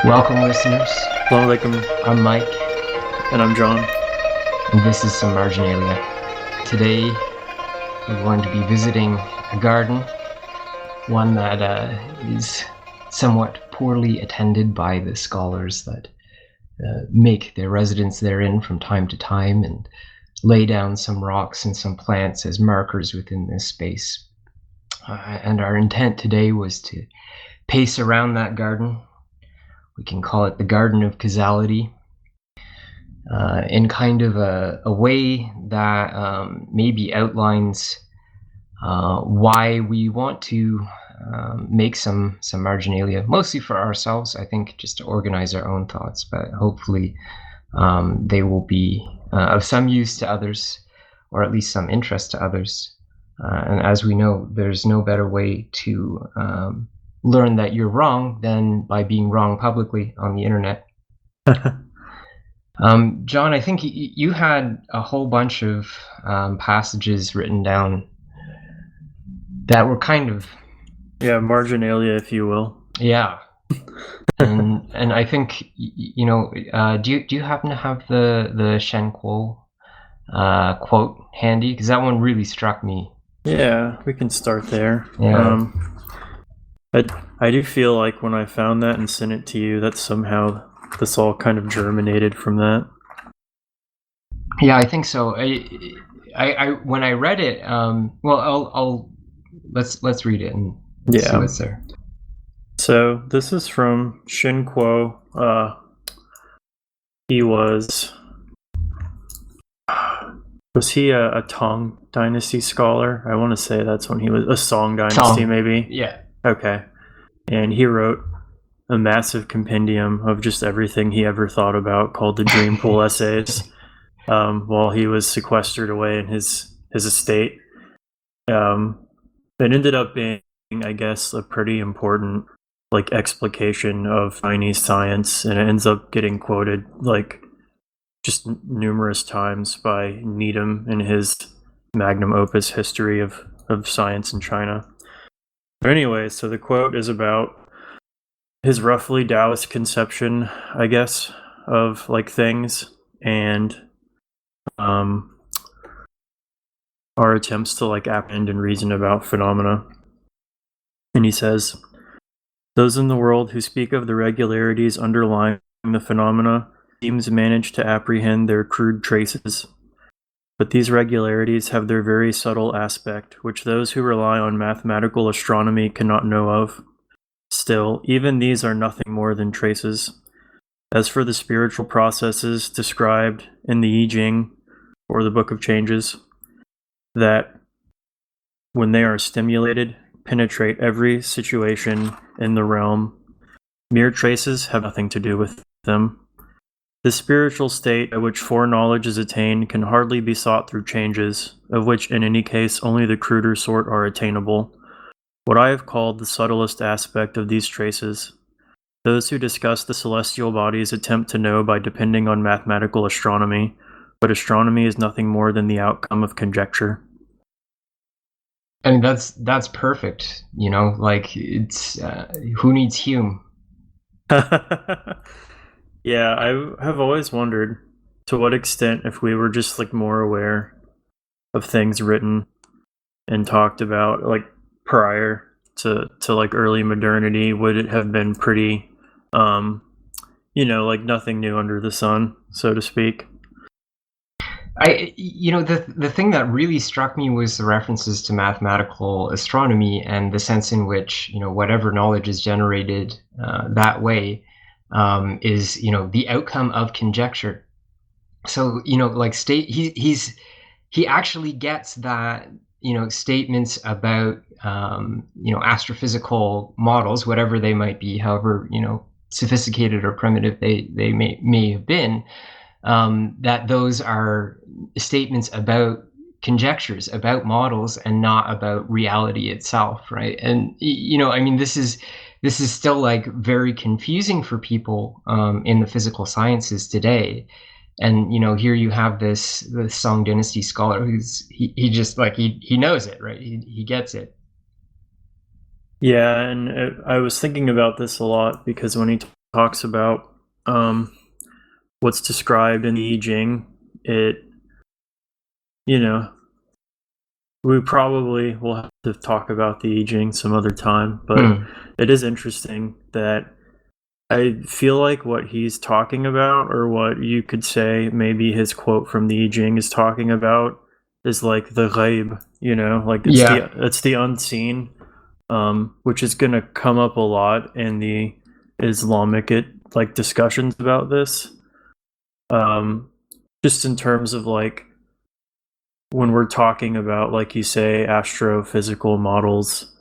Welcome, listeners. Assalamu alaikum. I'm Mike. And I'm John. And this is Some Marginalia. Today, we're going to be visiting a garden, one that is somewhat poorly attended by the scholars that make their residence therein from time to time and lay down some rocks and some plants as markers within this space. And our intent today was to pace around that garden. We can call it the Garden of Causality, in kind of a way that maybe outlines why we want to make some marginalia, mostly for ourselves, I think, just to organize our own thoughts, but hopefully they will be of some use to others, or at least some interest to others. And as we know, there's no better way to learn that you're wrong than by being wrong publicly on the internet. John, I think you had a whole bunch of passages written down that were kind of... Yeah, marginalia, if you will. Yeah. and I think, you know, do you happen to have the Shen Kuo quote handy? Because that one really struck me. Yeah, we can start there. Yeah. I do feel like when I found that and sent it to you, that somehow this all kind of germinated from that. Yeah, I think so. I when I read it, well, let's read it and see what's there. So this is from Shen Kuo. He was he a Tang Dynasty scholar? I want to say that's when he was a Song Dynasty, maybe. Yeah. Okay. And he wrote a massive compendium of just everything he ever thought about called the Dream Pool Essays while he was sequestered away in his estate. It ended up being, I guess, a pretty important explication of Chinese science, and it ends up getting quoted just numerous times by Needham in his magnum opus History of Science in China. But anyway, so the quote is about his roughly Taoist conception, I guess, of things, and our attempts to apprehend and reason about phenomena. And he says, "Those in the world who speak of the regularities underlying the phenomena seems manage to apprehend their crude traces. But these regularities have their very subtle aspect, which those who rely on mathematical astronomy cannot know of. Still, even these are nothing more than traces. As for the spiritual processes described in the I Ching, or the Book of Changes, that, when they are stimulated, penetrate every situation in the realm, mere traces have nothing to do with them. The spiritual state at which foreknowledge is attained can hardly be sought through changes, of which in any case only the cruder sort are attainable. What I have called the subtlest aspect of these traces. Those who discuss the celestial bodies attempt to know by depending on mathematical astronomy, but astronomy is nothing more than the outcome of conjecture." I mean, that's perfect. You know, it's who needs Hume? Yeah, I have always wondered to what extent, if we were just more aware of things written and talked about prior to early modernity, would it have been pretty nothing new under the sun, so to speak. The thing that really struck me was the references to mathematical astronomy and the sense in which, whatever knowledge is generated that way is, the outcome of conjecture. So, he actually gets that, statements about, astrophysical models, whatever they might be, however, sophisticated or primitive they may have been, that those are statements about conjectures, about models, and not about reality itself, right? And this is still very confusing for people in the physical sciences today. And here you have this Song Dynasty scholar who's he just he knows it, right? He gets it. Yeah, and I was thinking about this a lot because when he talks about what's described in the I Ching, we probably will have to talk about the I Ching some other time, but it is interesting that I feel like what he's talking about, or what you could say maybe his quote from the I Ching is talking about, is like the ghaib, like it's the unseen, which is going to come up a lot in the Islamic discussions about this. Just in terms of like when we're talking about, like you say, astrophysical models,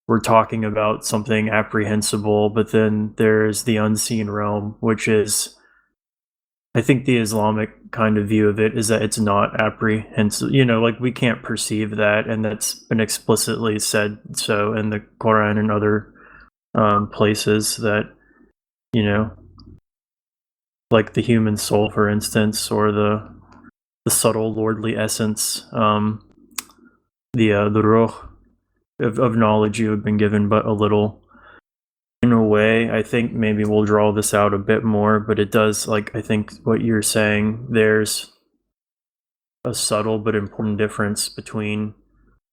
we're talking about something apprehensible, but then there's the unseen realm, which is, I think the Islamic kind of view of it is that it's not apprehensible. Like we can't perceive that, and that's been explicitly said so in the Quran and other places that, like the human soul, for instance, or the subtle lordly essence, the ruh of knowledge you have been given but a little. In a way, I think maybe we'll draw this out a bit more, but it does, I think what you're saying, there's a subtle but important difference between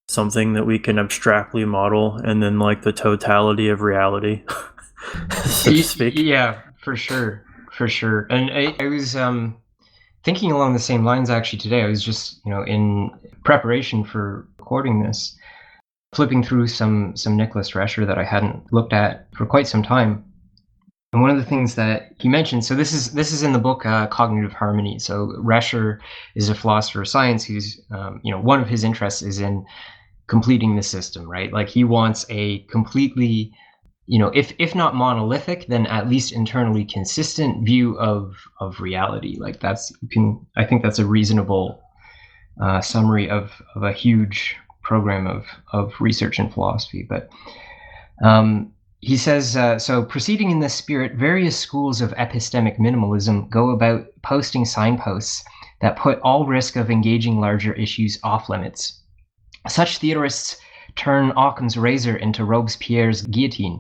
something that we can abstractly model and then the totality of reality, so to speak. Yeah, for sure. And I was thinking along the same lines actually today. I was just, in preparation for recording this, flipping through some Nicholas Rescher that I hadn't looked at for quite some time. And one of the things that he mentioned, so this is in the book Cognitive Harmony. So Rescher is a philosopher of science who's, one of his interests is in completing the system, right? Like he wants a completely, if not monolithic, then at least internally consistent view of reality. Like I think that's a reasonable summary of a huge program of research in philosophy. But he says, so proceeding in this spirit, various schools of epistemic minimalism go about posting signposts that put all risk of engaging larger issues off limits. Such theorists turn Occam's razor into Robespierre's guillotine.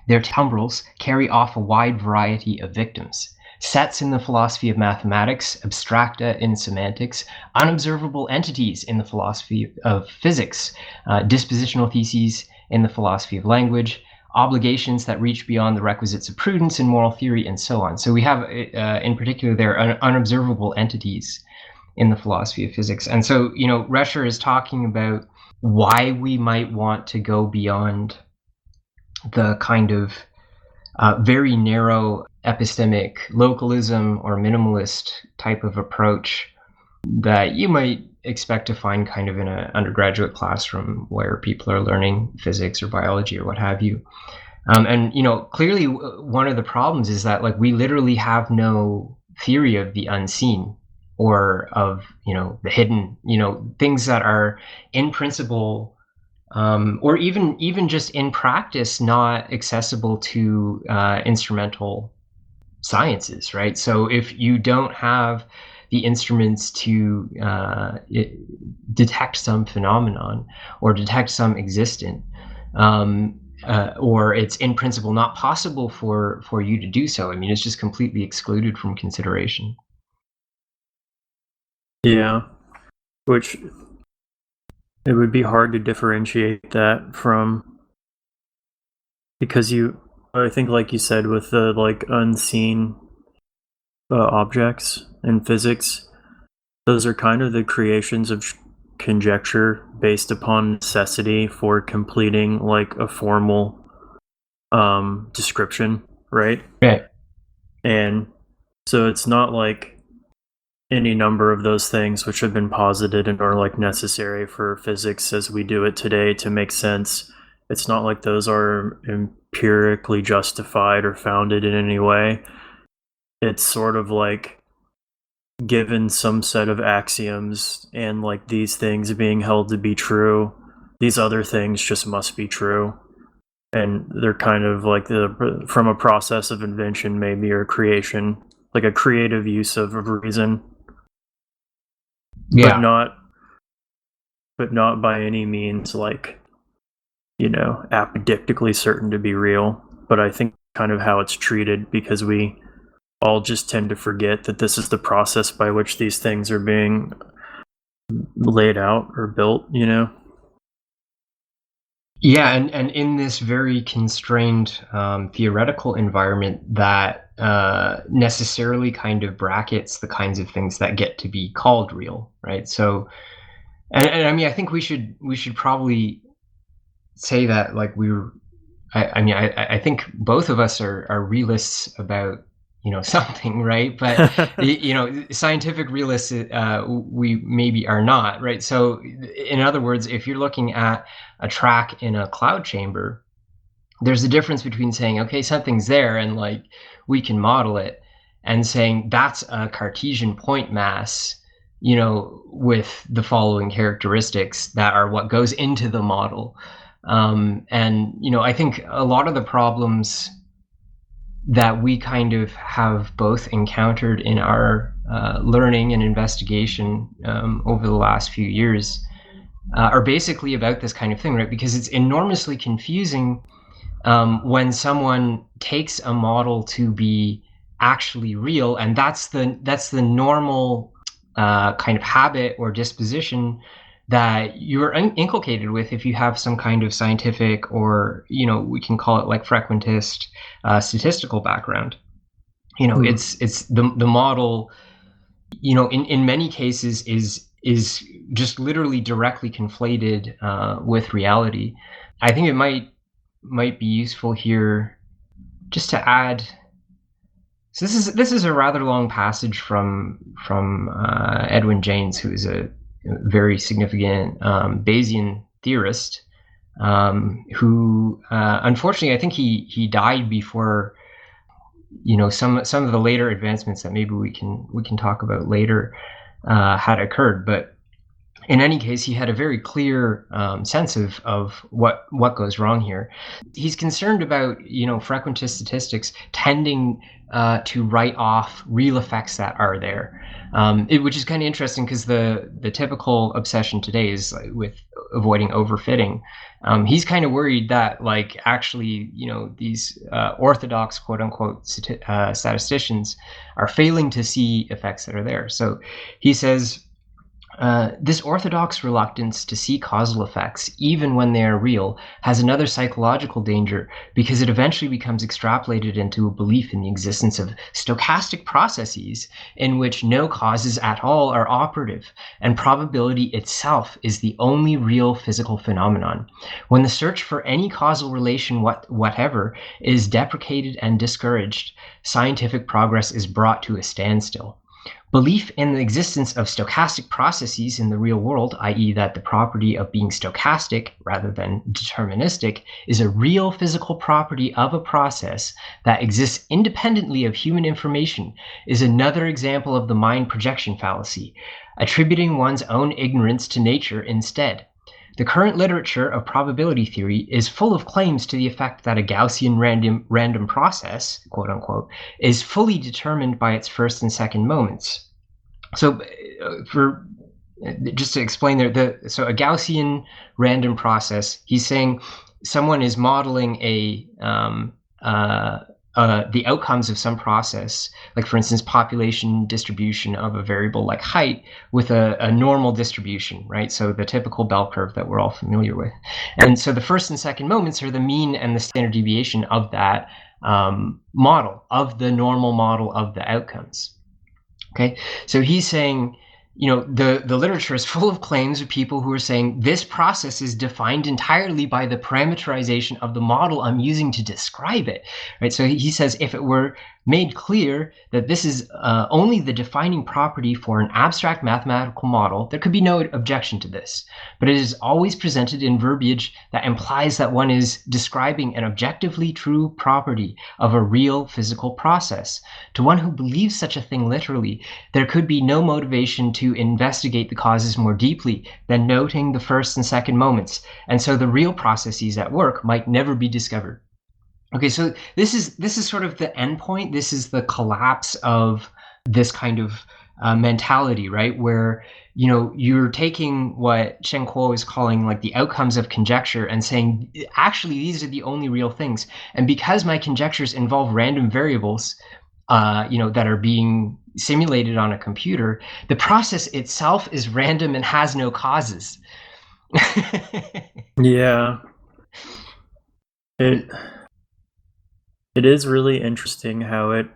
Their tumbrils carry off a wide variety of victims. Sets in the philosophy of mathematics, abstracta in semantics, unobservable entities in the philosophy of physics, dispositional theses in the philosophy of language, obligations that reach beyond the requisites of prudence in moral theory, and so on. So we have, in particular, there unobservable entities in the philosophy of physics. And so, Rescher is talking about why we might want to go beyond the kind of very narrow epistemic localism or minimalist type of approach that you might expect to find kind of in an undergraduate classroom where people are learning physics or biology or what have you. And clearly one of the problems is that we literally have no theory of the unseen or of the hidden, things that are in principle or even just in practice not accessible to instrumental sciences, right? So if you don't have the instruments to detect some phenomenon or detect some existent, or it's in principle not possible for you to do so, I mean, it's just completely excluded from consideration. Yeah, which it would be hard to differentiate that from, because I think like you said, with the unseen objects in physics, those are kind of the creations of conjecture based upon necessity for completing a formal description, right? Right. And so it's not like any number of those things which have been posited and are necessary for physics as we do it today to make sense. It's not like those are empirically justified or founded in any way. It's sort of given some set of axioms and these things being held to be true, these other things just must be true. And they're kind of from a process of invention maybe, or creation, a creative use of reason. Yeah. But not by any means apodictically certain to be real. But I think kind of how it's treated, because we all just tend to forget that this is the process by which these things are being laid out or built, you know? Yeah, and in this very constrained theoretical environment that necessarily kind of brackets the kinds of things that get to be called real, right? So, and I mean, I think we should probably say that, like, I think both of us are realists about, you know, something, right? But you know, scientific realists, we maybe are not, right? So, in other words, if you're looking at a track in a cloud chamber, there's a difference between saying, okay, something's there and like we can model it, and saying that's a Cartesian point mass, you know, with the following characteristics that are what goes into the model. And you know, I think a lot of the problems that we kind of have both encountered in our learning and investigation over the last few years are basically about this kind of thing, right? Because it's enormously confusing when someone takes a model to be actually real, and that's the normal kind of habit or disposition that you're inculcated with if you have some kind of scientific, or, you know, we can call it like frequentist statistical background. You know, it's the model, you know, in many cases is just literally directly conflated with reality. I think it might be useful here just to add. So this is a rather long passage from Edwin Jaynes, who is a very significant Bayesian theorist, who unfortunately, I think he died before, you know, some of the later advancements that maybe we can talk about later had occurred. But in any case, he had a very clear sense of what goes wrong here. He's concerned about, you know, frequentist statistics tending to write off real effects that are there, which is kind of interesting because the typical obsession today is like with avoiding overfitting. He's kind of worried that, like, actually, you know, these orthodox quote unquote statisticians are failing to see effects that are there. So he says, this orthodox reluctance to see causal effects, even when they are real, has another psychological danger, because it eventually becomes extrapolated into a belief in the existence of stochastic processes in which no causes at all are operative, and probability itself is the only real physical phenomenon. When the search for any causal relation whatever is deprecated and discouraged, scientific progress is brought to a standstill. Belief in the existence of stochastic processes in the real world, i.e. that the property of being stochastic rather than deterministic is a real physical property of a process that exists independently of human information, is another example of the mind projection fallacy, attributing one's own ignorance to nature instead. The current literature of probability theory is full of claims to the effect that a Gaussian random process, quote unquote, is fully determined by its first and second moments. So, for just to explain there, so a Gaussian random process, he's saying someone is modeling the outcomes of some process, like, for instance, population distribution of a variable like height with a normal distribution, right? So the typical bell curve that we're all familiar with. And so the first and second moments are the mean and the standard deviation of that model, of the normal model of the outcomes. Okay, so he's saying, you know, the literature is full of claims of people who are saying this process is defined entirely by the parameterization of the model I'm using to describe it, right? So he says if it were made clear that this is only the defining property for an abstract mathematical model, there could be no objection to this. But it is always presented in verbiage that implies that one is describing an objectively true property of a real physical process. To one who believes such a thing literally, there could be no motivation to investigate the causes more deeply than noting the first and second moments, and so the real processes at work might never be discovered. Okay, so this is sort of the endpoint. This is the collapse of this kind of mentality, right? Where, you're taking what Shen Kuo is calling like the outcomes of conjecture and saying, actually, these are the only real things. And because my conjectures involve random variables, that are being simulated on a computer, the process itself is random and has no causes. Yeah. It is really interesting how it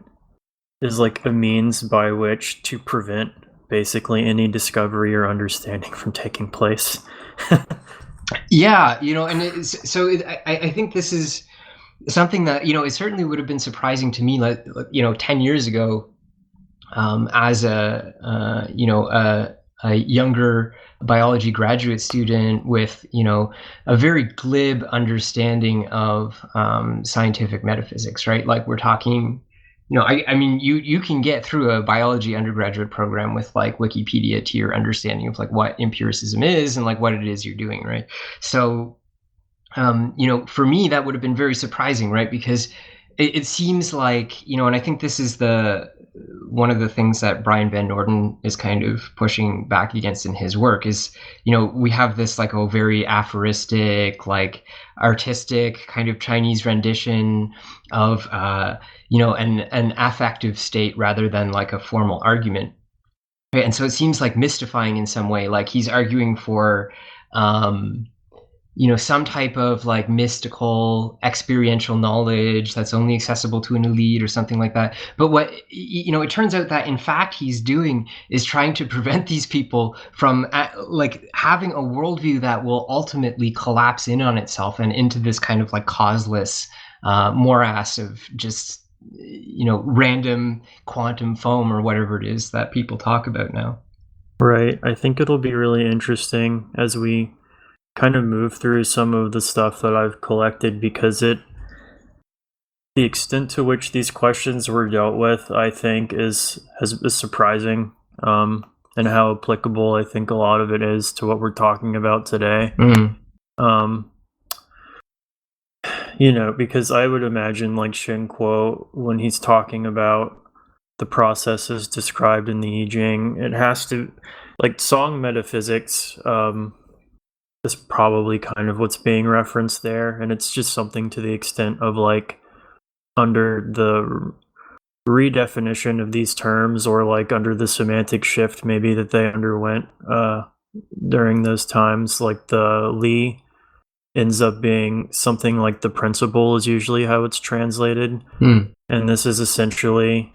is like a means by which to prevent basically any discovery or understanding from taking place. Yeah, and I think this is something that it certainly would have been surprising to me, like 10 years ago, as a younger biology graduate student with a very glib understanding of scientific metaphysics, right? Like we're talking, I mean, you can get through a biology undergraduate program with like Wikipedia to your understanding of like what empiricism is and like what it is you're doing, right? So for me, that would have been very surprising, right? Because it seems like, and I think this is one of the things that Brian Van Norden is kind of pushing back against in his work is, we have this like a very aphoristic, like artistic kind of Chinese rendition of, an affective state rather than like a formal argument. Right? And so it seems like mystifying in some way, like he's arguing for, some type of like mystical experiential knowledge that's only accessible to an elite or something like that. But what, it turns out that in fact he's doing is trying to prevent these people from like having a worldview that will ultimately collapse in on itself and into this kind of like causeless morass of just, random quantum foam or whatever it is that people talk about now. Right. I think it'll be really interesting as we kind of move through some of the stuff that I've collected, because the extent to which these questions were dealt with, I think, is surprising, and how applicable I think a lot of it is to what we're talking about today. Because I would imagine like Shen Kuo, when he's talking about the processes described in the I Ching, it has to, like, song metaphysics, is probably kind of what's being referenced there, and it's just something to the extent of like under the redefinition of these terms, or like under the semantic shift maybe that they underwent during those times, like the Li ends up being something like the principle is usually how it's translated, and this is essentially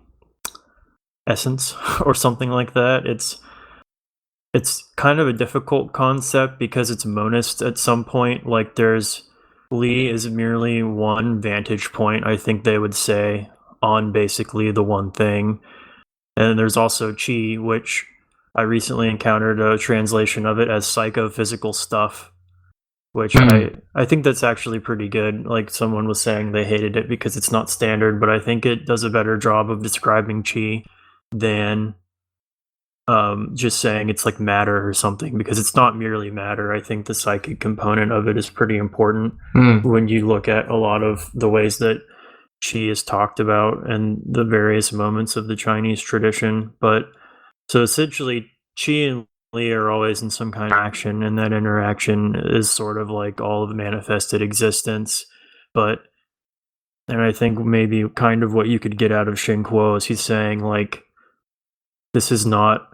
essence or something like that. It's kind of a difficult concept because it's monist at some point. Like there's Li is merely one vantage point, I think they would say, on basically the one thing. And there's also Qi, which I recently encountered a translation of it as psychophysical stuff, which I think that's actually pretty good. Like someone was saying they hated it because it's not standard, but I think it does a better job of describing Qi than just saying it's like matter or something, because it's not merely matter. I think the psychic component of it is pretty important when you look at a lot of the ways that Qi is talked about and the various moments of the Chinese tradition. But so essentially Qi and Li are always in some kind of action, and that interaction is sort of like all of manifested existence. And I think maybe kind of what you could get out of Shen Kuo is he's saying like, this is not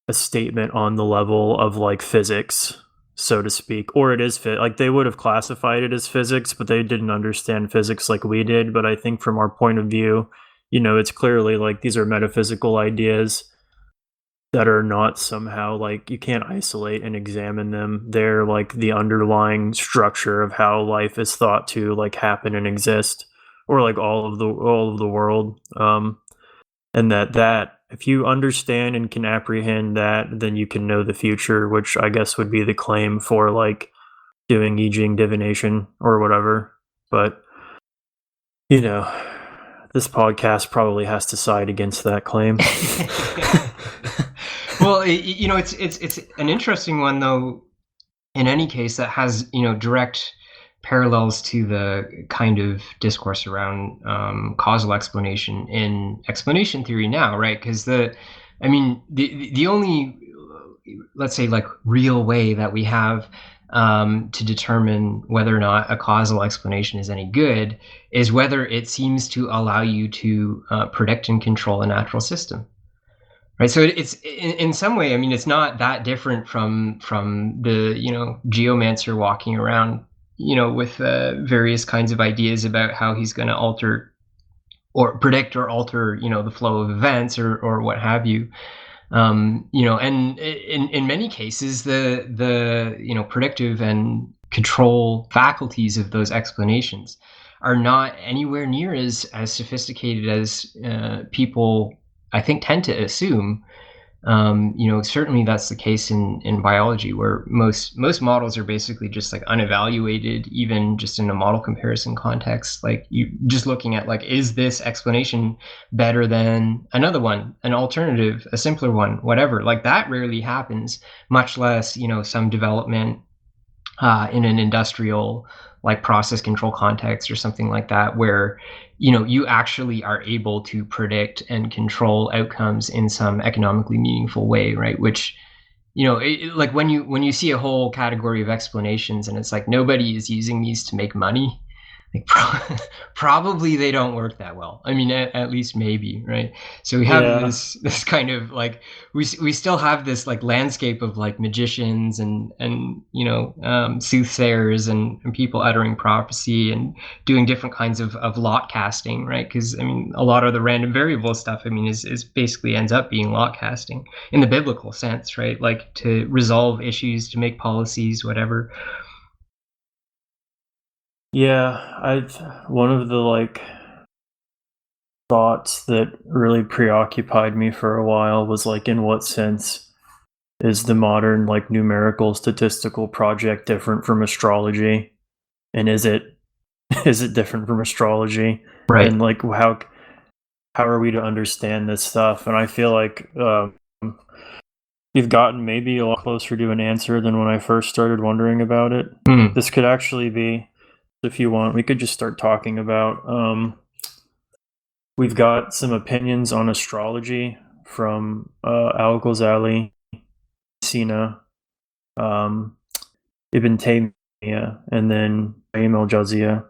a statement on the level of like physics, so to speak, or it is like they would have classified it as physics, but they didn't understand physics like we did. But I think from our point of view, it's clearly like these are metaphysical ideas that are not somehow like you can't isolate and examine them. They're like the underlying structure of how life is thought to like happen and exist, or like all of the world. And that if you understand and can apprehend that, then you can know the future, which I guess would be the claim for like doing I Ching divination or whatever. But this podcast probably has to side against that claim. Well, it's an interesting one though. In any case, that has direct parallels to the kind of discourse around causal explanation in explanation theory now, right? Because the I mean, the only, let's say, like, real way that we have to determine whether or not a causal explanation is any good is whether it seems to allow you to predict and control a natural system. Right, so it's in some way. I mean, it's not that different from the geomancer walking around, with various kinds of ideas about how he's going to alter or predict or alter, the flow of events or what have you. And in many cases, the predictive and control faculties of those explanations are not anywhere near as sophisticated as people, I think, tend to assume. Certainly that's the case in biology, where most models are basically just like unevaluated, even just in a model comparison context. Like, you just looking at, like, is this explanation better than another one, an alternative, a simpler one, whatever. Like, that rarely happens, much less some development in an industrial, like, process control context or something like that, where you actually are able to predict and control outcomes in some economically meaningful way, right? Which, like, when you see a whole category of explanations and it's like nobody is using these to make money, like, probably they don't work that well. I mean, at least maybe, right? So we have this kind of, like, we still have this, like, landscape of, like, magicians and soothsayers and people uttering prophecy and doing different kinds of lot casting, right? Because, I mean, a lot of the random variable stuff, I mean, is basically ends up being lot casting in the biblical sense, right? Like, to resolve issues, to make policies, whatever. Yeah, one of the, like, thoughts that really preoccupied me for a while was, like, in what sense is the modern, like, numerical statistical project different from astrology? And is it different from astrology? Right. And, like, how are we to understand this stuff? And I feel like you've gotten maybe a lot closer to an answer than when I first started wondering about it. This could actually be, if you want, we could just start talking about, we've got some opinions on astrology from Al-Ghazali, Sina, Ibn Taymiyyah, and then Qayyim al-Jawziyah.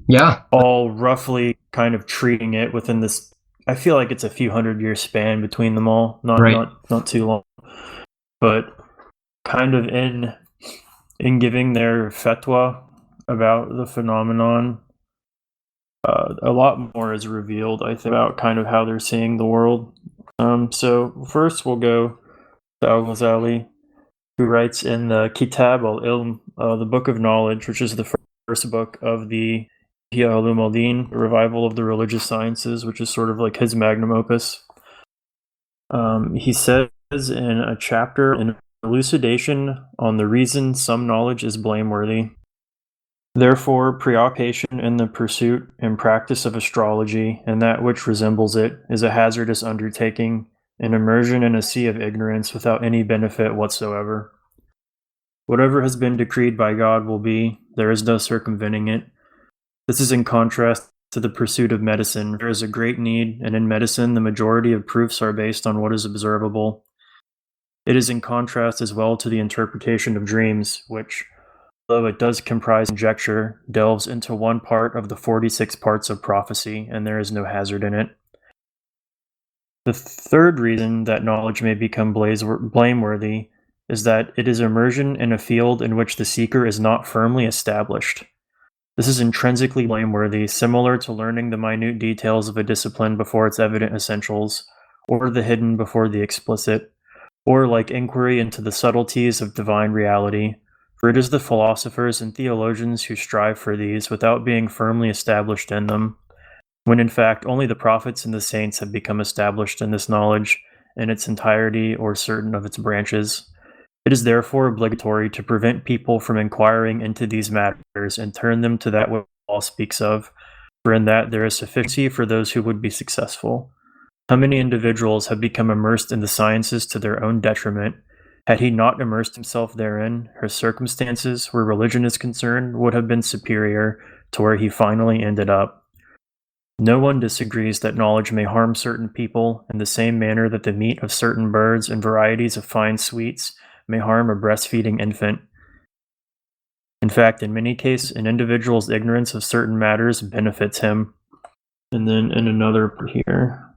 Yeah. All roughly kind of treating it within this, I feel like it's a few 100-year span between them all, not too long, but kind of in giving their fatwa about the phenomenon, a lot more is revealed, I think, about kind of how they're seeing the world. So first we'll go to Al-Ghazali, who writes in the Kitab al-Ilm, the Book of Knowledge, which is the first book of the Ihya Ulum al-Din, the revival of the religious sciences, which is sort of like his magnum opus. He says in a chapter, an elucidation on the reason some knowledge is blameworthy. Therefore, preoccupation in the pursuit and practice of astrology, and that which resembles it, is a hazardous undertaking, an immersion in a sea of ignorance without any benefit whatsoever. Whatever has been decreed by God will be, there is no circumventing it. This is in contrast to the pursuit of medicine. There is a great need, and in medicine the majority of proofs are based on what is observable. It is in contrast as well to the interpretation of dreams, which, though it does comprise conjecture, delves into one part of the 46 parts of prophecy, and there is no hazard in it. The third reason that knowledge may become blameworthy is that it is immersion in a field in which the seeker is not firmly established. This is intrinsically blameworthy, similar to learning the minute details of a discipline before its evident essentials, or the hidden before the explicit, or like inquiry into the subtleties of divine reality, for it is the philosophers and theologians who strive for these without being firmly established in them, when in fact only the prophets and the saints have become established in this knowledge in its entirety or certain of its branches. It is therefore obligatory to prevent people from inquiring into these matters and turn them to that which law speaks of, for in that there is sufficiency for those who would be successful. How many individuals have become immersed in the sciences to their own detriment? Had he not immersed himself therein, his circumstances, where religion is concerned, would have been superior to where he finally ended up. No one disagrees that knowledge may harm certain people in the same manner that the meat of certain birds and varieties of fine sweets may harm a breastfeeding infant. In fact, in many cases, an individual's ignorance of certain matters benefits him. And then in another here,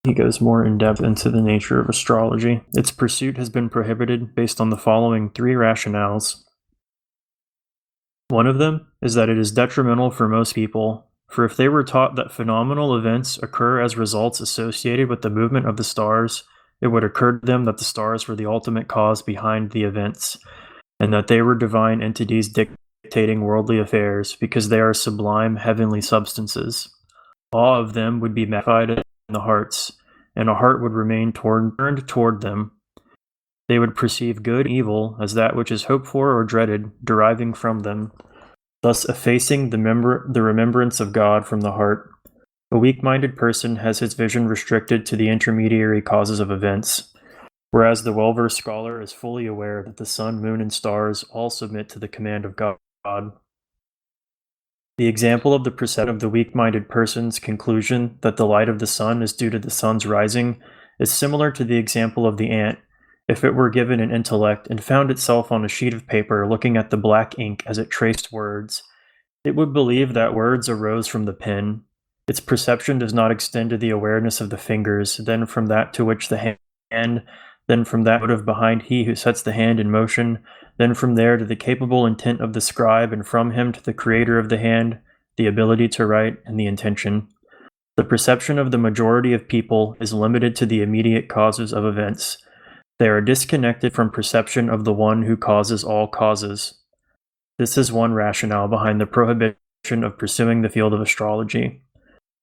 he goes more in depth into the nature of astrology. Its pursuit has been prohibited based on the following 3 rationales. One of them is that it is detrimental for most people, for if they were taught that phenomenal events occur as results associated with the movement of the stars, it would occur to them that the stars were the ultimate cause behind the events, and that they were divine entities dictating worldly affairs because they are sublime heavenly substances. Awe of them would be magnified in the hearts, and a heart would remain turned toward them. They would perceive good and evil as that which is hoped for or dreaded, deriving from them, thus effacing the remembrance of God from the heart. A weak-minded person has his vision restricted to the intermediary causes of events, whereas the well-versed scholar is fully aware that the sun, moon, and stars all submit to the command of God. The example of the perception of the weak-minded person's conclusion that the light of the sun is due to the sun's rising is similar to the example of the ant, if it were given an intellect and found itself on a sheet of paper looking at the black ink as it traced words. It would believe that words arose from the pen. Its perception does not extend to the awareness of the fingers, then from that to which the hand, then from that motive behind he who sets the hand in motion, then from there to the capable intent of the scribe, and from him to the creator of the hand, the ability to write, and the intention. The perception of the majority of people is limited to the immediate causes of events. They are disconnected from perception of the one who causes all causes. This is one rationale behind the prohibition of pursuing the field of astrology.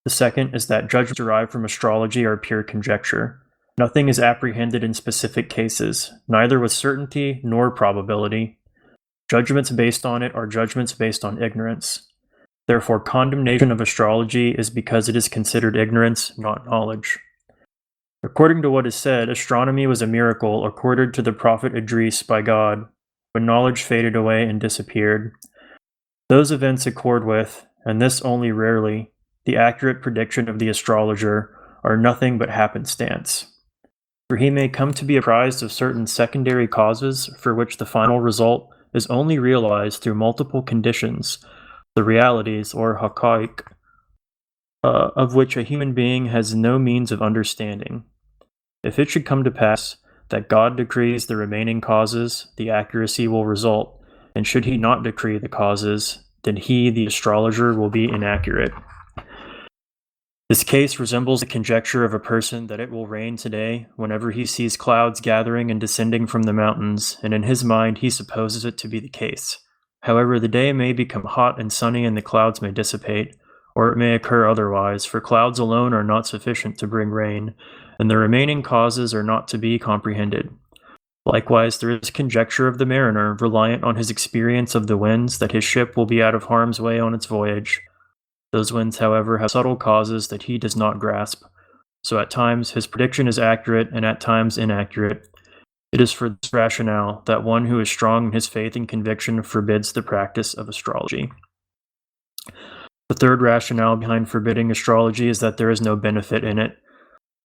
The second is that judgments derived from astrology are pure conjecture. Nothing is apprehended in specific cases, neither with certainty nor probability. Judgments based on it are judgments based on ignorance. Therefore, condemnation of astrology is because it is considered ignorance, not knowledge. According to what is said, astronomy was a miracle accorded to the prophet Idris by God, when knowledge faded away and disappeared. Those events accord with, and this only rarely, the accurate prediction of the astrologer are nothing but happenstance. For he may come to be apprised of certain secondary causes for which the final result is only realized through multiple conditions, the realities, or haqa'iq, of which a human being has no means of understanding. If it should come to pass that God decrees the remaining causes, the accuracy will result, and should he not decree the causes, then he, the astrologer, will be inaccurate. This case resembles the conjecture of a person that it will rain today whenever he sees clouds gathering and descending from the mountains, and in his mind he supposes it to be the case. However, the day may become hot and sunny and the clouds may dissipate, or it may occur otherwise, for clouds alone are not sufficient to bring rain, and the remaining causes are not to be comprehended. Likewise, there is conjecture of the mariner, reliant on his experience of the winds, that his ship will be out of harm's way on its voyage. Those winds, however, have subtle causes that he does not grasp, so at times his prediction is accurate and at times inaccurate. It is for this rationale that one who is strong in his faith and conviction forbids the practice of astrology. The third rationale behind forbidding astrology is that there is no benefit in it.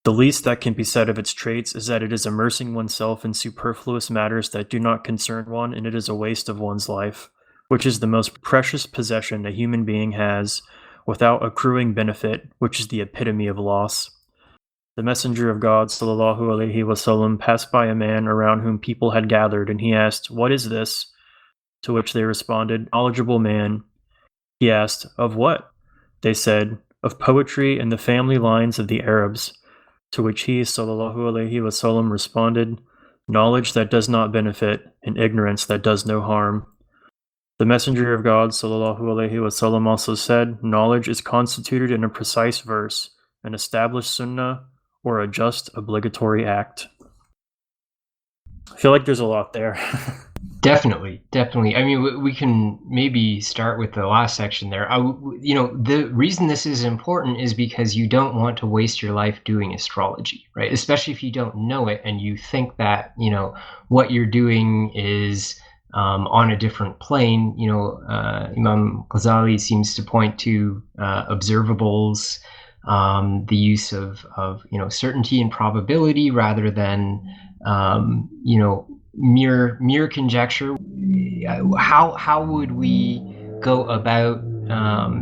The least that can be said of its traits is that it is immersing oneself in superfluous matters that do not concern one, and it is a waste of one's life, which is the most precious possession a human being has, without accruing benefit, which is the epitome of loss. The messenger of God, sallallahu alaihi wasallam, passed by a man around whom people had gathered, and he asked, "What is this?" To which they responded, "Knowledgeable man." He asked, "Of what?" They said, "Of poetry and the family lines of the Arabs." To which he, sallallahu alaihi wasallam, responded, "Knowledge that does not benefit, and ignorance that does no harm." The messenger of God, sallallahu alaihi wasallam, also said, "Knowledge is constituted in a precise verse, an established sunnah, or a just obligatory act." I feel like there's a lot there. Definitely. I mean, we can maybe start with the last section there. The reason this is important is because you don't want to waste your life doing astrology, right? Especially if you don't know it and you think that, what you're doing is on a different plane. Imam Ghazali seems to point to observables, the use of certainty and probability rather than mere conjecture. How would we go about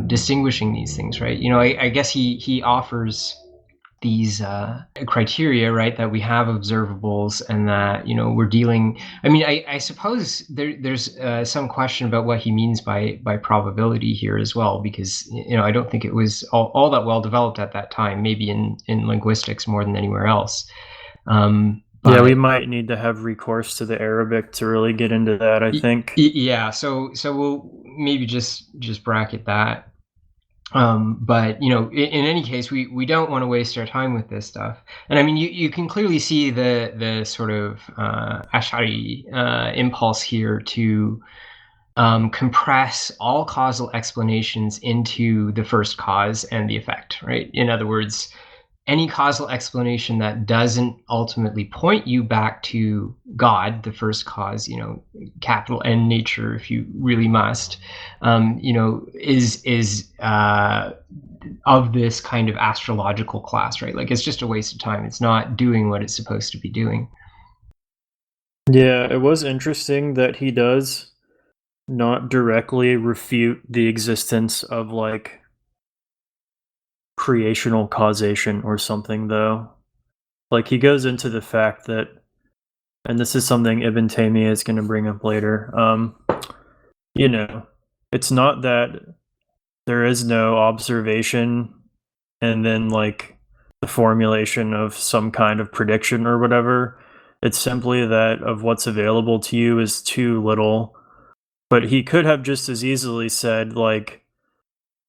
distinguishing these things, right? I guess he offers these criteria, right, that we have observables and that we're dealing. I mean, I suppose there's some question about what he means by probability here as well, because I don't think it was all that well developed at that time, maybe in linguistics more than anywhere else. Yeah, we might need to have recourse to the Arabic to really get into that, I think. Yeah, so we'll maybe just bracket that. But in any case, we don't want to waste our time with this stuff. And I mean, you can clearly see the sort of Ash'ari impulse here to compress all causal explanations into the first cause and the effect, right? In other words, any causal explanation that doesn't ultimately point you back to God, the first cause, capital N nature, if you really must, is of this kind of astrological class, right? Like, it's just a waste of time. It's not doing what it's supposed to be doing. Yeah, it was interesting that he does not directly refute the existence of like creational causation or something, though. Like, he goes into the fact that, and this is something Ibn Taymiyyah is going to bring up later, it's not that there is no observation and then like the formulation of some kind of prediction or whatever. It's simply that of what's available to you is too little. But he could have just as easily said, like,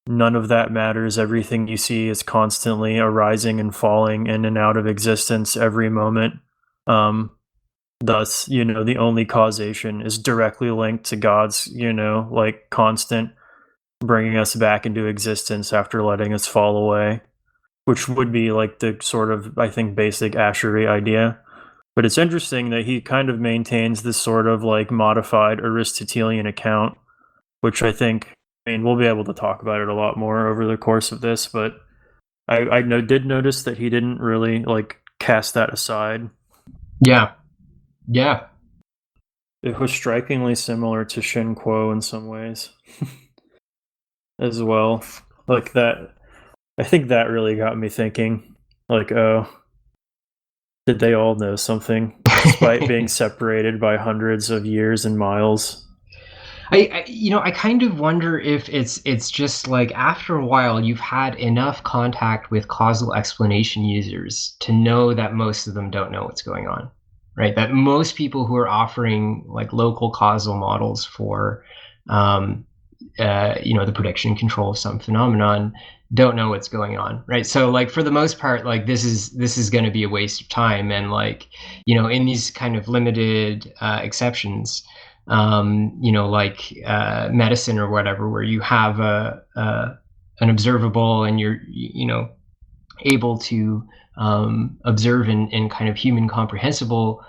none of that matters. Everything you see is constantly arising and falling in and out of existence every moment. Thus, the only causation is directly linked to God's, like constant bringing us back into existence after letting us fall away, which would be like the sort of, I think, basic Ash'ari idea. But it's interesting that he kind of maintains this sort of like modified Aristotelian account, which I think, we'll be able to talk about it a lot more over the course of this, but I did notice that he didn't really like cast that aside. Yeah. It was strikingly similar to Shen Kuo in some ways as well. Like that, I think that really got me thinking, like, oh, did they all know something despite being separated by hundreds of years and miles? I kind of wonder if it's just like after a while you've had enough contact with causal explanation users to know that most of them don't know what's going on, right? That most people who are offering like local causal models for the prediction and control of some phenomenon don't know what's going on, right? So like for the most part, like this is going to be a waste of time, and like in these kind of limited exceptions, like medicine or whatever, where you have an observable and you're able to observe in kind of human comprehensible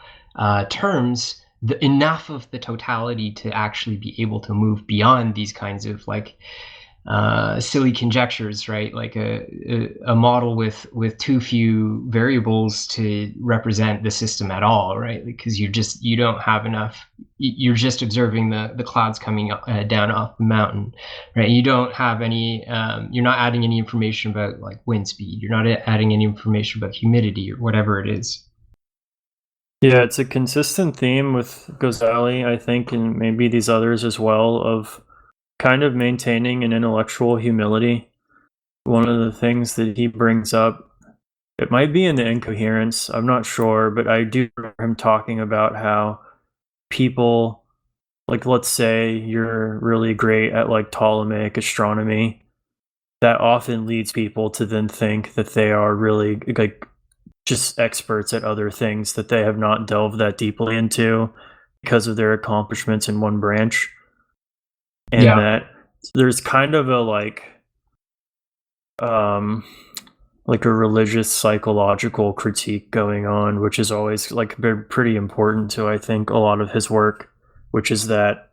terms enough of the totality to actually be able to move beyond these kinds of like silly conjectures, right? Like a model with too few variables to represent the system at all, right? Because you don't have enough. You're just observing the clouds coming down off the mountain, right? You don't have any. You're not adding any information about like wind speed. You're not adding any information about humidity or whatever it is. Yeah, it's a consistent theme with Ghazali, I think, and maybe these others as well, of kind of maintaining an intellectual humility. One of the things that he brings up, it might be in the Incoherence, I'm not sure, but I do remember him talking about how people, like, let's say you're really great at like Ptolemaic astronomy, that often leads people to then think that they are really like just experts at other things that they have not delved that deeply into because of their accomplishments in one branch. And that there's kind of a like a religious psychological critique going on, which is always like been pretty important to, I think, a lot of his work. which is that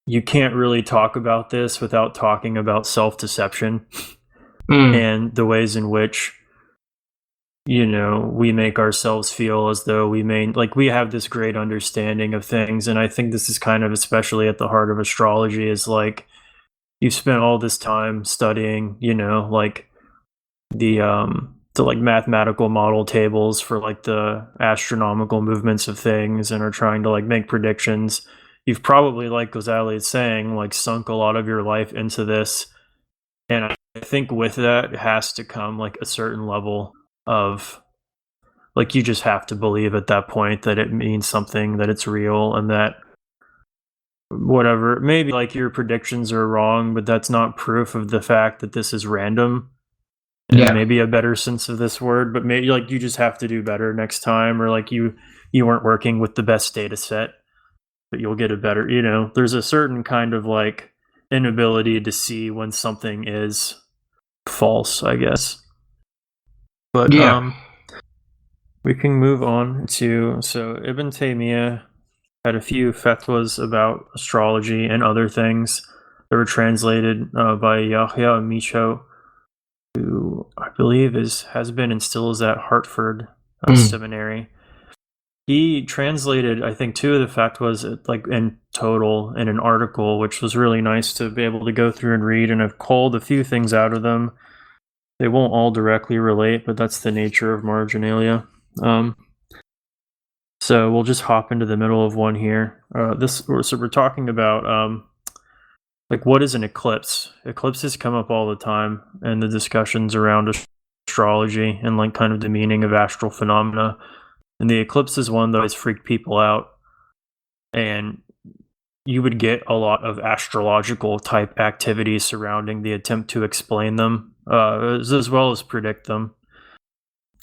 you can't really talk about this without talking about self-deception and the ways in which, we make ourselves feel as though we have this great understanding of things. And I think this is kind of especially at the heart of astrology, is like you've spent all this time studying, like the like mathematical model tables for like the astronomical movements of things, and are trying to like make predictions. You've probably, like Causality is saying, like sunk a lot of your life into this. And I think with that has to come like a certain level of, like, you just have to believe at that point that it means something, that it's real, and that whatever, maybe like your predictions are wrong, but that's not proof of the fact that this is random. And maybe a better sense of this word, but maybe like you just have to do better next time, or like you weren't working with the best data set, but you'll get a better, there's a certain kind of like inability to see when something is false, I guess. But we can move on to, so Ibn Taymiyyah had a few fatwas about astrology and other things that were translated by Yahya Micho, who I believe has been and still is at Hartford Seminary. He translated, I think, 2 of the fatwas like in total in an article, which was really nice to be able to go through and read. And I've culled a few things out of them. They won't all directly relate, but that's the nature of marginalia. So we'll just hop into the middle of one here. So we're talking about like, what is an eclipse? Eclipses come up all the time in the discussions around astrology and like kind of the meaning of astral phenomena. And the eclipse is one that always freaked people out. And you would get a lot of astrological type activity surrounding the attempt to explain them, as well as predict them.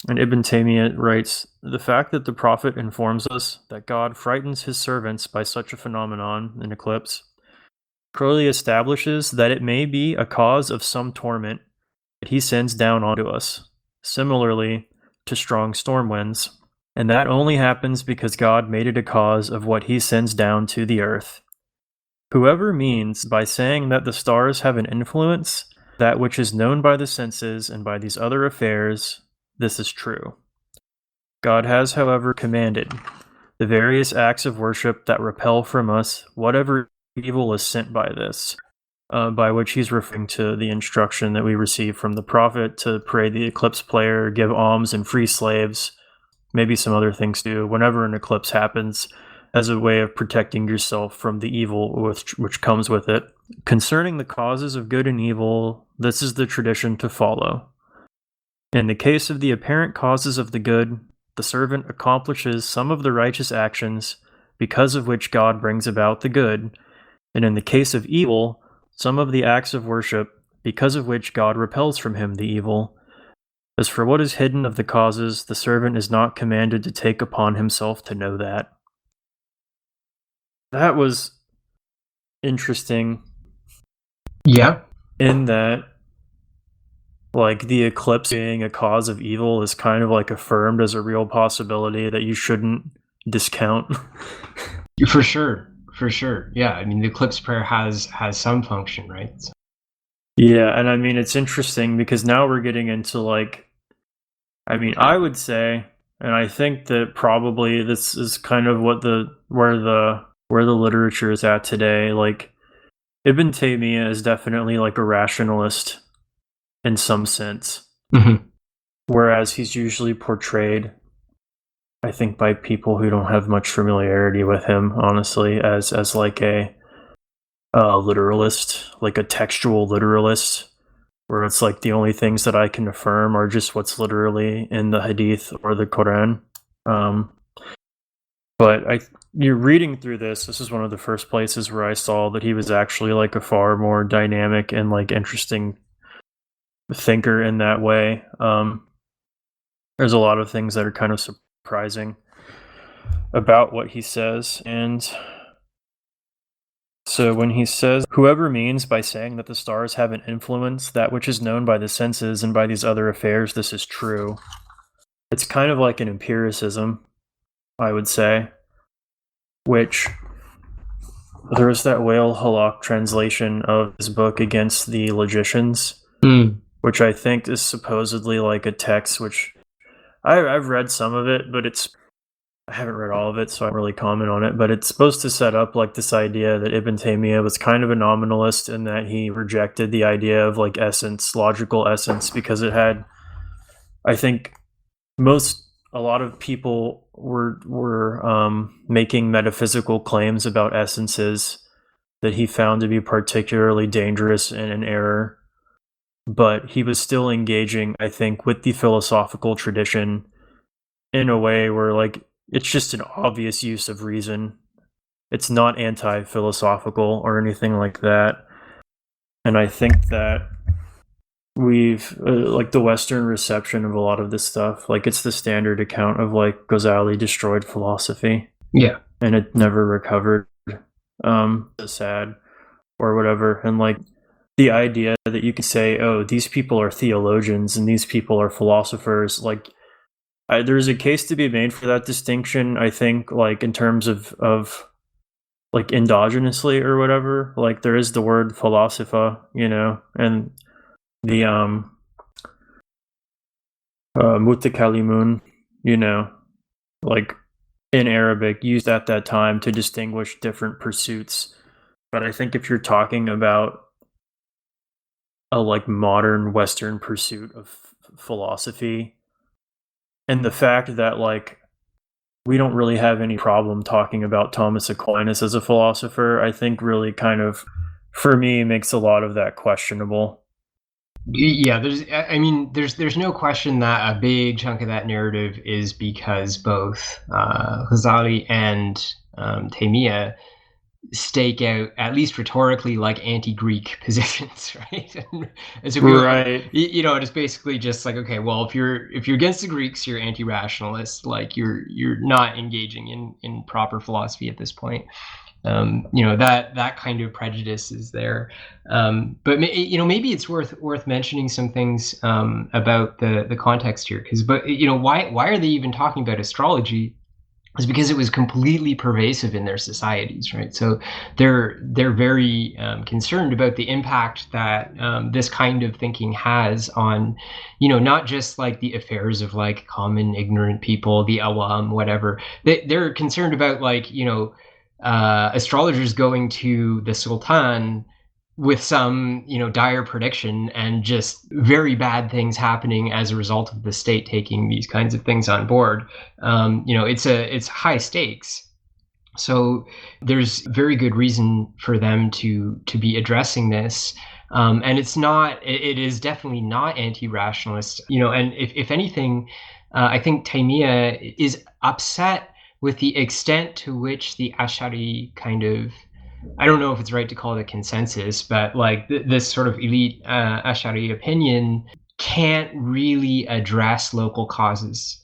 And Ibn Taymiyyah writes, the fact that the Prophet informs us that God frightens his servants by such a phenomenon, an eclipse, clearly establishes that it may be a cause of some torment that he sends down onto us, similarly to strong storm winds. And that only happens because God made it a cause of what he sends down to the earth. Whoever means by saying that the stars have an influence, that which is known by the senses and by these other affairs, this is true. God has, however, commanded the various acts of worship that repel from us whatever evil is sent by this, by which he's referring to the instruction that we receive from the Prophet to pray the eclipse player, give alms and free slaves, maybe some other things too, whenever an eclipse happens, as a way of protecting yourself from the evil which comes with it. Concerning the causes of good and evil, this is the tradition to follow. In the case of the apparent causes of the good, the servant accomplishes some of the righteous actions, because of which God brings about the good, and in the case of evil, some of the acts of worship, because of which God repels from him the evil. As for what is hidden of the causes, the servant is not commanded to take upon himself to know that. That was interesting. Yeah. In that, like, the eclipse being a cause of evil is kind of like affirmed as a real possibility that you shouldn't discount. For sure. Yeah, I mean, the eclipse prayer has some function, right? Yeah, and I mean, it's interesting because now we're getting into, like, I mean, I would say, and I think that probably this is kind of where the literature is at today. Like, Ibn Taymiyyah is definitely like a rationalist in some sense, whereas he's usually portrayed, I think, by people who don't have much familiarity with him, honestly, as like a literalist, like a textual literalist, where it's like the only things that I can affirm are just what's literally in the Hadith or the Quran. But you're reading through this is one of the first places where I saw that he was actually like a far more dynamic and like interesting thinker in that way. There's a lot of things that are kind of surprising about what he says. And so when he says, whoever means by saying that the stars have an influence, that which is known by the senses and by these other affairs, this is true. It's kind of like an empiricism, I would say, which there was that Whale Halak translation of his book Against the Logicians, which I think is supposedly like a text which I've read some of it, but I haven't read all of it, so I don't really comment on it. But it's supposed to set up like this idea that Ibn Taymiyyah was kind of a nominalist and that he rejected the idea of like essence, logical essence, because it had, I think, a lot of people were making metaphysical claims about essences that he found to be particularly dangerous and an error. But he was still engaging, I think, with the philosophical tradition in a way where, like, it's just an obvious use of reason. It's not anti-philosophical or anything like that. And I think that we've, like, the Western reception of a lot of this stuff, like, it's the standard account of, like, Ghazali destroyed philosophy. Yeah. And it never recovered. Sad or whatever. And, like, the idea that you can say, oh, these people are theologians and these people are philosophers, like, there's a case to be made for that distinction, I think, like, in terms of like, endogenously or whatever. Like, there is the word philosopha, you know, and the mutakalimun, you know, like, in Arabic, used at that time to distinguish different pursuits. But I think if you're talking about a, like, modern Western pursuit of philosophy, and the fact that, like, we don't really have any problem talking about Thomas Aquinas as a philosopher, I think really kind of, for me, makes a lot of that questionable. Yeah, there's no question that a big chunk of that narrative is because both Ghazali and Taymiyyah stake out, at least rhetorically, like anti-Greek positions, right? And so people, Right. you know, it's basically just like, okay, well, if you're against the Greeks, you're anti-rationalist, like you're not engaging in proper philosophy at this point. You know, that kind of prejudice is there. But you know, maybe it's worth mentioning some things about the context here, because, but you know, why are they even talking about astrology? Is because it was completely pervasive in their societies, right? So they're very concerned about the impact that this kind of thinking has on, you know, not just like the affairs of like common ignorant people, the awam, whatever. They're concerned about, like, you know, astrologers going to the sultan with some, you know, dire prediction and just very bad things happening as a result of the state taking these kinds of things on board. You know, it's high stakes. So there's very good reason for them to be addressing this. And it is definitely not anti-rationalist, you know, and if anything, I think Taymiyyah is upset with the extent to which the Ash'ari kind of, I don't know if it's right to call it a consensus, but like this sort of elite Ash'ari opinion can't really address local causes.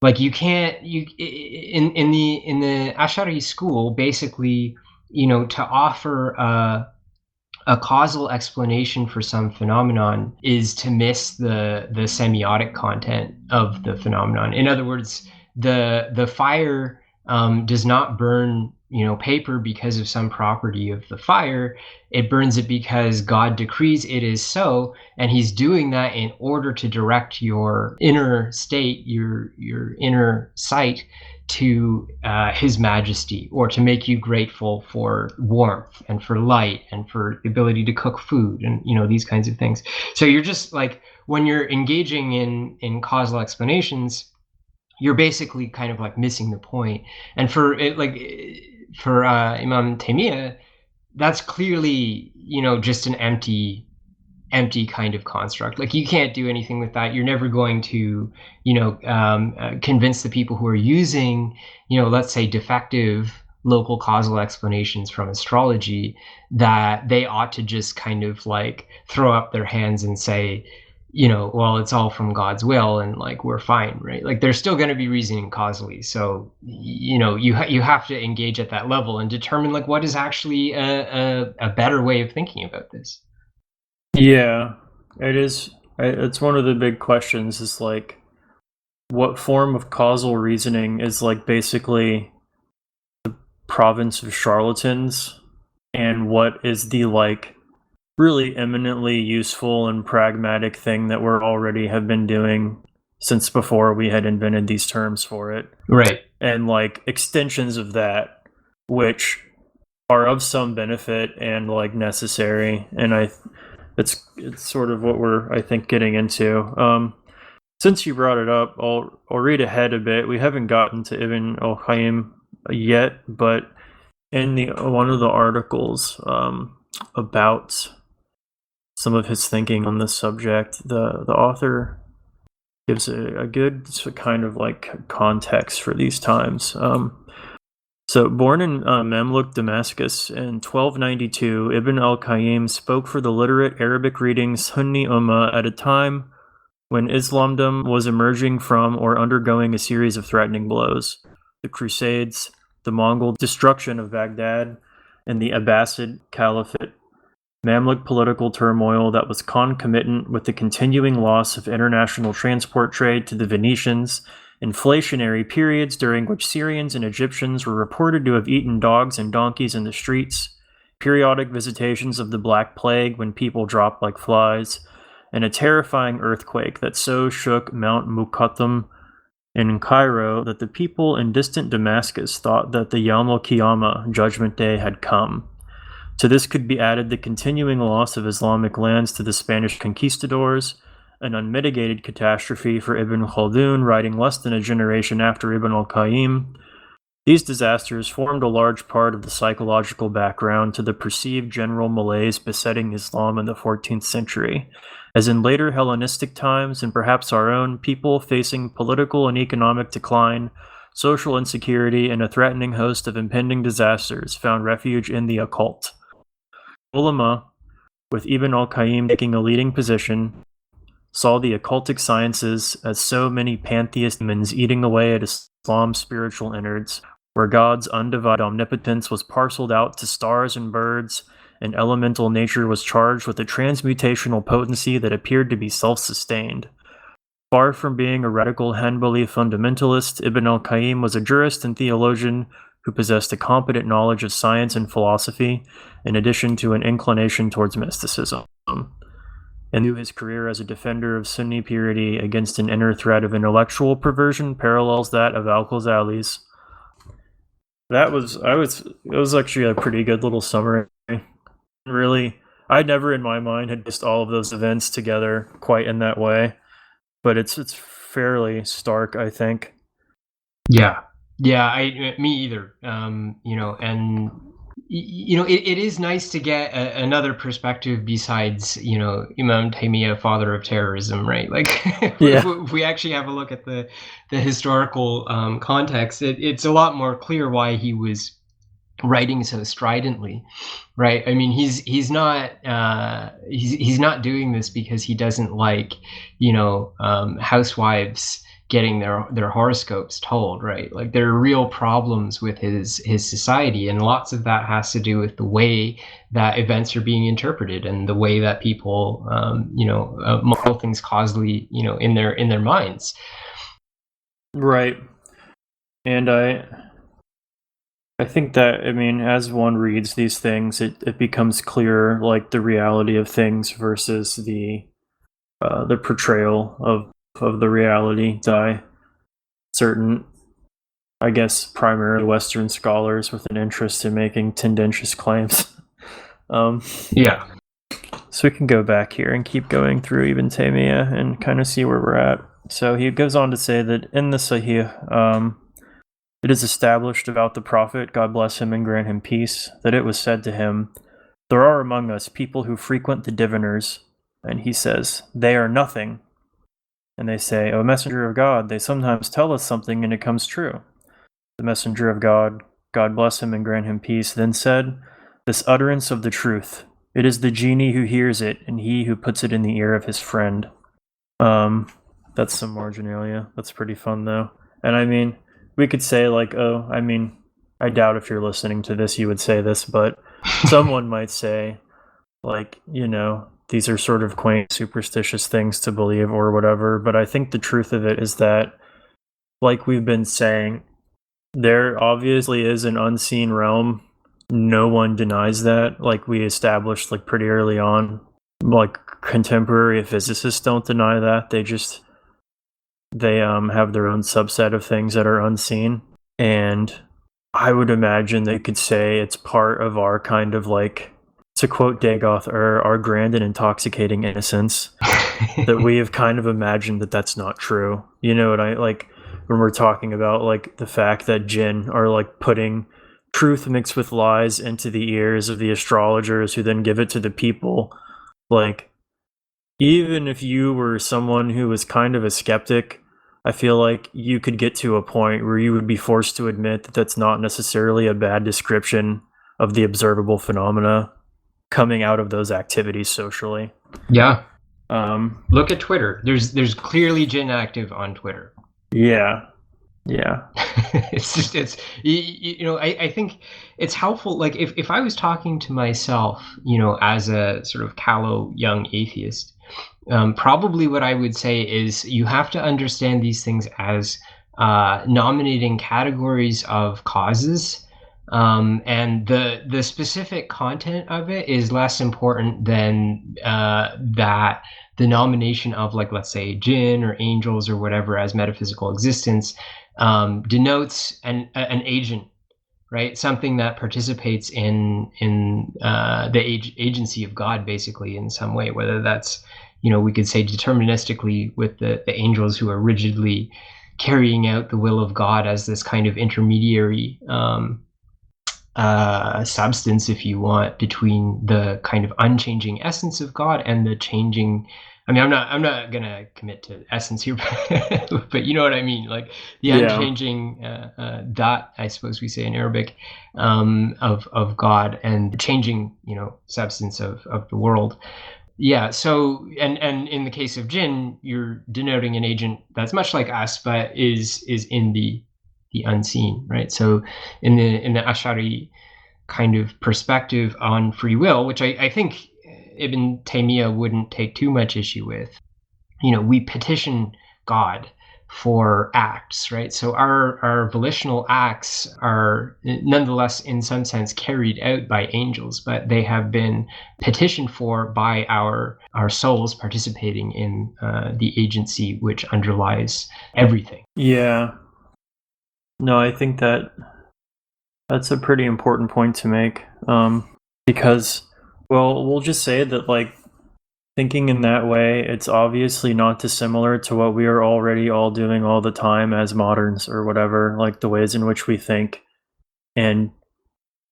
Like you can't, in the Ash'ari school, basically, you know, to offer a causal explanation for some phenomenon is to miss the semiotic content of the phenomenon. In other words, the fire does not burn, you know, paper because of some property of the fire. It burns it because God decrees it is so, and he's doing that in order to direct your inner state, your inner sight, to his majesty, or to make you grateful for warmth and for light and for the ability to cook food, and, you know, these kinds of things. So you're just like, when you're engaging in causal explanations, you're basically kind of like missing the point. And for it, like, for Imam Taymiyyah, that's clearly, you know, just an empty kind of construct. Like, you can't do anything with that. You're never going to, you know, convince the people who are using, you know, let's say defective local causal explanations from astrology that they ought to just kind of like throw up their hands and say, you know, well, it's all from God's will and like we're fine, right? Like, there's still going to be reasoning causally. So, you know, you have to engage at that level and determine like what is actually a better way of thinking about this. Yeah, it is. It's one of the big questions is like, what form of causal reasoning is like basically the province of charlatans? and what is the like really eminently useful and pragmatic thing that we're already have been doing since before we had invented these terms for it. Right. And like extensions of that, which are of some benefit and like necessary. And it's sort of what we're, I think, getting into. Since you brought it up, I'll read ahead a bit. We haven't gotten to Ibn al-Qayyim yet, but in one of the articles about some of his thinking on this subject, the author gives a good kind of like context for these times. So, born in Mamluk, Damascus in 1292, Ibn al-Qayyim spoke for the literate Arabic reading Sunni Ummah at a time when Islamdom was emerging from or undergoing a series of threatening blows. The Crusades, the Mongol destruction of Baghdad, and the Abbasid Caliphate. Mamluk political turmoil that was concomitant with the continuing loss of international transport trade to the Venetians, inflationary periods during which Syrians and Egyptians were reported to have eaten dogs and donkeys in the streets, periodic visitations of the Black Plague when people dropped like flies, and a terrifying earthquake that so shook Mount Muqattam in Cairo that the people in distant Damascus thought that the Yawm al-Qiyamah, Judgment Day, had come. To this could be added the continuing loss of Islamic lands to the Spanish conquistadors, an unmitigated catastrophe for Ibn Khaldun, writing less than a generation after Ibn al-Qayyim. These disasters formed a large part of the psychological background to the perceived general malaise besetting Islam in the 14th century. As in later Hellenistic times, and perhaps our own, people facing political and economic decline, social insecurity, and a threatening host of impending disasters found refuge in the occult. Ulama, with Ibn al-Qayyim taking a leading position, saw the occultic sciences as so many pantheist demons eating away at Islam's spiritual innards, where God's undivided omnipotence was parceled out to stars and birds, and elemental nature was charged with a transmutational potency that appeared to be self-sustained. Far from being a radical Hanbali fundamentalist, Ibn al-Qayyim was a jurist and theologian who possessed a competent knowledge of science and philosophy, in addition to an inclination towards mysticism. And through his career as a defender of Sunni purity against an inner threat of intellectual perversion parallels that of al-Ghazali's. It was actually a pretty good little summary. Really, I never in my mind had just all of those events together quite in that way, but it's fairly stark, I think. Yeah, me either. It is nice to get another perspective besides, Imam Taymiyyah, father of terrorism, right? Like, if we actually have a look at the historical context, it's a lot more clear why he was writing so stridently, right? I mean, he's not doing this because he doesn't like, housewives getting their horoscopes told, right? Like, there are real problems with his society, and lots of that has to do with the way that events are being interpreted and the way that people model things causally, in their minds. Right. And I think that, I mean, as one reads these things, it becomes clear, like, the reality of things versus the portrayal of the reality by certain, I guess, primarily Western scholars with an interest in making tendentious claims. Yeah. So we can go back here and keep going through Ibn Taymiyyah and kind of see where we're at. So he goes on to say that in the Sahih, it is established about the Prophet, God bless him and grant him peace, that it was said to him, "There are among us people who frequent the diviners," and he says, "They are nothing." And they say, "O messenger of God, they sometimes tell us something and it comes true." The messenger of God, God bless him and grant him peace, then said, "This utterance of the truth, it is the genie who hears it and he who puts it in the ear of his friend." That's some marginalia. That's pretty fun though. And I mean, we could say like, oh, I mean, I doubt if you're listening to this you would say this, but someone might say, like, these are sort of quaint, superstitious things to believe or whatever, but I think the truth of it is that, like we've been saying, there obviously is an unseen realm no one denies that. Like we established like pretty early on. Like contemporary physicists don't deny that. They have their own subset of things that are unseen. And I would imagine they could say it's part of our kind of like, to quote Dagoth, our grand and intoxicating innocence, that we have kind of imagined that that's not true. You know what I like when we're talking about like the fact that jinn are like putting truth mixed with lies into the ears of the astrologers who then give it to the people. Like, even if you were someone who was kind of a skeptic, I feel like you could get to a point where you would be forced to admit that that's not necessarily a bad description of the observable phenomena coming out of those activities socially. Yeah. Look at Twitter. There's clearly jinn active on Twitter. Yeah. It's you know, I think it's helpful. Like if I was talking to myself, you know, as a sort of callow young atheist, probably what I would say is you have to understand these things as nominating categories of causes, and the specific content of it is less important than that the nomination of, like, let's say jinn or angels or whatever as metaphysical existence denotes an agent, right? Something that participates in the agency of God, basically, in some way, whether that's, you know, we could say deterministically with the angels who are rigidly carrying out the will of God as this kind of intermediary substance, if you want, between the kind of unchanging essence of God and the changing. I mean, I'm not gonna commit to essence here, but you know what I mean. Like the unchanging dot, I suppose we say in Arabic, of God, and the changing, you know, substance of the world. Yeah. So, and in the case of jinn, you're denoting an agent that's much like us, but is in the unseen, right? So, in the Ash'ari kind of perspective on free will, which I think Ibn Taymiyyah wouldn't take too much issue with, you know, we petition God for acts, right? So our volitional acts are nonetheless in some sense carried out by angels, but they have been petitioned for by our souls participating in the agency which underlies everything. Yeah. No, I think that's a pretty important point to make, because, well, we'll just say that, like, thinking in that way, it's obviously not dissimilar to what we are already all doing all the time as moderns or whatever, like the ways in which we think and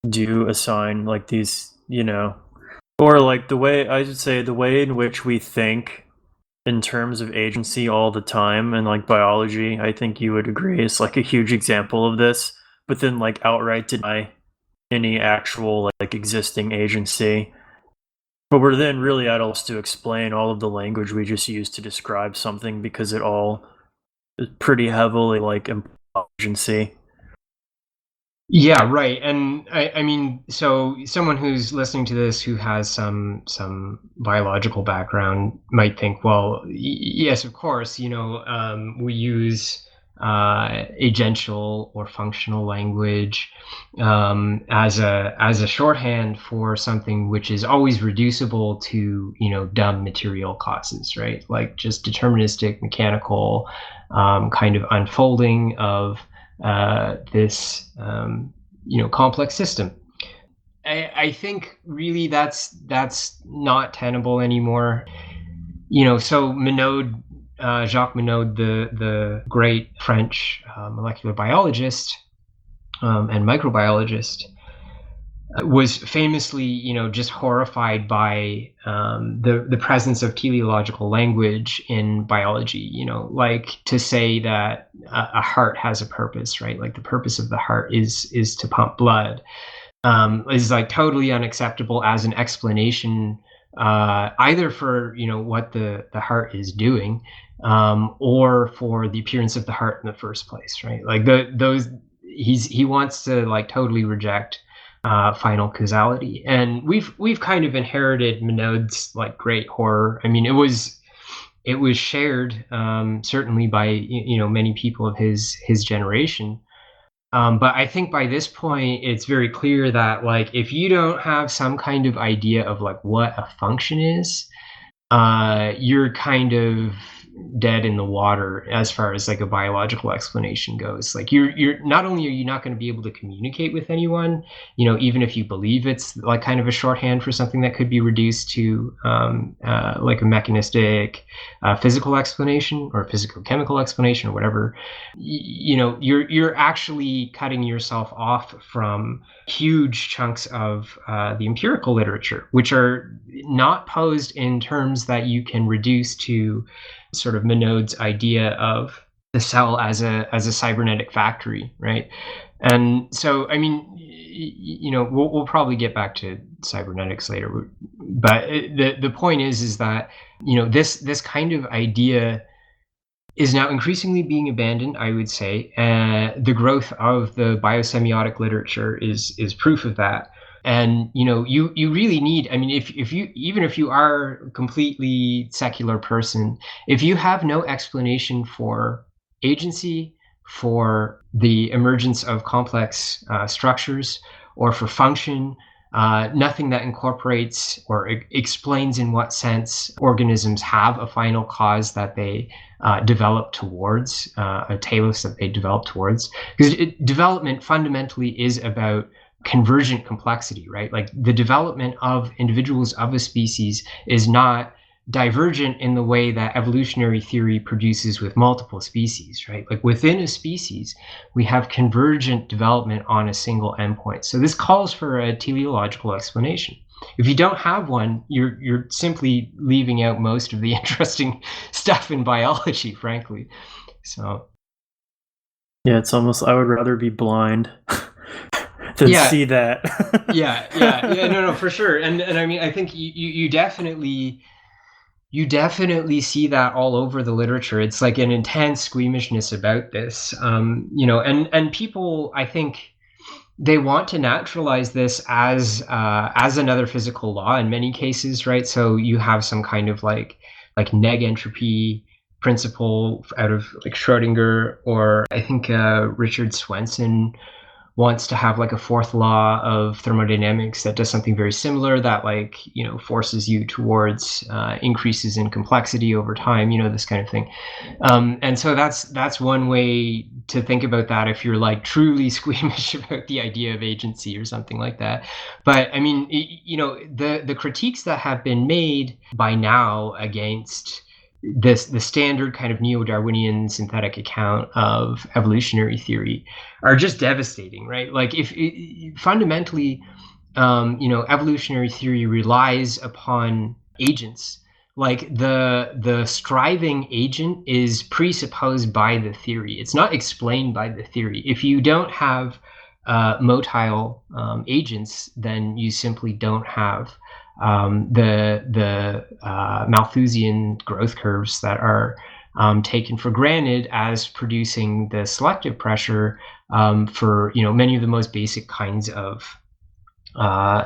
do assign like these, you know, or like the way, I should say, the way in which we think in terms of agency all the time, and like biology, I think you would agree, is like a huge example of this, but then like outright deny any actual like existing agency. But we're then really at a loss to explain all of the language we just used to describe something, because it all is pretty heavily like agency. Yeah, right. And I mean, so someone who's listening to this who has some biological background might think, well, yes, of course, you know, we use agential or functional language as a shorthand for something which is always reducible to, you know, dumb material causes, right? Like just deterministic, mechanical kind of unfolding of this you know, complex system. I think really that's not tenable anymore. You know, so Monod, Jacques Monod, the great French molecular biologist and microbiologist, was famously, you know, just horrified by the presence of teleological language in biology. You know, like to say that a heart has a purpose, right? Like the purpose of the heart is to pump blood, is like totally unacceptable as an explanation, either for, you know, what the heart is doing, or for the appearance of the heart in the first place, right? Like those he wants to like totally reject final causality, and we've kind of inherited Monod's like great horror. I mean, it was shared certainly by, you know, many people of his generation. But I think by this point, it's very clear that like if you don't have some kind of idea of like what a function is, you're kind of dead in the water as far as like a biological explanation goes. Like you're not only are you not going to be able to communicate with anyone, even if you believe it's like kind of a shorthand for something that could be reduced to like a mechanistic physical explanation or physical chemical explanation or whatever. You're actually cutting yourself off from huge chunks of the empirical literature, which are not posed in terms that you can reduce to sort of Minod's idea of the cell as a cybernetic factory, right? And so, I mean, we'll probably get back to cybernetics later, but the point is that this kind of idea is now increasingly being abandoned, I would say. The growth of the biosemiotic literature is proof of that. And you really need, I mean, if you, even if you are a completely secular person, if you have no explanation for agency, for the emergence of complex structures, or for function, nothing that incorporates or explains in what sense organisms have a final cause that they develop towards, a telos that they develop towards. Because development fundamentally is about convergent complexity, right? Like the development of individuals of a species is not divergent in the way that evolutionary theory produces with multiple species, right? Like within a species, we have convergent development on a single endpoint. So this calls for a teleological explanation. If you don't have one, you're simply leaving out most of the interesting stuff in biology, frankly. So yeah, it's almost, I would rather be blind than see that. No, for sure. And I mean, I think you definitely see that all over the literature. It's like an intense squeamishness about this, and people, I think, they want to naturalize this as another physical law in many cases, right? So you have some kind of like neg entropy principle out of like Schrodinger, or I think Richard Swenson wants to have like a fourth law of thermodynamics that does something very similar, that like forces you towards increases in complexity over time, this kind of thing. And so that's one way to think about that if you're like truly squeamish about the idea of agency or something like that. But I mean, the critiques that have been made by now against the standard kind of neo-Darwinian synthetic account of evolutionary theory are just devastating, right? Like if fundamentally, evolutionary theory relies upon agents. Like the striving agent is presupposed by the theory. It's not explained by the theory. If you don't have motile agents, then you simply don't have the Malthusian growth curves that are taken for granted as producing the selective pressure for many of the most basic kinds of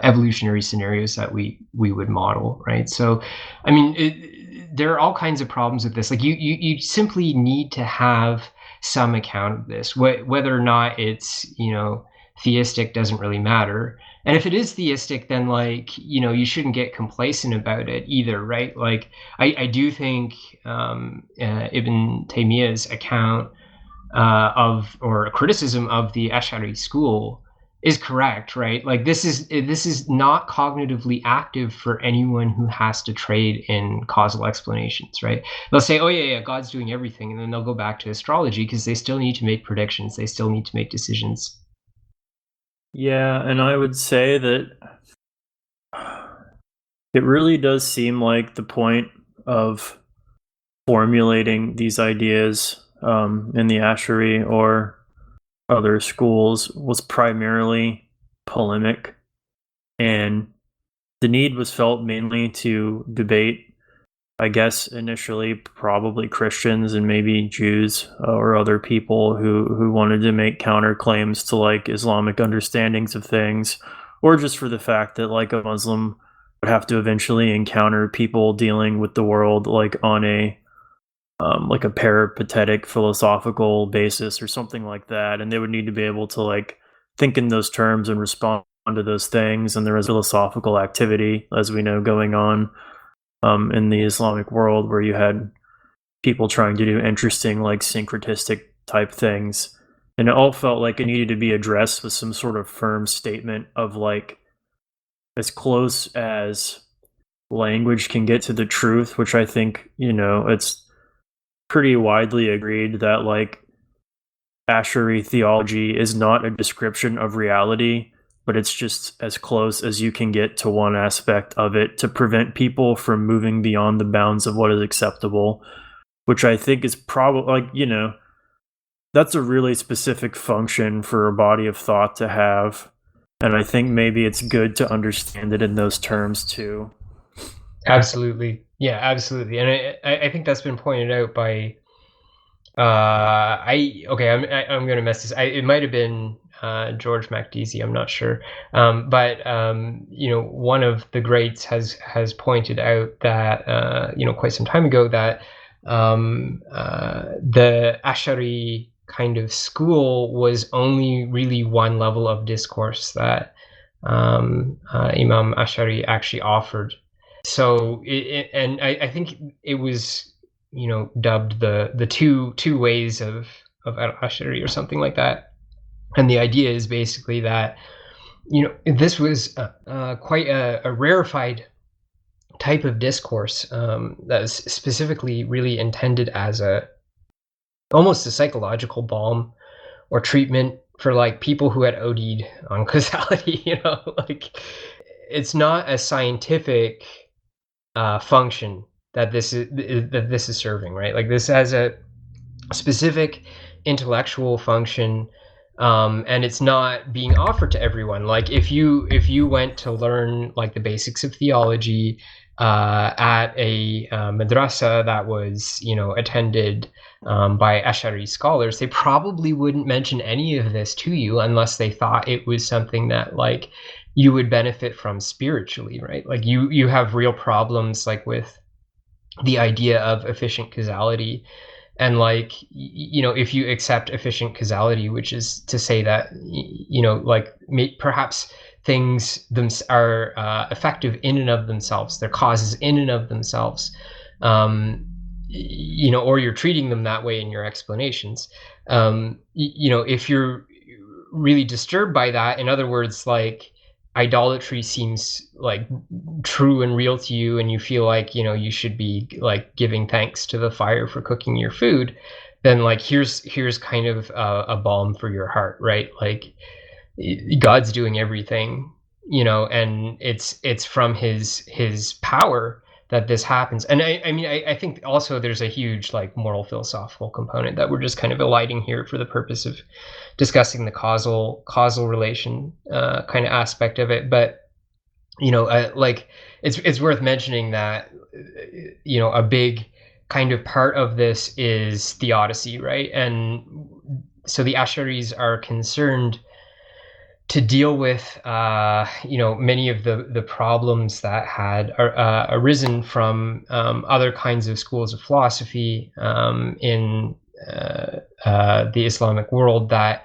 evolutionary scenarios that we would model, right? So, I mean, there are all kinds of problems with this. Like you simply need to have some account of this, whether or not it's theistic doesn't really matter. And if it is theistic, then like you shouldn't get complacent about it either, right? Like I do think Ibn Taymiyyah's account of, or a criticism of, the Ash'ari school is correct, right? Like this is not cognitively active for anyone who has to trade in causal explanations, right? They'll say, oh yeah, God's doing everything, and then they'll go back to astrology because they still need to make predictions, they still need to make decisions. Yeah, and I would say that it really does seem like the point of formulating these ideas in the Ash'ari or other schools was primarily polemic, and the need was felt mainly to debate, I guess initially probably Christians and maybe Jews or other people who wanted to make counterclaims to like Islamic understandings of things, or just for the fact that like a Muslim would have to eventually encounter people dealing with the world like on a like a peripatetic philosophical basis or something like that, and they would need to be able to like think in those terms and respond to those things. And there is philosophical activity, as we know, going on in the Islamic world, where you had people trying to do interesting, like syncretistic type things, and it all felt like it needed to be addressed with some sort of firm statement of like as close as language can get to the truth, which I think, it's pretty widely agreed that like Ash'ari theology is not a description of reality, but it's just as close as you can get to one aspect of it to prevent people from moving beyond the bounds of what is acceptable, which I think is probably like, that's a really specific function for a body of thought to have. And I think maybe it's good to understand it in those terms too. Absolutely. Yeah, absolutely. And I think that's been pointed out by I'm gonna mess this. It might have been George MacDeasy. I'm not sure. But one of the greats has pointed out that quite some time ago that the Ash'ari kind of school was only really one level of discourse that Imam Ash'ari actually offered. So I think it was dubbed the two ways of Ash'ari or something like that. And the idea is basically that this was quite a rarefied type of discourse that was specifically really intended as almost a psychological balm or treatment for like people who had OD'd on causality. Like it's not a scientific function that this is serving, right? Like this has a specific intellectual function, and it's not being offered to everyone. Like if you went to learn like the basics of theology at a madrasa that was attended by Ash'ari scholars, they probably wouldn't mention any of this to you unless they thought it was something that like you would benefit from spiritually, right? Like you have real problems like with the idea of efficient causality, and like if you accept efficient causality, which is to say that like perhaps things are effective in and of themselves, their causes in and of themselves, or you're treating them that way in your explanations. If you're really disturbed by that, in other words, like idolatry seems like true and real to you, and you feel like you should be like giving thanks to the fire for cooking your food, then like here's kind of a balm for your heart, right? Like God's doing everything, and it's from his power that this happens. And I think also there's a huge like moral philosophical component that we're just kind of eliding here for the purpose of discussing the causal relation kind of aspect of it. But like it's worth mentioning that a big kind of part of this is theodicy, right? And so the Ash'aris are concerned to deal with many of the problems that had arisen from other kinds of schools of philosophy in the Islamic world that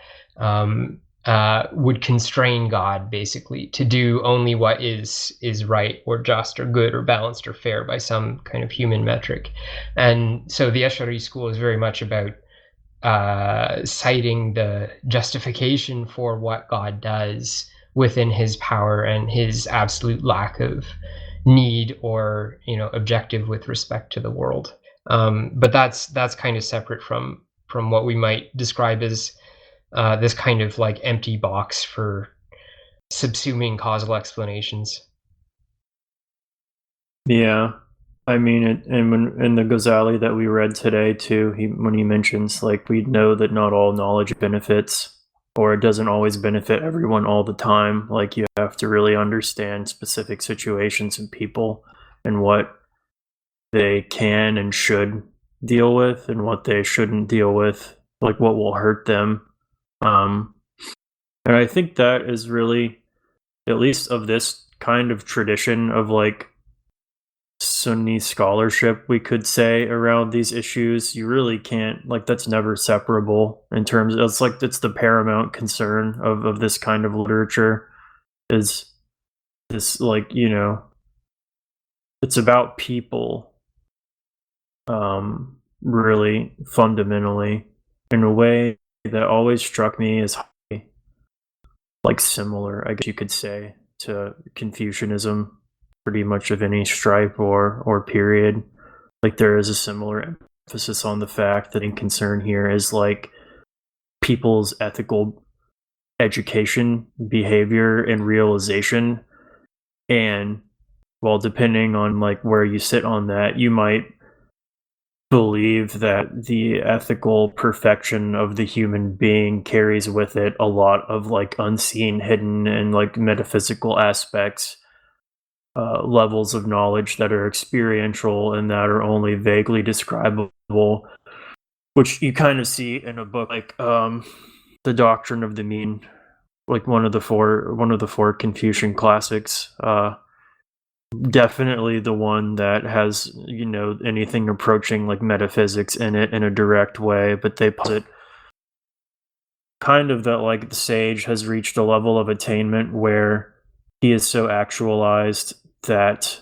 would constrain God basically to do only what is right or just or good or balanced or fair by some kind of human metric. And so the Ash'ari school is very much about citing the justification for what God does within his power and his absolute lack of need or objective with respect to the world. But that's kind of separate from what we might describe as this kind of like empty box for subsuming causal explanations. Yeah. I mean, and when in the Ghazali that we read today too, when he mentions like we know that not all knowledge benefits, or it doesn't always benefit everyone all the time. Like you have to really understand specific situations and people and what they can and should deal with and what they shouldn't deal with, like what will hurt them. And I think that is really, at least of this kind of tradition of like Sunni scholarship, we could say, around these issues. You really can't, like, that's never separable in terms of, it's like, it's the paramount concern of this kind of literature, is this, like, you know, it's about people, really fundamentally, in a way that always struck me as like similar, I guess you could say, to Confucianism, pretty much of any stripe or period. Like, there is a similar emphasis on the fact that in concern here is like people's ethical education, behavior, and realization. And well, depending on like where you sit on that, you might believe that the ethical perfection of the human being carries with it a lot of like unseen, hidden, and like metaphysical aspects, levels of knowledge that are experiential and that are only vaguely describable, which you kind of see in a book like The Doctrine of the Mean, like one of the four Confucian classics. Definitely the one that has, you know, anything approaching like metaphysics in it in a direct way, but they posit kind of that like the sage has reached a level of attainment where he is so actualized that,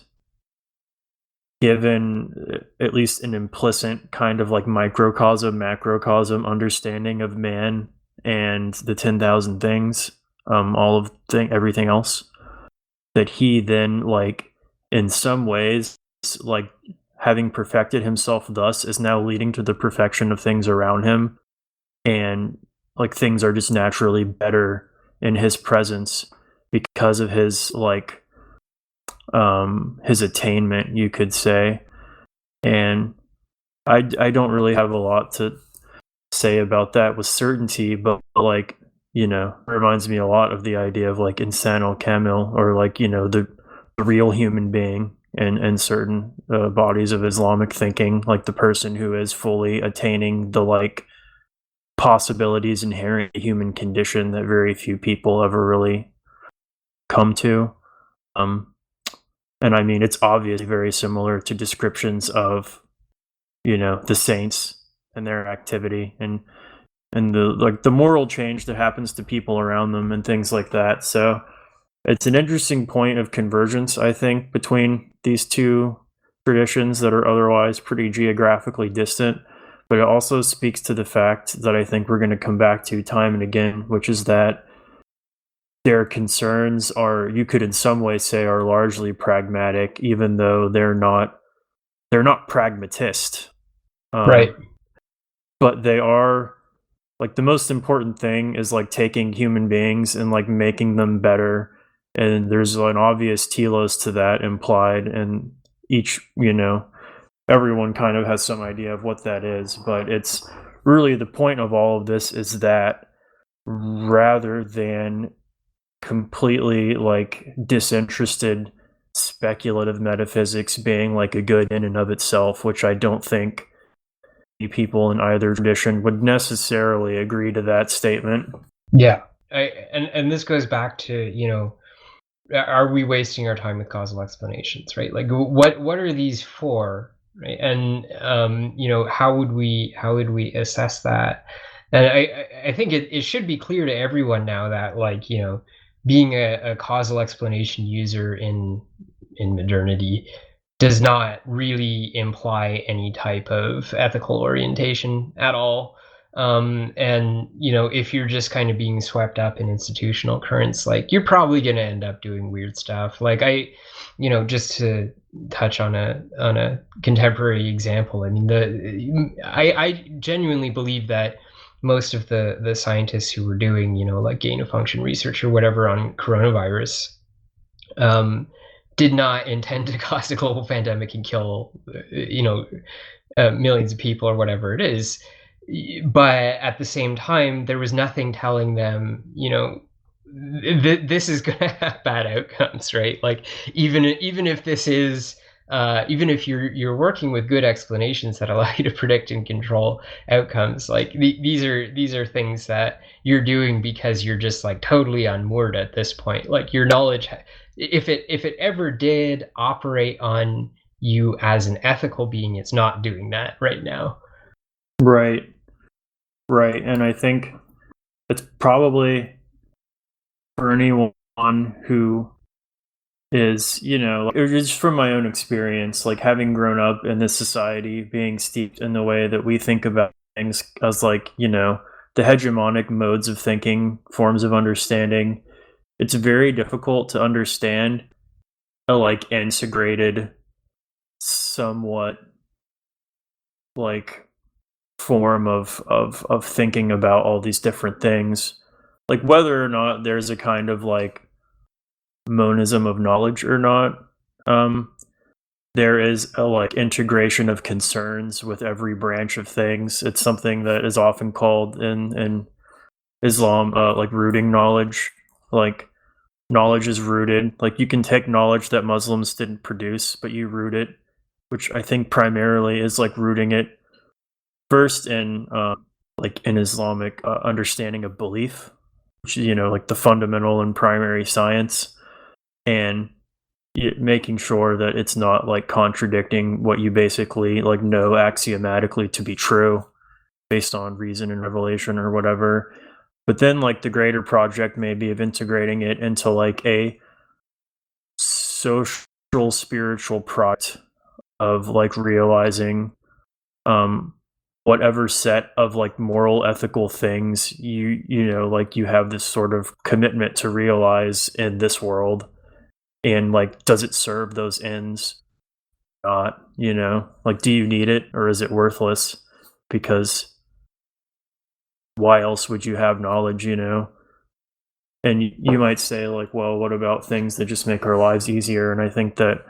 given at least an implicit kind of like microcosm, macrocosm understanding of man and the 10,000 things, all of everything else, that he then, like, in some ways, like, having perfected himself thus, is now leading to the perfection of things around him, and like things are just naturally better in his presence because of his like his attainment, you could say. And I don't really have a lot to say about that with certainty, but like, you know, it reminds me a lot of the idea of like insan al-kamil, or like, you know, the real human being in certain bodies of Islamic thinking, like the person who is fully attaining the like possibilities inherent in the human condition that very few people ever really come to. And I mean, it's obviously very similar to descriptions of, you know, the saints and their activity and the like the moral change that happens to people around them and things like that. So it's an interesting point of convergence, I think, between these two traditions that are otherwise pretty geographically distant. But it also speaks to the fact that I think we're going to come back to time and again, which is that their concerns are, you could in some ways say, are largely pragmatic, even though they're not pragmatist. Right. But they are, like, the most important thing is like taking human beings and like making them better. And there's an obvious telos to that implied, and each, you know, everyone kind of has some idea of what that is. But it's really, the point of all of this is that rather than completely like disinterested speculative metaphysics being like a good in and of itself, which I don't think people in either tradition would necessarily agree to that statement. Yeah. And this goes back to, you know, are we wasting our time with causal explanations, right? Like, what are these for, right? And you know, how would we assess that? And I think it should be clear to everyone now that, like, you know, being a causal explanation user in modernity does not really imply any type of ethical orientation at all. And you know, if you're just kind of being swept up in institutional currents, like, you're probably going to end up doing weird stuff. Like, you know, just to touch on a contemporary example, I mean, I genuinely believe that most of the scientists who were doing, you know, like gain of function research or whatever on coronavirus, did not intend to cause a global pandemic and kill, you know, millions of people or whatever it is. But at the same time, there was nothing telling them, you know, this is going to have bad outcomes, right? Like, even if this is, even if you're working with good explanations that allow you to predict and control outcomes, like these are things that you're doing because you're just like totally unmoored at this point. Like, your knowledge, if it ever did operate on you as an ethical being, it's not doing that right now. Right. And I think it's probably for anyone who is, just from my own experience, like having grown up in this society, being steeped in the way that we think about things as like, the hegemonic modes of thinking, forms of understanding, it's very difficult to understand a like integrated, somewhat like form of thinking about all these different things, like whether or not there's a kind of like monism of knowledge or not. There is a like integration of concerns with every branch of things. It's something that is often called in Islam like rooting knowledge. Like knowledge is rooted. Like you can take knowledge that Muslims didn't produce, but you root it, which I think primarily is like rooting it first in like an Islamic understanding of belief, which is, like the fundamental and primary science, and making sure that it's not like contradicting what you basically like know axiomatically to be true based on reason and revelation or whatever. But then like the greater project maybe of integrating it into like a social spiritual product of like realizing whatever set of like moral ethical things like you have this sort of commitment to realize in this world. And like, does it serve those ends? Not, like, do you need it or is it worthless? Because why else would you have knowledge, And you might say like, well, what about things that just make our lives easier? And I think that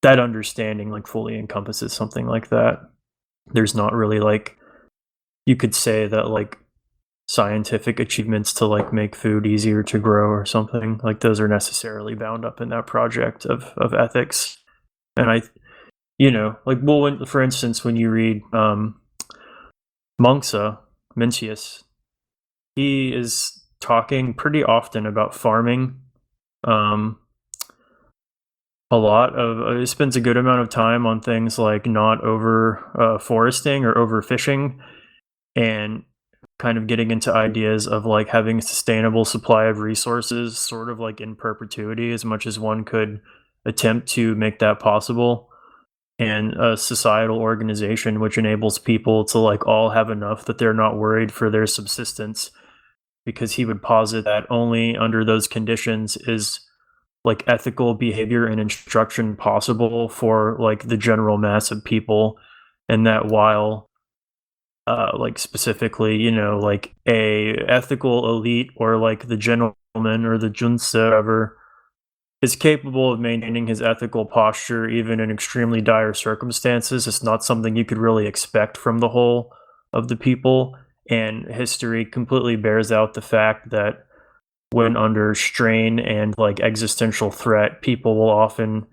understanding like fully encompasses something like that. There's not really like, you could say that like scientific achievements to like make food easier to grow or something, like those are necessarily bound up in that project of ethics. And I like, well, for instance, when you read Mencius, he is talking pretty often about farming. A lot of he spends a good amount of time on things like not over foresting or overfishing, and kind of getting into ideas of like having a sustainable supply of resources sort of like in perpetuity as much as one could attempt to make that possible, and a societal organization which enables people to like all have enough that they're not worried for their subsistence, because he would posit that only under those conditions is like ethical behavior and instruction possible for like the general mass of people, and that while like specifically, like a ethical elite or like the gentleman or the junta or whatever is capable of maintaining his ethical posture even in extremely dire circumstances, it's not something you could really expect from the whole of the people. And history completely bears out the fact that when under strain and like existential threat, people will often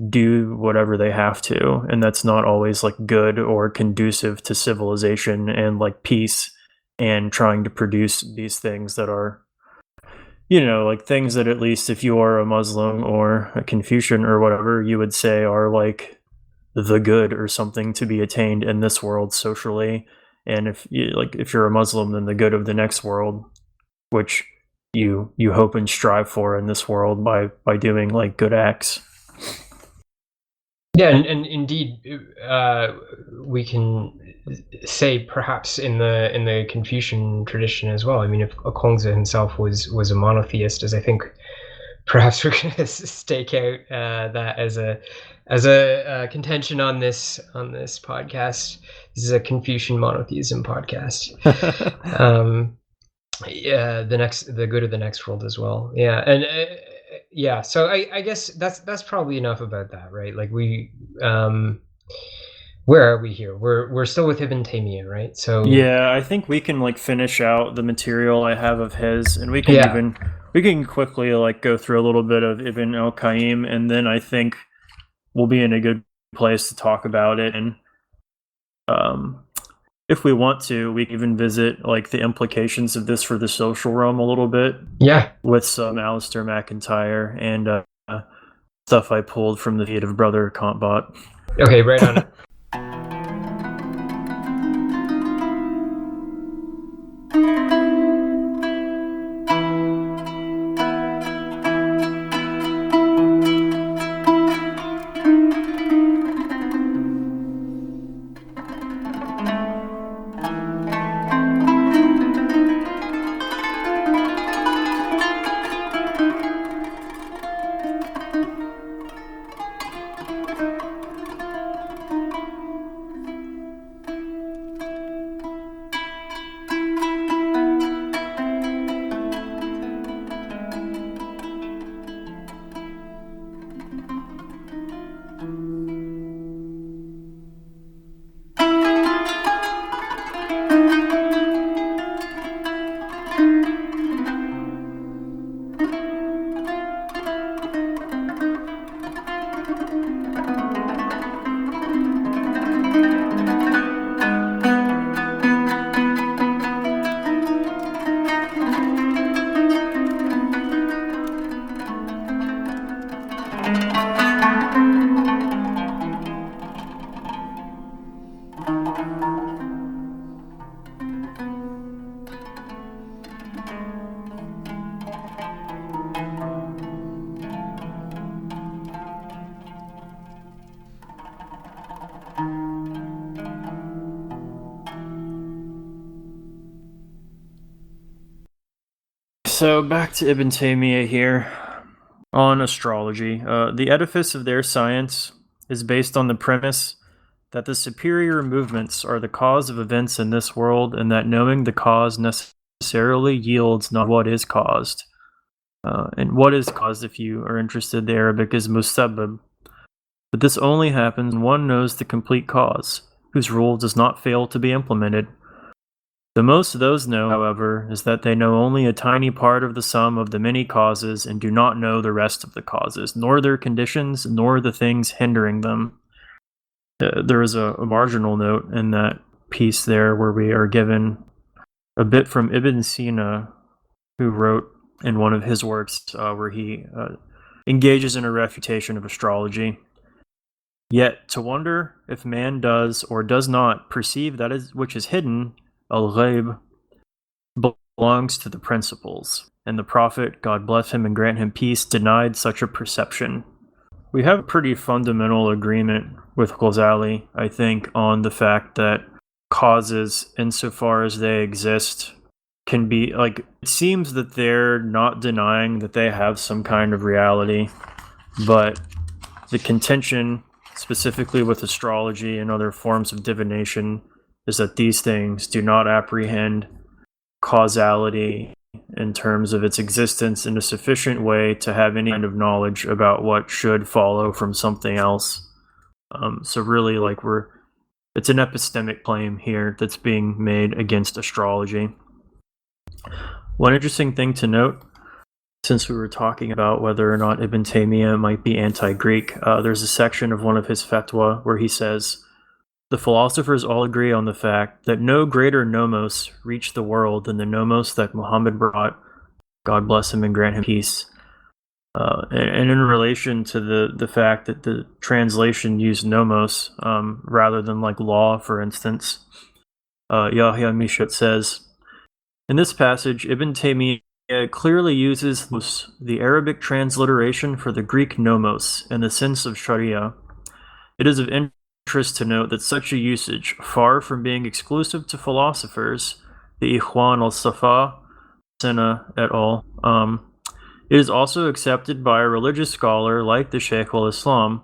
do whatever they have to, and that's not always like good or conducive to civilization and like peace, and trying to produce these things that are like things that at least if you are a Muslim or a Confucian or whatever, you would say are like the good or something to be attained in this world socially. And if you're a Muslim, then the good of the next world, which you hope and strive for in this world by doing like good acts. Yeah, and indeed, we can say perhaps in the Confucian tradition as well. I mean, if Kongzi himself was a monotheist, as I think perhaps we're going to stake out that as a contention on this podcast. This is a Confucian monotheism podcast. Yeah, the good of the next world as well. Yeah, and yeah. So I guess that's probably enough about that, right? Like we, where are we here? We're still with Ibn Taymiyyah, right? So yeah, I think we can like finish out the material I have of his, and we can we can quickly like go through a little bit of Ibn al-Qayyim, and then I think we'll be in a good place to talk about it. And if we want to, we can even visit like the implications of this for the social realm a little bit. Yeah, with some Alistair McIntyre and stuff I pulled from the feed of Brother Kantbot. Okay, right on it. So back to Ibn Taymiyyah here on astrology. The edifice of their science is based on the premise that the superior movements are the cause of events in this world, and that knowing the cause necessarily yields not what is caused. And what is caused, if you are interested, the Arabic is musabbab. But this only happens when one knows the complete cause, whose rule does not fail to be implemented. The most those know, however, is that they know only a tiny part of the sum of the many causes and do not know the rest of the causes, nor their conditions, nor the things hindering them. There is a marginal note in that piece there where we are given a bit from Ibn Sina, who wrote in one of his works where he engages in a refutation of astrology. Yet to wonder if man does or does not perceive that which is hidden, al-ghaib, belongs to the principles, and the Prophet, God bless him and grant him peace, denied such a perception. We have a pretty fundamental agreement with Causality, I think, on the fact that causes, insofar as they exist, can be, like, it seems that they're not denying that they have some kind of reality, but the contention, specifically with astrology and other forms of divination, is that these things do not apprehend causality in terms of its existence in a sufficient way to have any kind of knowledge about what should follow from something else. So really, like, it's an epistemic claim here that's being made against astrology. One interesting thing to note, since we were talking about whether or not Ibn Taymiyyah might be anti-Greek, there's a section of one of his fatwa where he says, "The philosophers all agree on the fact that no greater nomos reached the world than the nomos that Muhammad brought, God bless him and grant him peace." And in relation to the fact that the translation used nomos rather than like law, for instance, Yahya Mishat says, in this passage, Ibn Taymiyyah clearly uses the Arabic transliteration for the Greek nomos in the sense of Sharia. It is of interest to note that such a usage, far from being exclusive to philosophers, the Ikhwan al-Safa, Sena et al., it is also accepted by a religious scholar like the Shaykh al-Islam.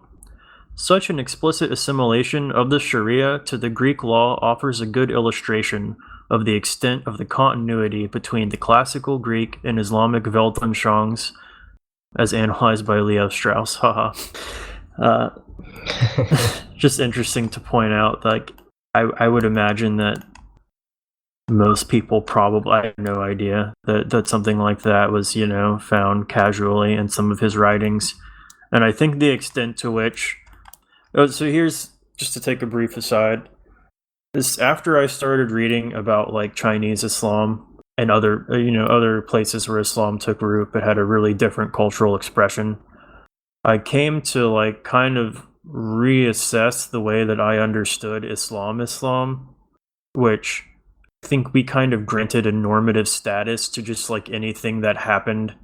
Such an explicit assimilation of the Sharia to the Greek law offers a good illustration of the extent of the continuity between the classical Greek and Islamic Weltanschauungs, as analyzed by Leo Strauss. Haha. Just interesting to point out, like, I would imagine that most people probably, I have no idea that something like that was, found casually in some of his writings. And I think the extent to which, so here's, just to take a brief aside, this after I started reading about like Chinese Islam and other places where Islam took root but had a really different cultural expression, I came to like kind of reassess the way that I understood Islam, which I think we kind of granted a normative status to just like anything that happened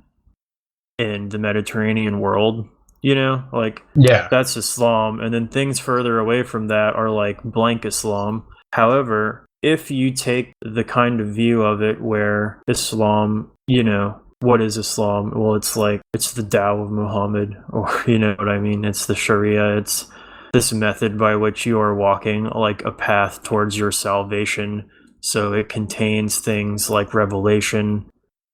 in the Mediterranean world, like Yeah. that's Islam, and then things further away from that are like blank Islam. However, if you take the kind of view of it where Islam, what is Islam? Well, it's the Tao of Muhammad, or you know what I mean? It's the Sharia, it's this method by which you are walking like a path towards your salvation. So it contains things like revelation,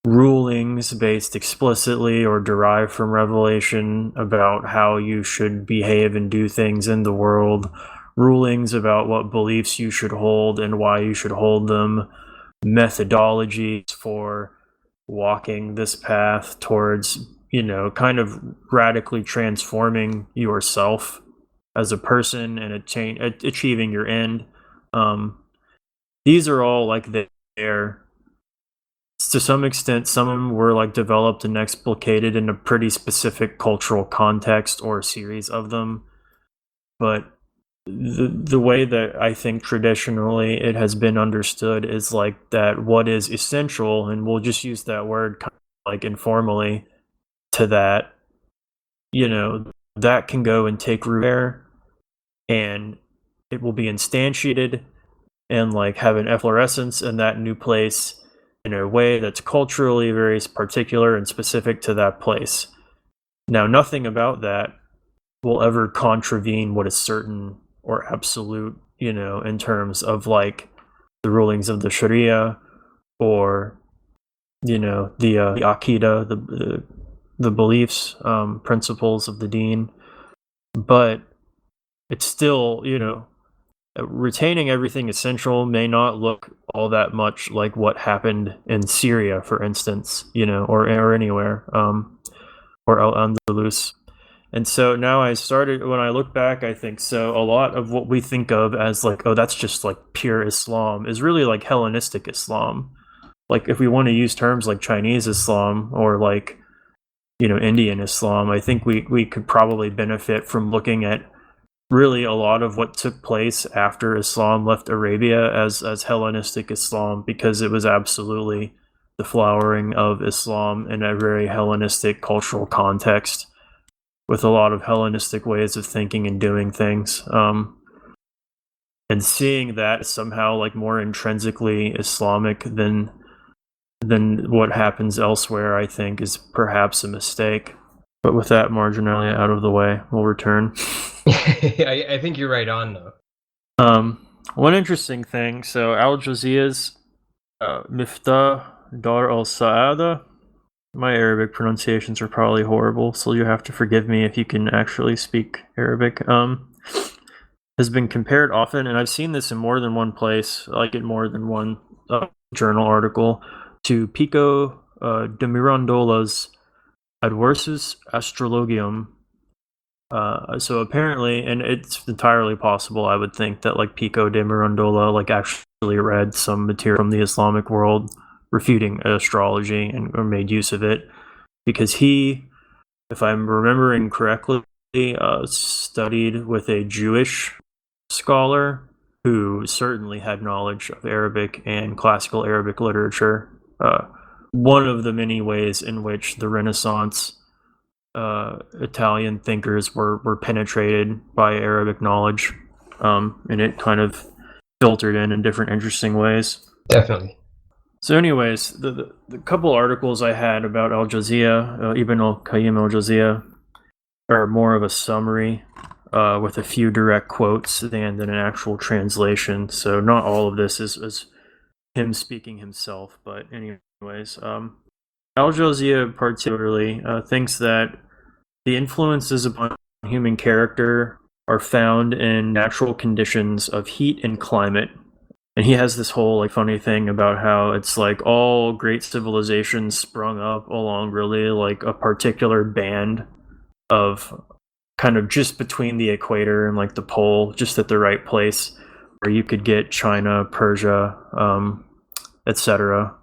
rulings based explicitly or derived from revelation about how you should behave and do things in the world, rulings about what beliefs you should hold and why you should hold them, methodologies for walking this path towards, kind of radically transforming yourself as a person and achieving your end. These are all like there. To some extent, some of them were like developed and explicated in a pretty specific cultural context or a series of them. But the way that I think traditionally it has been understood is like that what is essential, and we'll just use that word kind of like informally to that, that can go and take root there, and it will be instantiated and like have an efflorescence in that new place in a way that's culturally very particular and specific to that place. Now, nothing about that will ever contravene what is certain or absolute, in terms of like the rulings of the Sharia or, the Aqidah, the beliefs, principles of the Deen. But it's still, retaining everything essential may not look all that much like what happened in Syria, for instance, or anywhere, or Al-Andalus. And so now when I look back, I think so a lot of what we think of as like, oh, that's just like pure Islam is really like Hellenistic Islam. Like if we want to use terms like Chinese Islam or like, Indian Islam, I think we could probably benefit from looking at really a lot of what took place after Islam left Arabia as Hellenistic Islam, because it was absolutely the flowering of Islam in a very Hellenistic cultural context with a lot of Hellenistic ways of thinking and doing things. And seeing that somehow like more intrinsically Islamic than what happens elsewhere, I think is perhaps a mistake. But with that marginalia out of the way, we'll return. I think you're right on, though. One interesting thing, so Al-Jawziya's Miftah Dar al-Sa'ada, my Arabic pronunciations are probably horrible, so you have to forgive me if you can actually speak Arabic, has been compared often, and I've seen this in more than one place, like in more than one journal article, to Pico de Mirandola's Adversus Astrologium. So apparently, and it's entirely possible, I would think, that like Pico de Mirandola like actually read some material from the Islamic world refuting astrology and or made use of it, because he, if I'm remembering correctly, studied with a Jewish scholar who certainly had knowledge of Arabic and classical Arabic literature. One of the many ways in which the Renaissance Italian thinkers were penetrated by Arabic knowledge, and it kind of filtered in different interesting ways. Definitely. So anyways, the couple articles I had about Al-Jawziya, Ibn al-Qayyim al-Jawziya, are more of a summary with a few direct quotes than an actual translation. So not all of this is him speaking himself, but anyways, Al-Jawziya particularly thinks that the influences upon human character are found in natural conditions of heat and climate. And he has this whole like funny thing about how it's like all great civilizations sprung up along really like a particular band of kind of just between the equator and like the pole, just at the right place where you could get China, Persia, etc.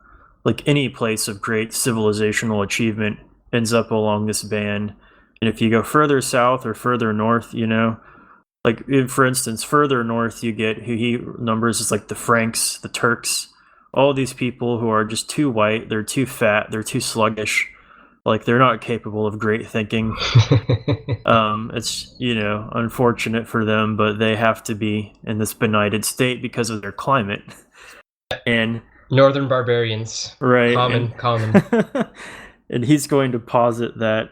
Like any place of great civilizational achievement ends up along this band. And if you go further south or further north, like for instance, further north you get who he numbers as like the Franks, the Turks, all these people who are just too white, they're too fat, they're too sluggish, like they're not capable of great thinking. It's unfortunate for them, but they have to be in this benighted state because of their climate. And Northern barbarians, right, common. And he's going to posit that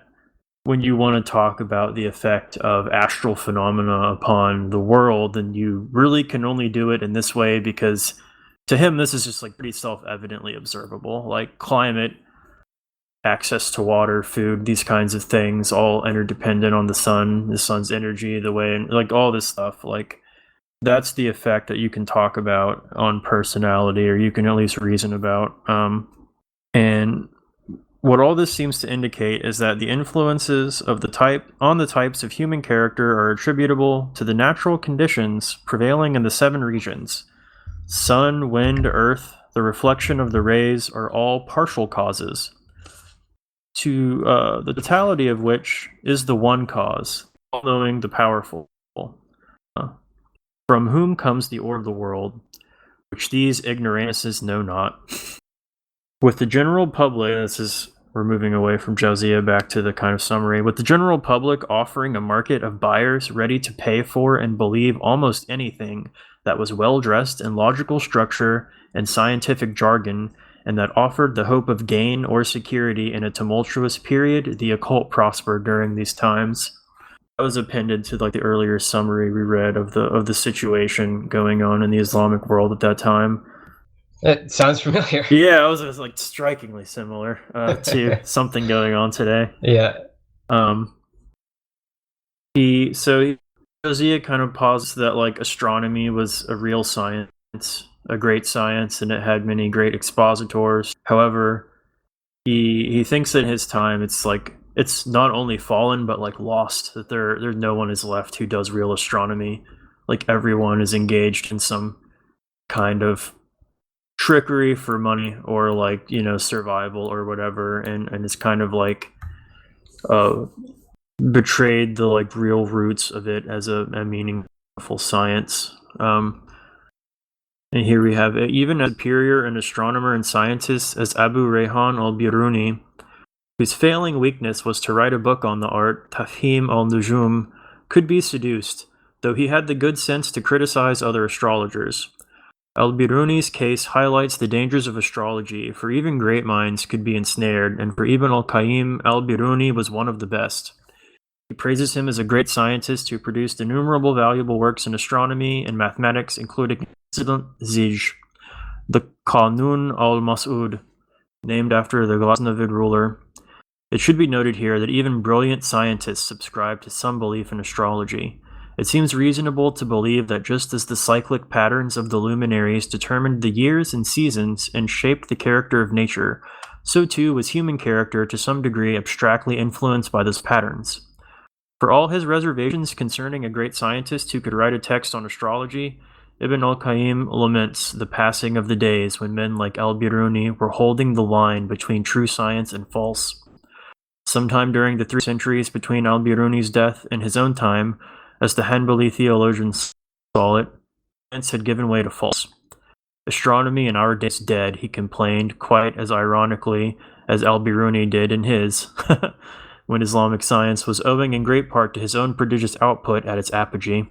when you want to talk about the effect of astral phenomena upon the world, then you really can only do it in this way, because to him this is just like pretty self-evidently observable, like climate, access to water, food, these kinds of things, all interdependent on the sun's energy, the way, and like all this stuff, like that's the effect that you can talk about on personality, or you can at least reason about. And what all this seems to indicate is that the influences of the types of human character are attributable to the natural conditions prevailing in the 7 regions. Sun, wind, earth, the reflection of the rays are all partial causes, to the totality of which is the one cause, all-knowing, the powerful, from whom comes the order of the world, which these ignoramuses know not. With the general public, we're moving away from Jauziya back to the kind of summary, with the general public offering a market of buyers ready to pay for and believe almost anything that was well-dressed in logical structure and scientific jargon, and that offered the hope of gain or security in a tumultuous period, the occult prospered during these times. That was appended to like the earlier summary we read of the situation going on in the Islamic world at that time. It sounds familiar. Yeah, it was like strikingly similar to something going on today. Yeah. Jauziya kind of posits that like astronomy was a real science, a great science, and it had many great expositors. However, he thinks that in his time it's not only fallen but like lost, that there's no one is left who does real astronomy. Like everyone is engaged in some kind of trickery for money, or like survival or whatever, and it's kind of like betrayed the like real roots of it as a meaningful science. And here we have it. Even as superior an astronomer and scientist as Abu Rayhan al-Biruni, whose failing weakness was to write a book on the art, Tafhim al-Nujum, could be seduced, though he had the good sense to criticize other astrologers. Al-Biruni's case highlights the dangers of astrology, for even great minds could be ensnared, and for Ibn al-Qayyim, al-Biruni was one of the best. He praises him as a great scientist who produced innumerable valuable works in astronomy and mathematics, including Zij, the Qanun al-Mas'ud, named after the Ghaznavid ruler. It should be noted here that even brilliant scientists subscribe to some belief in astrology. It seems reasonable to believe that just as the cyclic patterns of the luminaries determined the years and seasons and shaped the character of nature, so too was human character to some degree abstractly influenced by those patterns. For all his reservations concerning a great scientist who could write a text on astrology, Ibn al-Qayyim laments the passing of the days when men like al-Biruni were holding the line between true science and false. Sometime during the 3 centuries between al-Biruni's death and his own time, as the Hanbali theologians saw it, science had given way to false. Astronomy in our days dead, he complained, quite as ironically as al-Biruni did in his, when Islamic science was owing in great part to his own prodigious output at its apogee.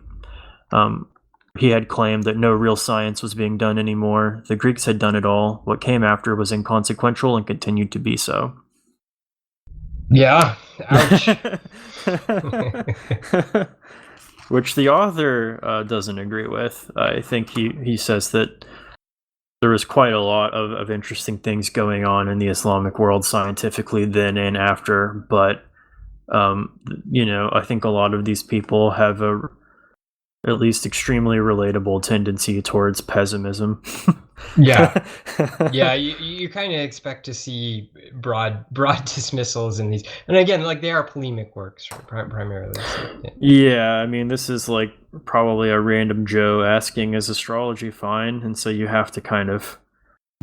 He had claimed that no real science was being done anymore. The Greeks had done it all. What came after was inconsequential and continued to be so. Yeah. Ouch. Which the author doesn't agree with. I think he says that there was quite a lot of interesting things going on in the Islamic world scientifically then and after, but I think a lot of these people have a at least extremely relatable tendency towards pessimism. Yeah. You kind of expect to see broad dismissals in these, and again, like they are polemic works primarily. So, yeah, I mean, this is like probably a random Joe asking, "Is astrology fine?" And so you have to kind of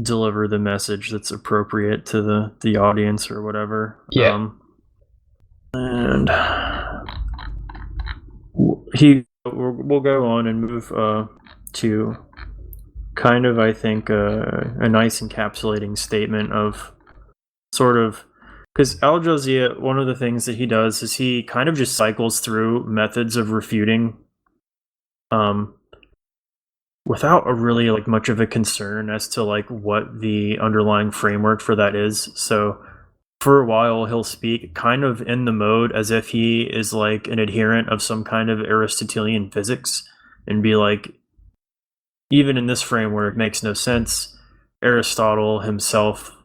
deliver the message that's appropriate to the audience or whatever. Yeah. And we'll go on and move to kind of, I think, a nice encapsulating statement of sort of, because Al-Jawziyya, one of the things that he does is he kind of just cycles through methods of refuting without a really like much of a concern as to like what the underlying framework for that is. So for a while he'll speak kind of in the mode as if he is like an adherent of some kind of Aristotelian physics and be like, even in this framework, it makes no sense. Aristotle himself,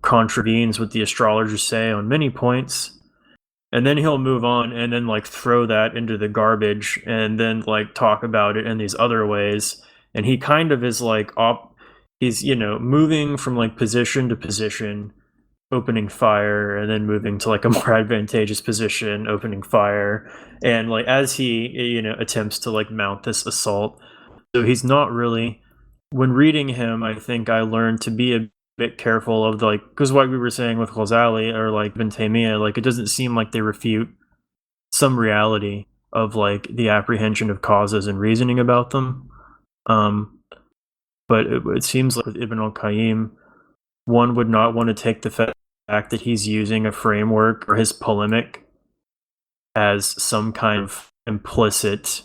contravenes what the astrologers say on many points. And then he'll move on and then like throw that into the garbage and then like talk about it in these other ways. And he kind of is like he's moving from like position to position, opening fire, and then moving to like a more advantageous position, opening fire. And like as he attempts to like mount this assault. So he's not really, when reading him, I think I learned to be a bit careful of like, because what we were saying with Causality or like Ibn Taymiyyah, like it doesn't seem like they refute some reality of like the apprehension of causes and reasoning about them. But it seems like with Ibn al-Qayyim, one would not want to take the fact that he's using a framework or his polemic as some kind of implicit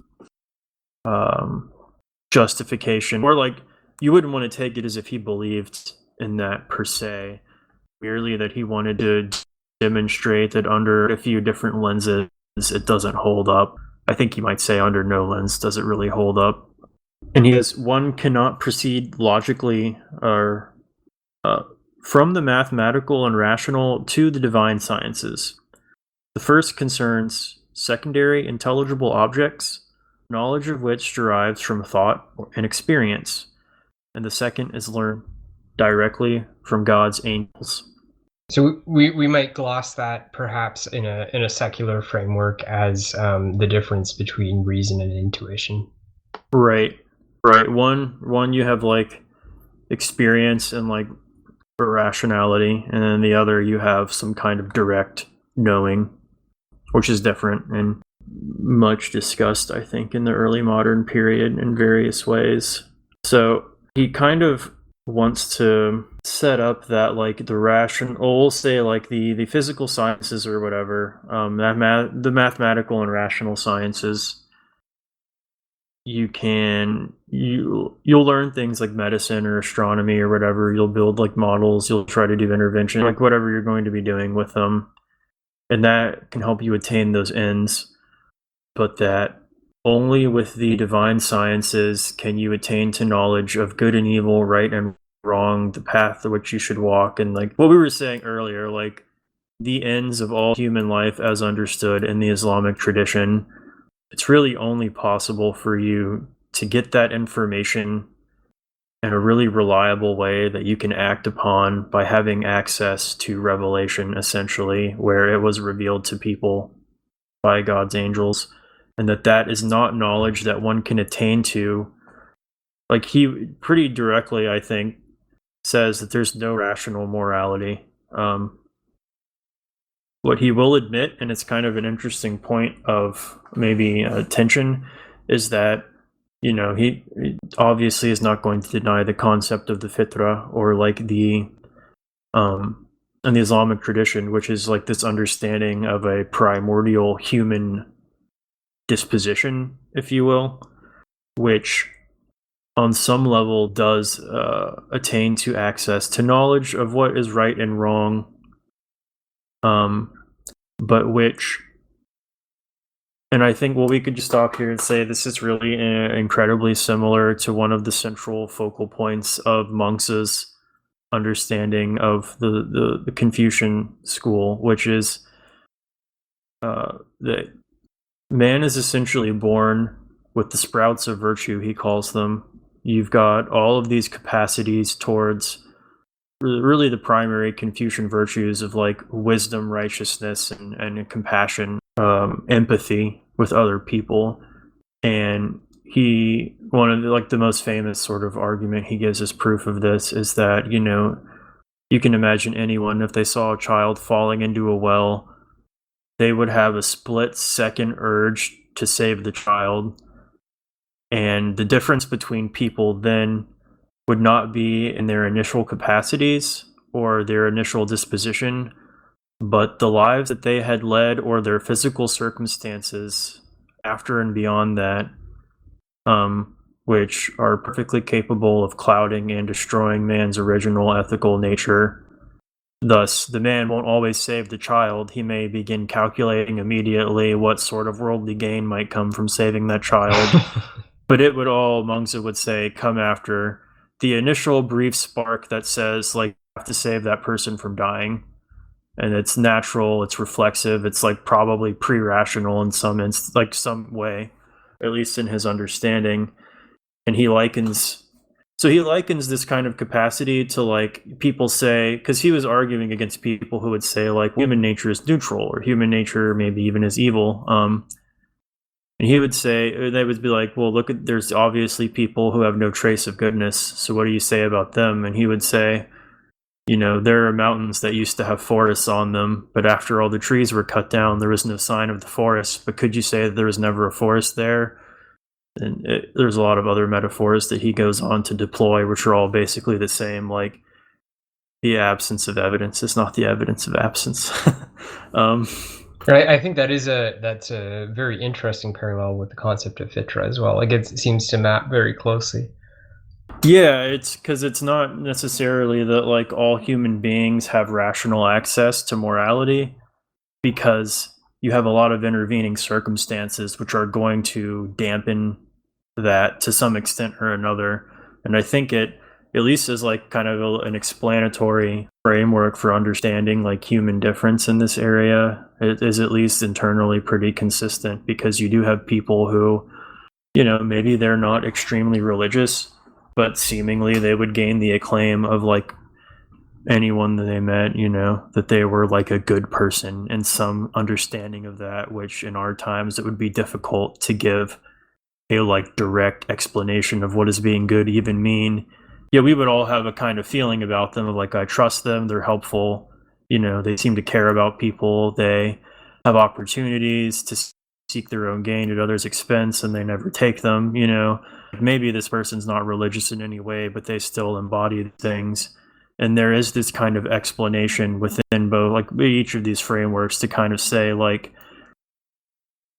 justification, or like you wouldn't want to take it as if he believed in that per se, merely that he wanted to demonstrate that under a few different lenses it doesn't hold up. I think you might say under no lens does it really hold up. And he says one cannot proceed logically or from the mathematical and rational to the divine sciences. The first concerns secondary intelligible objects, knowledge of which derives from thought and experience, and the second is learned directly from God's angels. So we might gloss that perhaps in a secular framework as the difference between reason and intuition. Right. One you have like experience and like rationality, and then the other you have some kind of direct knowing, which is different and much discussed, I think, in the early modern period in various ways. So he kind of wants to set up that like the rational, we'll say like the physical sciences or whatever, the mathematical and rational sciences, you'll learn things like medicine or astronomy or whatever. You'll build like models, you'll try to do intervention, like whatever you're going to be doing with them, and that can help you attain those ends. But that only with the divine sciences can you attain to knowledge of good and evil, right and wrong, the path to which you should walk. And like what we were saying earlier, like the ends of all human life as understood in the Islamic tradition, it's really only possible for you to get that information in a really reliable way that you can act upon by having access to revelation, essentially, where it was revealed to people by God's angels. And that is not knowledge that one can attain to. Like he pretty directly, I think, says that there's no rational morality. What he will admit, and it's kind of an interesting point of maybe tension, is that he obviously is not going to deny the concept of the fitra, or like in the Islamic tradition, which is like this understanding of a primordial human disposition, if you will, which on some level does attain to access to knowledge of what is right and wrong, but which, and I think we could just stop here and say this is really incredibly similar to one of the central focal points of Monks' understanding of the Confucian school, which is that man is essentially born with the sprouts of virtue, he calls them. You've got all of these capacities towards really the primary Confucian virtues of like wisdom, righteousness, and compassion, empathy with other people. And one of the most famous sort of argument he gives as proof of this is that, you can imagine anyone, if they saw a child falling into a well, they would have a split-second urge to save the child. And the difference between people then would not be in their initial capacities or their initial disposition, but the lives that they had led or their physical circumstances after and beyond that, which are perfectly capable of clouding and destroying man's original ethical nature. Thus, the man won't always save the child. He may begin calculating immediately what sort of worldly gain might come from saving that child. But it would all, Mengzi would say, come after the initial brief spark that says, like, you have to save that person from dying. And it's natural, it's reflexive, it's like probably pre-rational in some way, at least in his understanding. And he likens this kind of capacity to, like, people say, because he was arguing against people who would say, like, human nature is neutral, or human nature maybe even is evil. And he would say, they would be like, well, look, there's obviously people who have no trace of goodness, so what do you say about them? And he would say, there are mountains that used to have forests on them, but after all the trees were cut down, there was no sign of the forest. But could you say that there was never a forest there? And there's a lot of other metaphors that he goes on to deploy, which are all basically the same, like, the absence of evidence is not the evidence of absence. I think that's a very interesting parallel with the concept of fitra as well. Like, it seems to map very closely. Yeah, it's because it's not necessarily that, like, all human beings have rational access to morality, because you have a lot of intervening circumstances which are going to dampen that to some extent or another. And I think it at least is like kind of an explanatory framework for understanding, like, human difference in this area. It is at least internally pretty consistent, because you do have people who, maybe they're not extremely religious, but seemingly they would gain the acclaim of, like, anyone that they met, that they were, like, a good person and some understanding of that, which in our times it would be difficult to give a, like, direct explanation of what does being good even mean. Yeah, we would all have a kind of feeling about them of, like, I trust them, they're helpful, they seem to care about people, they have opportunities to seek their own gain at others' expense, and they never take them. Maybe this person's not religious in any way, but they still embody things. And there is this kind of explanation within both, like, each of these frameworks to kind of say, like,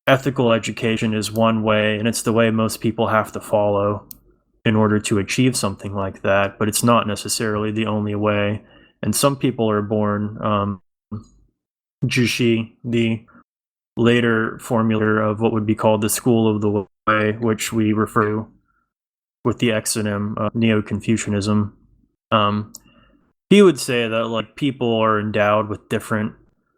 ethical education is one way, and it's the way most people have to follow in order to achieve something like that, but it's not necessarily the only way. And some people are born Jushi, the later formulator of what would be called the School of the Way, which we refer to with the exonym Neo-Confucianism. He would say that, like, people are endowed with different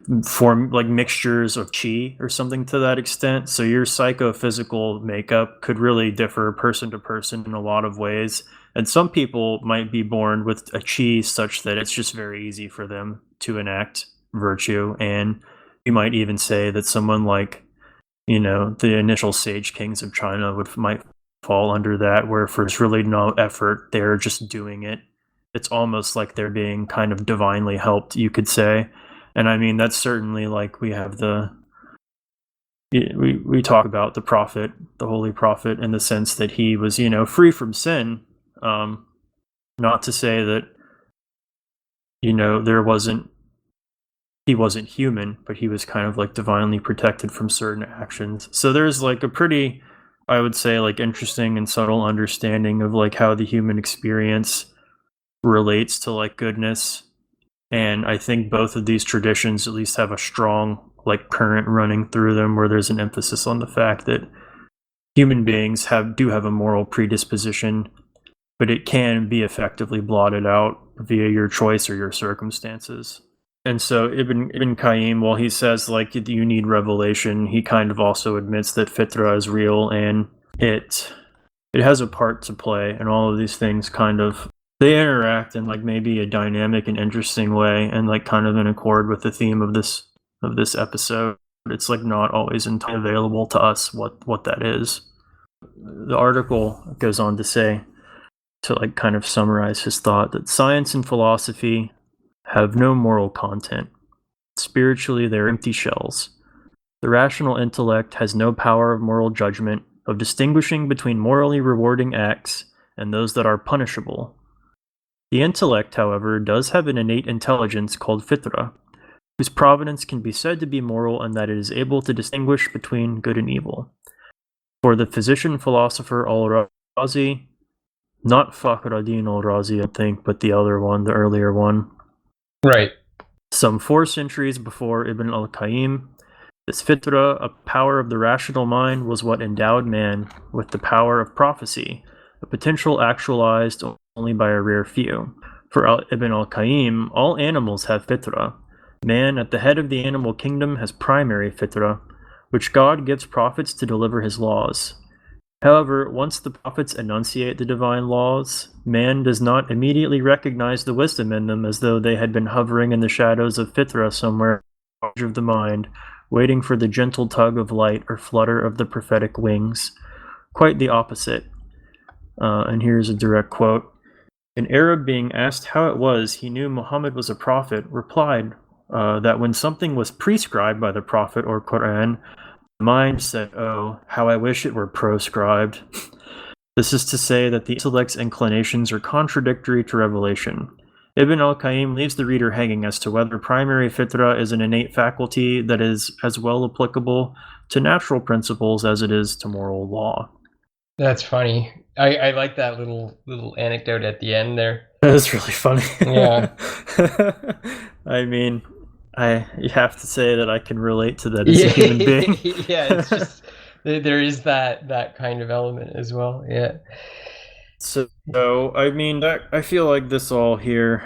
mixtures of chi or something to that extent. So your psychophysical makeup could really differ person to person in a lot of ways. And some people might be born with a chi such that it's just very easy for them to enact virtue. And you might even say that someone like, the initial sage kings of China might fall under that, where if there's really no effort, they're just doing it. It's almost like they're being kind of divinely helped, you could say. And I mean, that's certainly, like, we have we talk about the prophet, the holy prophet, in the sense that he was, free from sin. Not to say that, he wasn't human, but he was kind of, like, divinely protected from certain actions. So there's, like, a pretty, I would say, like, interesting and subtle understanding of, like, how the human experience relates to, like, goodness. And I think both of these traditions at least have a strong, like, current running through them, where there's an emphasis on the fact that human beings do have a moral predisposition, but it can be effectively blotted out via your choice or your circumstances. And so Ibn Qayyim, while he says, like, you need revelation, he kind of also admits that fitra is real, and it has a part to play, and all of these things kind of, they interact in, like, maybe a dynamic and interesting way, and, like, kind of in accord with the theme of this episode. It's, like, not always entirely available to us what that is. The article goes on to say, to, like, kind of summarize his thought, that science and philosophy have no moral content. Spiritually, they're empty shells. The rational intellect has no power of moral judgment, of distinguishing between morally rewarding acts and those that are punishable. The intellect, however, does have an innate intelligence called fitra, whose providence can be said to be moral in that it is able to distinguish between good and evil. For the physician-philosopher al-Razi, not Fakhruddin al-Razi, I think, but the other one, the earlier one. Right. Some 4 centuries before Ibn al-Qayyim, this fitra, a power of the rational mind, was what endowed man with the power of prophecy, a potential actualized only by a rare few. For Ibn al-Qayyim, all animals have fitra. Man, at the head of the animal kingdom, has primary fitra, which God gives prophets to deliver his laws. However, once the prophets enunciate the divine laws, man does not immediately recognize the wisdom in them, as though they had been hovering in the shadows of fitra somewhere on the edge of the mind, waiting for the gentle tug of light or flutter of the prophetic wings. Quite the opposite. And here's a direct quote. An Arab being asked how it was he knew Muhammad was a prophet, replied that when something was prescribed by the prophet or Quran, the mind said, "Oh, how I wish it were proscribed." This is to say that the intellect's inclinations are contradictory to revelation. Ibn al-Qayyim leaves the reader hanging as to whether primary fitra is an innate faculty that is as well applicable to natural principles as it is to moral law. That's funny. I like that little anecdote at the end there. That is really funny. Yeah. I mean, you have to say that I can relate to that as a human being. Yeah, it's just there is that kind of element as well. Yeah. So I mean, I feel like this all here.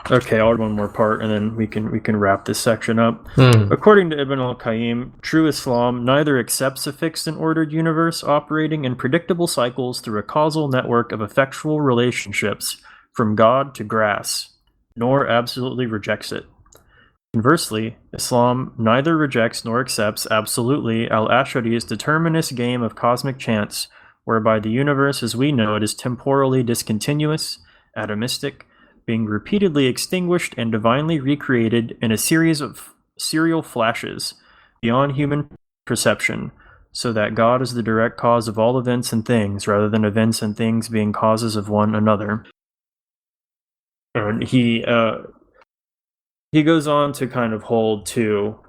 Okay, I'll read one more part, and then we can wrap this section up. According to Ibn al-Qayyim, true Islam neither accepts a fixed and ordered universe operating in predictable cycles through a causal network of effectual relationships from God to grass, nor absolutely rejects it. Conversely, Islam neither rejects nor accepts absolutely al-Ash'ari's determinist game of cosmic chance, whereby the universe as we know it is temporally discontinuous, atomistic, being repeatedly extinguished and divinely recreated in a series of serial flashes beyond human perception, so that God is the direct cause of all events and things, rather than events and things being causes of one another. And he goes on to kind of hold to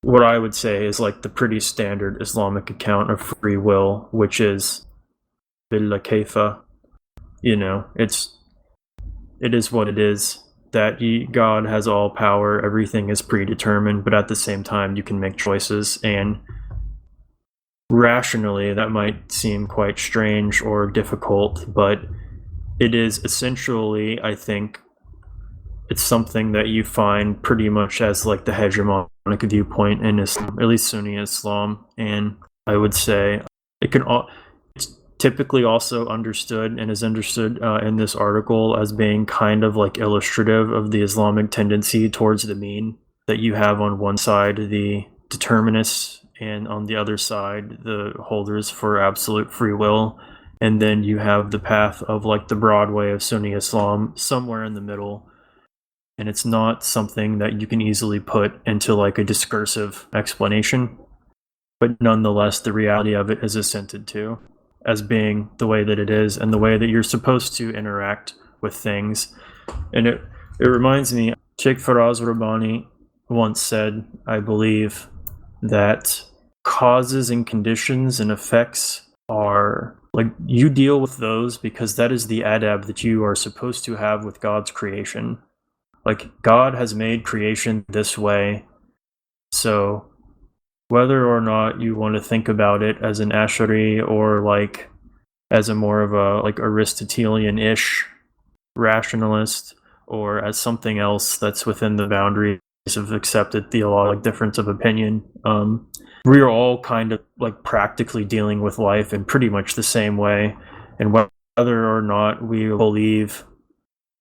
what I would say is like the pretty standard Islamic account of free will, which is Billa Kaifa. You know, it is what it is, that God has all power, everything is predetermined, but at the same time you can make choices, and rationally that might seem quite strange or difficult, but it is essentially, I think, it's something that you find pretty much as like the hegemonic viewpoint in Islam, at least Sunni Islam, and I would say it's typically also understood and is understood in this article as being kind of like illustrative of the Islamic tendency towards the mean, that you have on one side the determinists and on the other side the holders for absolute free will, and then you have the path of like the broad way of Sunni Islam somewhere in the middle. And it's not something that you can easily put into like a discursive explanation, but nonetheless the reality of it is assented to as being the way that it is and the way that you're supposed to interact with things. And it reminds me, Sheikh Faraz Rabbani once said, I believe, that causes and conditions and effects are like, you deal with those because that is the adab that you are supposed to have with God's creation. Like, God has made creation this way, so whether or not you want to think about it as an Ash'ari or like as a more of a like Aristotelian-ish rationalist, or as something else that's within the boundaries of accepted theological difference of opinion, we are all kind of like practically dealing with life in pretty much the same way, and whether or not we believe,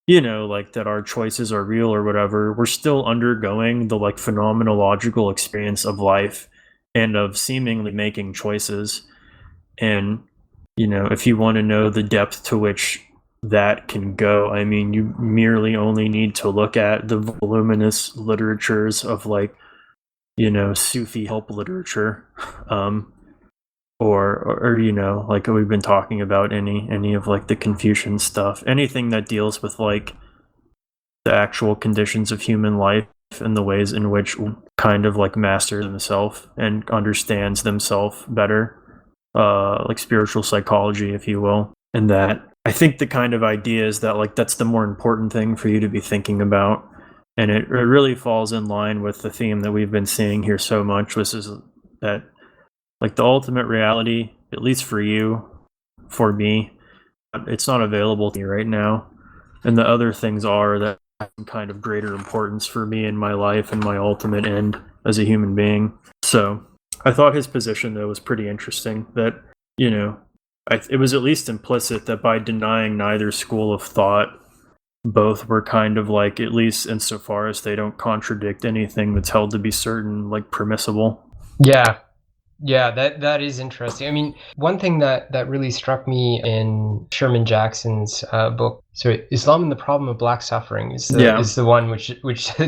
you know, like that our choices are real or whatever, we're still undergoing the like phenomenological experience of life and of seemingly making choices. And, you know, if you want to know the depth to which that can go, I mean, you merely only need to look at the voluminous literatures of like Sufi help literature, or like we've been talking about any of like the Confucian stuff, anything that deals with like the actual conditions of human life and the ways in which kind of like master themselves and understands themselves better, like spiritual psychology, if you will. And that I think the kind of idea is that like that's the more important thing for you to be thinking about. And it really falls in line with the theme that we've been seeing here so much, which is that like the ultimate reality, at least for you, for me, it's not available to me right now. And the other things are that have some kind of greater importance for me in my life and my ultimate end as a human being. So I thought his position, though, was pretty interesting. That, it was at least implicit that by denying neither school of thought, both were kind of like, at least insofar as they don't contradict anything that's held to be certain, like permissible. Yeah, that is interesting. I mean, one thing that really struck me in Sherman Jackson's book, so Islam and the Problem of Black Suffering, is the one which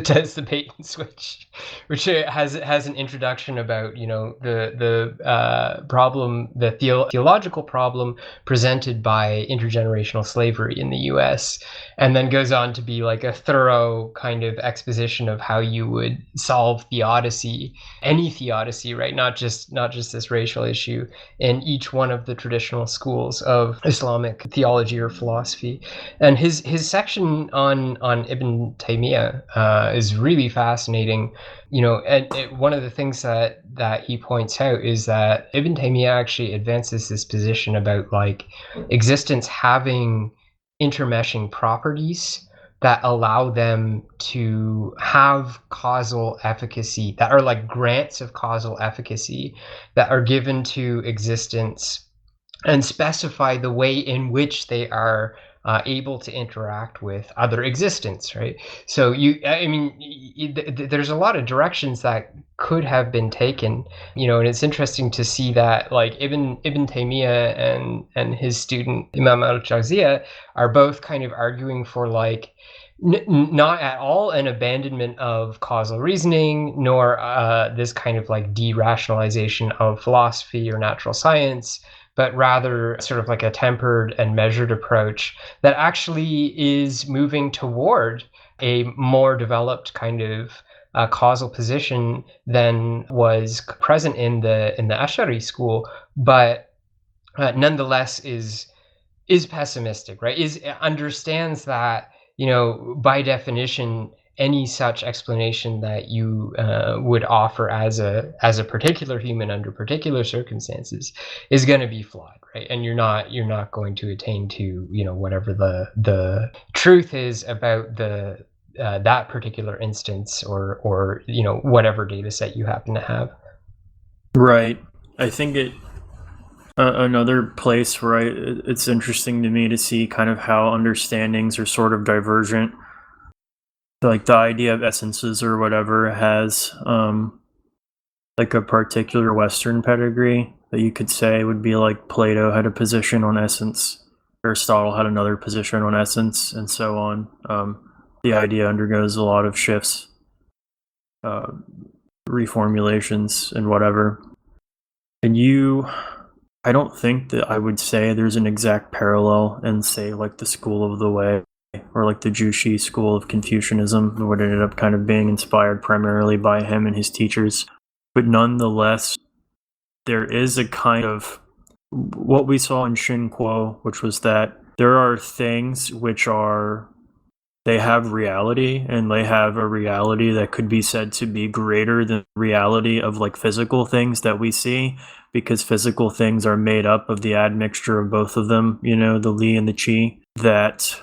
does the bait and switch, which has an introduction about the problem, the theological problem presented by intergenerational slavery in the U.S., and then goes on to be like a thorough kind of exposition of how you would solve theodicy, any theodicy, right? Not just this racial issue, in each one of the traditional schools of Islamic theology or philosophy. And his section on Ibn Taymiyyah is really fascinating. And one of the things that he points out is that Ibn Taymiyyah actually advances this position about like existence having intermeshing properties that allow them to have causal efficacy, that are like grants of causal efficacy that are given to existence and specify the way in which they are able to interact with other existence, right? So there's a lot of directions that could have been taken, and it's interesting to see that like Ibn Taymiyyah and his student Imam al-Jawziyah are both kind of arguing for like not at all an abandonment of causal reasoning, nor this kind of like de-rationalization of philosophy or natural science, but rather sort of like a tempered and measured approach that actually is moving toward a more developed kind of causal position than was present in the Ash'ari school, but nonetheless is pessimistic, right? Understands that by definition, any such explanation that you would offer as a particular human under particular circumstances is going to be flawed, right? And you're not going to attain to whatever the truth is about the that particular instance or whatever data set you happen to have. Right. I think another place where it's interesting to me to see kind of how understandings are sort of divergent. Like the idea of essences or whatever has like a particular Western pedigree that you could say would be like Plato had a position on essence, Aristotle had another position on essence, and so on. The idea undergoes a lot of shifts, reformulations, and whatever. And I don't think that I would say there's an exact parallel in, say, like the School of the Way or like the Jushi school of Confucianism, would ended up kind of being inspired primarily by him and his teachers. But nonetheless, there is a kind of what we saw in Shen Kuo, which was that there are things which they have reality, and they have a reality that could be said to be greater than the reality of like physical things that we see, because physical things are made up of the admixture of both of them, the Li and the Qi. That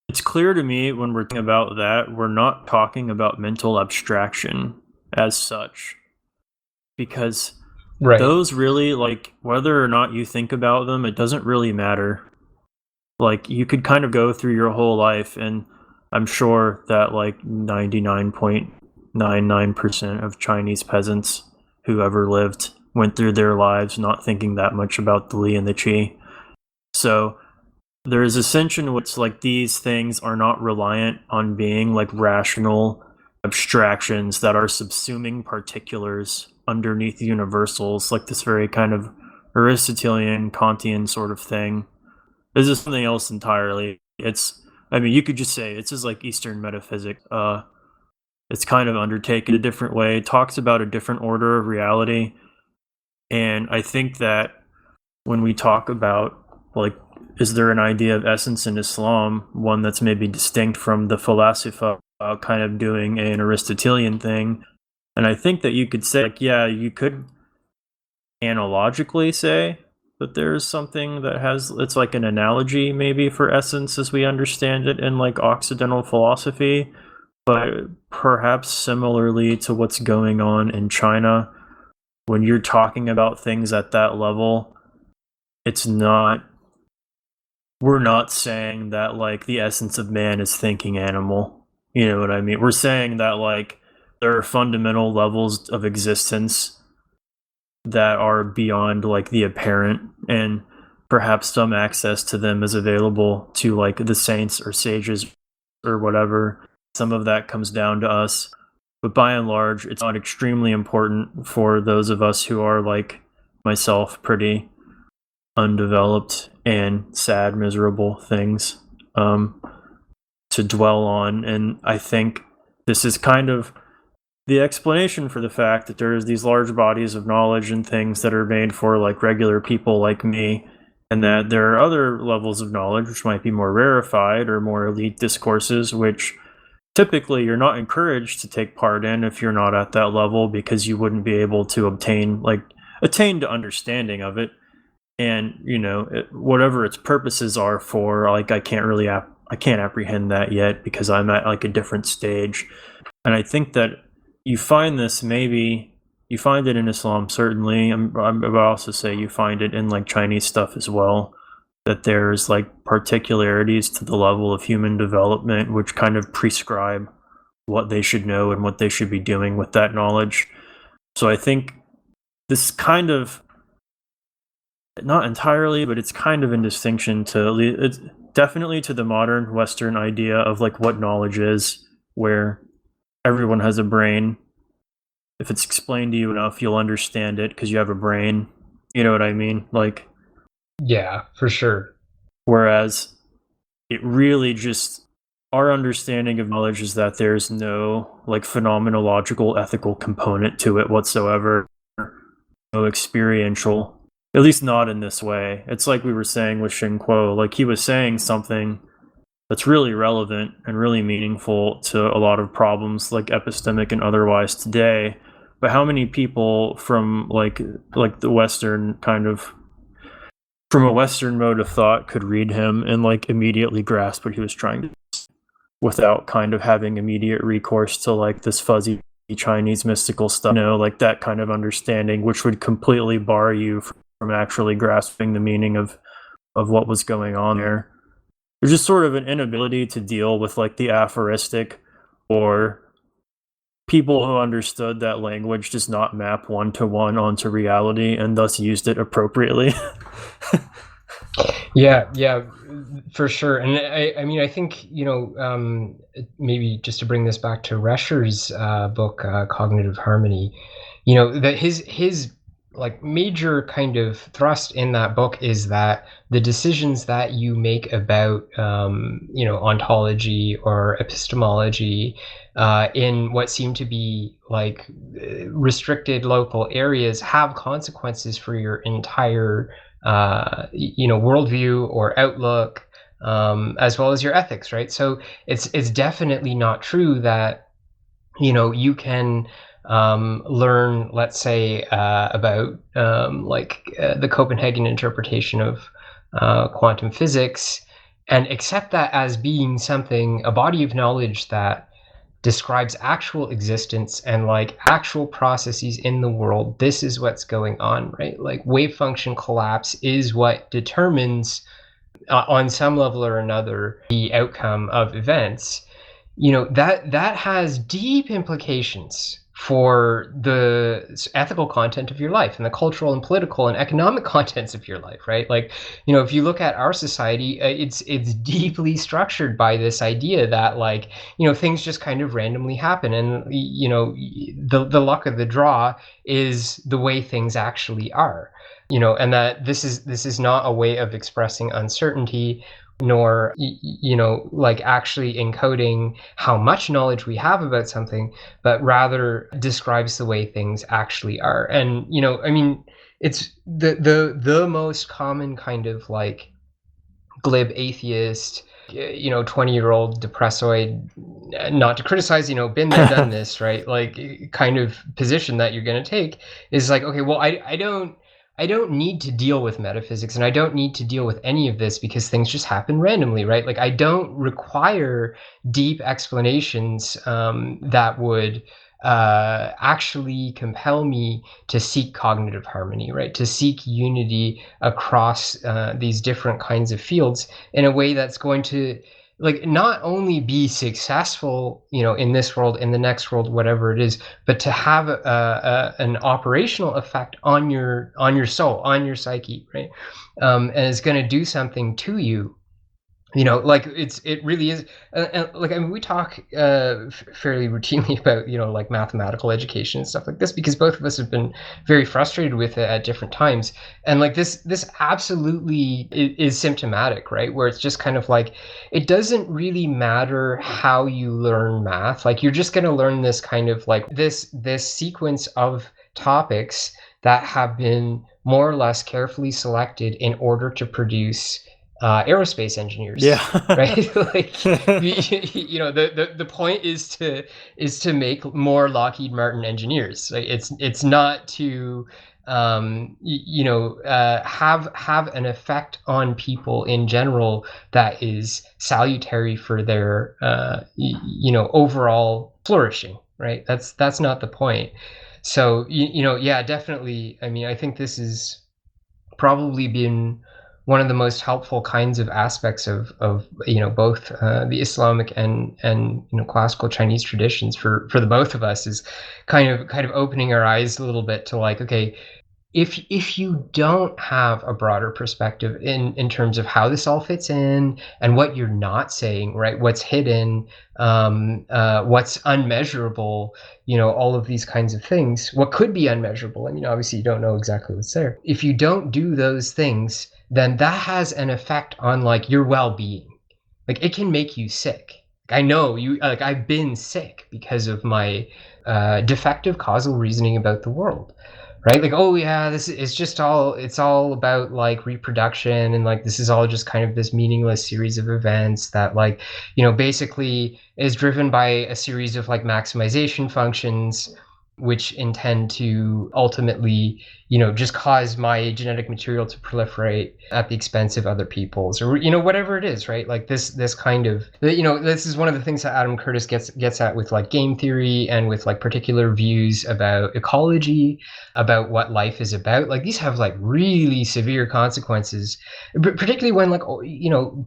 it's clear to me when we're talking about that, we're not talking about mental abstraction as such, because those really, like, whether or not you think about them, it doesn't really matter. Like, you could kind of go through your whole life, and I'm sure that like 99.99% of Chinese peasants who ever lived went through their lives not thinking that much about the Li and the Qi. So there is a sense in which like these things are not reliant on being like rational, abstractions that are subsuming particulars underneath universals, like this very kind of Aristotelian, Kantian sort of thing. This is something else entirely. You could just say it's just like Eastern metaphysics. It's kind of undertaken a different way. It talks about a different order of reality. And I think that when we talk about, like, is there an idea of essence in Islam, one that's maybe distinct from the falasifa kind of doing an Aristotelian thing? And I think that you could say, like, yeah, you could analogically say that there's something that it's like an analogy maybe for essence as we understand it in like Occidental philosophy, but perhaps similarly to what's going on in China, when you're talking about things at that level, we're not saying that like the essence of man is thinking animal. You know what I mean? We're saying that like there are fundamental levels of existence that are beyond like the apparent, and perhaps some access to them is available to like the saints or sages or whatever. Some of that comes down to us, but by and large it's not extremely important for those of us who are, like myself, pretty undeveloped and sad, miserable things to dwell on. And I think this is kind of the explanation for the fact that there's these large bodies of knowledge and things that are made for like regular people like me, and that there are other levels of knowledge which might be more rarefied or more elite discourses, which typically you're not encouraged to take part in if you're not at that level, because you wouldn't be able to attain to understanding of it. And whatever its purposes are for, like, I can't apprehend that yet because I'm at like a different stage. And I think that you find it in Islam, certainly. I would also say you find it in like Chinese stuff as well, that there's like particularities to the level of human development which kind of prescribe what they should know and what they should be doing with that knowledge. So I think this kind of, not entirely, but it's kind of in distinction it's definitely to the modern Western idea of like what knowledge is, where everyone has a brain. If it's explained to you enough, you'll understand it because you have a brain. You know what I mean? Like, yeah, for sure. Whereas it really just, our understanding of knowledge is that there's no like phenomenological ethical component to it whatsoever. No experiential, at least not in this way. It's like we were saying with Shen Kuo, like he was saying something that's really relevant and really meaningful to a lot of problems, like epistemic and otherwise today. But how many people from like the Western kind of, from a Western mode of thought, could read him and like immediately grasp what he was trying to do without kind of having immediate recourse to like this fuzzy Chinese mystical stuff, like that kind of understanding, which would completely bar you from actually grasping the meaning of what was going on there. There's just sort of an inability to deal with like the aphoristic, or people who understood that language does not map one-to-one onto reality and thus used it appropriately. Yeah, for sure. And I think, maybe just to bring this back to Rescher's book, Cognitive Harmony, that his like major kind of thrust in that book is that the decisions that you make about ontology or epistemology in what seem to be like restricted local areas have consequences for your entire worldview or outlook, as well as your ethics, right? So it's definitely not true that you can learn, let's say, about the Copenhagen interpretation of quantum physics and accept that as being a body of knowledge that describes actual existence and like actual processes in the world. This is what's going on, right? Like wave function collapse is what determines on some level or another the outcome of events. That has deep implications for the ethical content of your life and the cultural and political and economic contents of your life, right? Like, if you look at our society, it's deeply structured by this idea that, like, things just kind of randomly happen, and the luck of the draw is the way things actually are, and that this is not a way of expressing uncertainty, nor like actually encoding how much knowledge we have about something, but rather describes the way things actually are. And I mean, it's the most common kind of like glib atheist, 20-year-old depressoid, not to criticize, been there, done this, right? Like, kind of position that you're going to take is like, okay, well, I don't need to deal with metaphysics, and I don't need to deal with any of this because things just happen randomly, right? Like, I don't require deep explanations that would actually compel me to seek cognitive harmony, right? To seek unity across these different kinds of fields in a way that's going to, like, not only be successful, in this world, in the next world, whatever it is, but to have an operational effect on your soul, on your psyche, right? And it's going to do something to you. Like, it really is. Like, I mean, we talk fairly routinely about like mathematical education and stuff like this, because both of us have been very frustrated with it at different times. And like, this absolutely is symptomatic, right? Where it's just kind of like, it doesn't really matter how you learn math. Like, you're just going to learn this kind of like this sequence of topics that have been more or less carefully selected in order to produce aerospace engineers. Yeah. Right. Like, the point is to make more Lockheed Martin engineers. Like, it's not to have an effect on people in general that is salutary for their overall flourishing, right? That's not the point. So yeah, definitely. I mean, I think this is probably been one of the most helpful kinds of aspects of both the Islamic and classical Chinese traditions for the both of us, is kind of opening our eyes a little bit to, like, okay, if you don't have a broader perspective in terms of how this all fits in and what you're not saying, right, what's hidden, what's unmeasurable, all of these kinds of things, what could be unmeasurable. I mean, obviously you don't know exactly what's there. If you don't do those things, then that has an effect on, like, your well-being. Like, it can make you sick. I know you, like, I've been sick because of my defective causal reasoning about the world. Right? Like, oh yeah, it's all about, like, reproduction, and, like, this is all just kind of this meaningless series of events that, like, basically is driven by a series of, like, maximization functions, which intend to ultimately, just cause my genetic material to proliferate at the expense of other people's, or, whatever it is, right? Like, this kind of, this is one of the things that Adam Curtis gets at with, like, game theory, and with, like, particular views about ecology, about what life is about. Like, these have, like, really severe consequences, particularly when, like,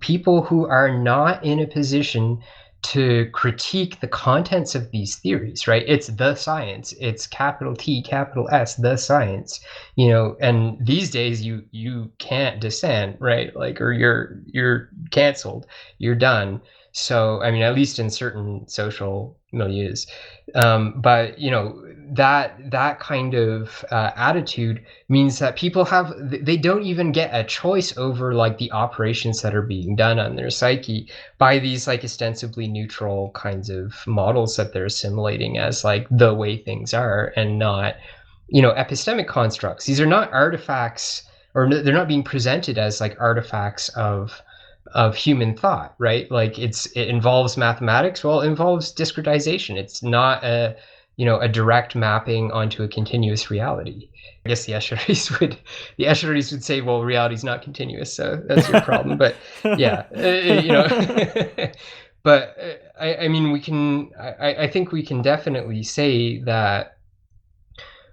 people who are not in a position to critique the contents of these theories, right? It's the science. It's capital T, capital S, the science. And these days you can't dissent, right? Like, or you're canceled. You're done. So, I mean, at least in certain social milieus. But that kind of attitude means that people they don't even get a choice over, like, the operations that are being done on their psyche by these, like, ostensibly neutral kinds of models that they're assimilating as, like, the way things are, and not epistemic constructs. These are not artifacts, or they're not being presented as, like, artifacts of human thought, right? Like, it involves mathematics. Well, it involves discretization. It's not a direct mapping onto a continuous reality. I guess the Escharis would say, well, reality is not continuous, so that's your problem. But yeah, but I mean, I think we can definitely say that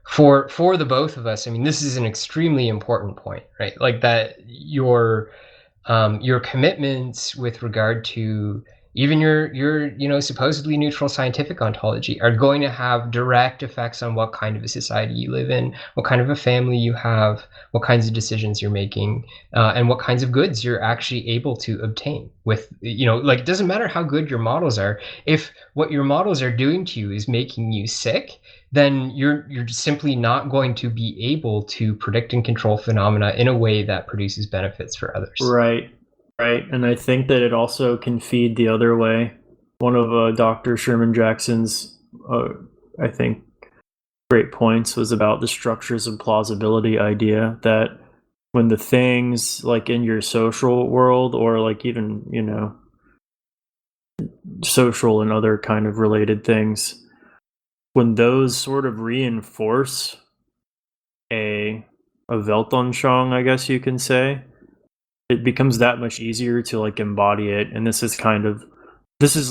for the both of us, I mean, this is an extremely important point, right? Like, that your commitments with regard to even your supposedly neutral scientific ontology are going to have direct effects on what kind of a society you live in, what kind of a family you have, what kinds of decisions you're making, and what kinds of goods you're actually able to obtain with, like, it doesn't matter how good your models are. If what your models are doing to you is making you sick, then you're simply not going to be able to predict and control phenomena in a way that produces benefits for others. Right. And I think that it also can feed the other way. One of Dr. Sherman Jackson's, I think, great points was about the structures of plausibility idea, that when the things like in your social world, or like even, social and other kind of related things, when those sort of reinforce a Weltanschauung, I guess you can say, it becomes that much easier to like embody it. And this is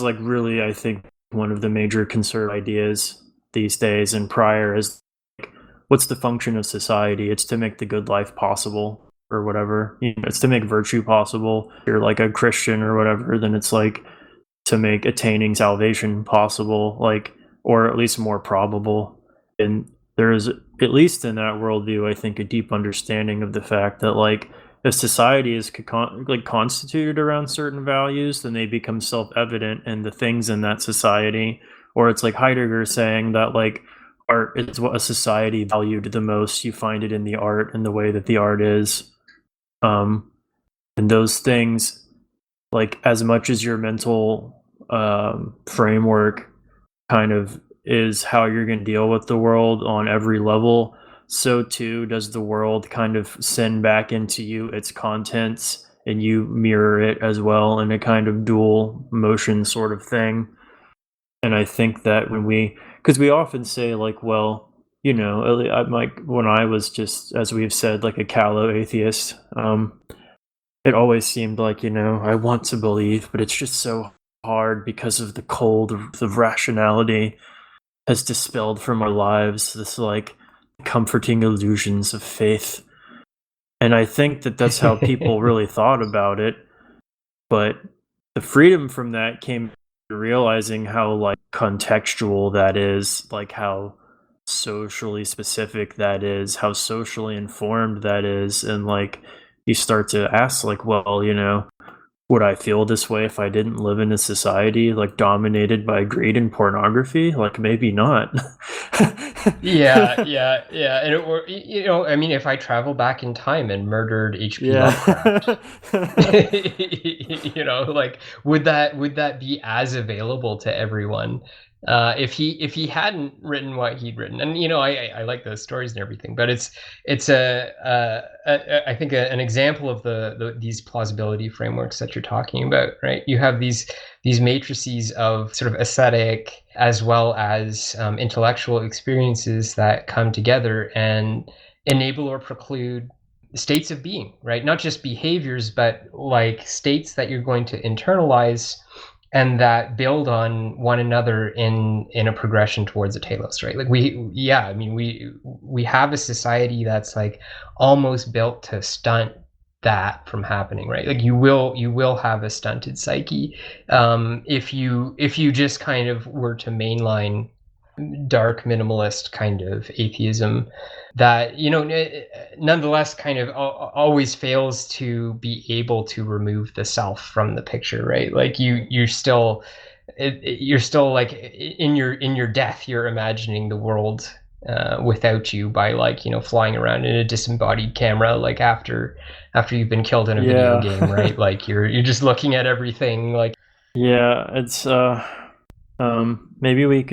like really, I think, one of the major conservative ideas these days and prior is like, what's the function of society? It's to make the good life possible, or whatever. It's to make virtue possible. If you're like a Christian or whatever, then it's like to make attaining salvation possible, like, or at least more probable. And there is, at least in that worldview, I think, a deep understanding of the fact that like if society is constituted around certain values, then they become self-evident in the things in that society. Or it's like Heidegger saying that like art is what a society valued the most. You find it in the art and the way that the art is. And those things, like as much as your mental framework kind of is how you're going to deal with the world on every level, so too does the world kind of send back into you its contents, and you mirror it as well in a kind of dual motion sort of thing. And I think that because we often say like, well, when I was just, as we've said, like a callow atheist, it always seemed like, I want to believe, but it's just so hard because of the cold of rationality has dispelled from our lives this like comforting illusions of faith. And I think that that's how people really thought about it. But the freedom from that came to realizing how like contextual that is, like how socially specific that is, how socially informed that is. And like you start to ask like, well, would I feel this way if I didn't live in a society like dominated by greed and pornography? Like maybe not. Yeah. And if I travel back in time and murdered H.P. Lovecraft, like would that be as available to everyone if he hadn't written what he'd written? And I like those stories and everything, but it's I think an example of these plausibility frameworks that you're talking about, right? You have these matrices of sort of aesthetic as well as intellectual experiences that come together and enable or preclude states of being, right? Not just behaviors, but like states that you're going to internalize and that build on one another in a progression towards a telos, right? Like we have a society that's like almost built to stunt that from happening, right? Like you will have a stunted psyche if you just kind of were to mainline dark minimalist kind of atheism that nonetheless kind of always fails to be able to remove the self from the picture, right? Like you're still like in your death you're imagining the world without you by like flying around in a disembodied camera like after you've been killed in a video game, right? Like you're just looking at everything like it's maybe we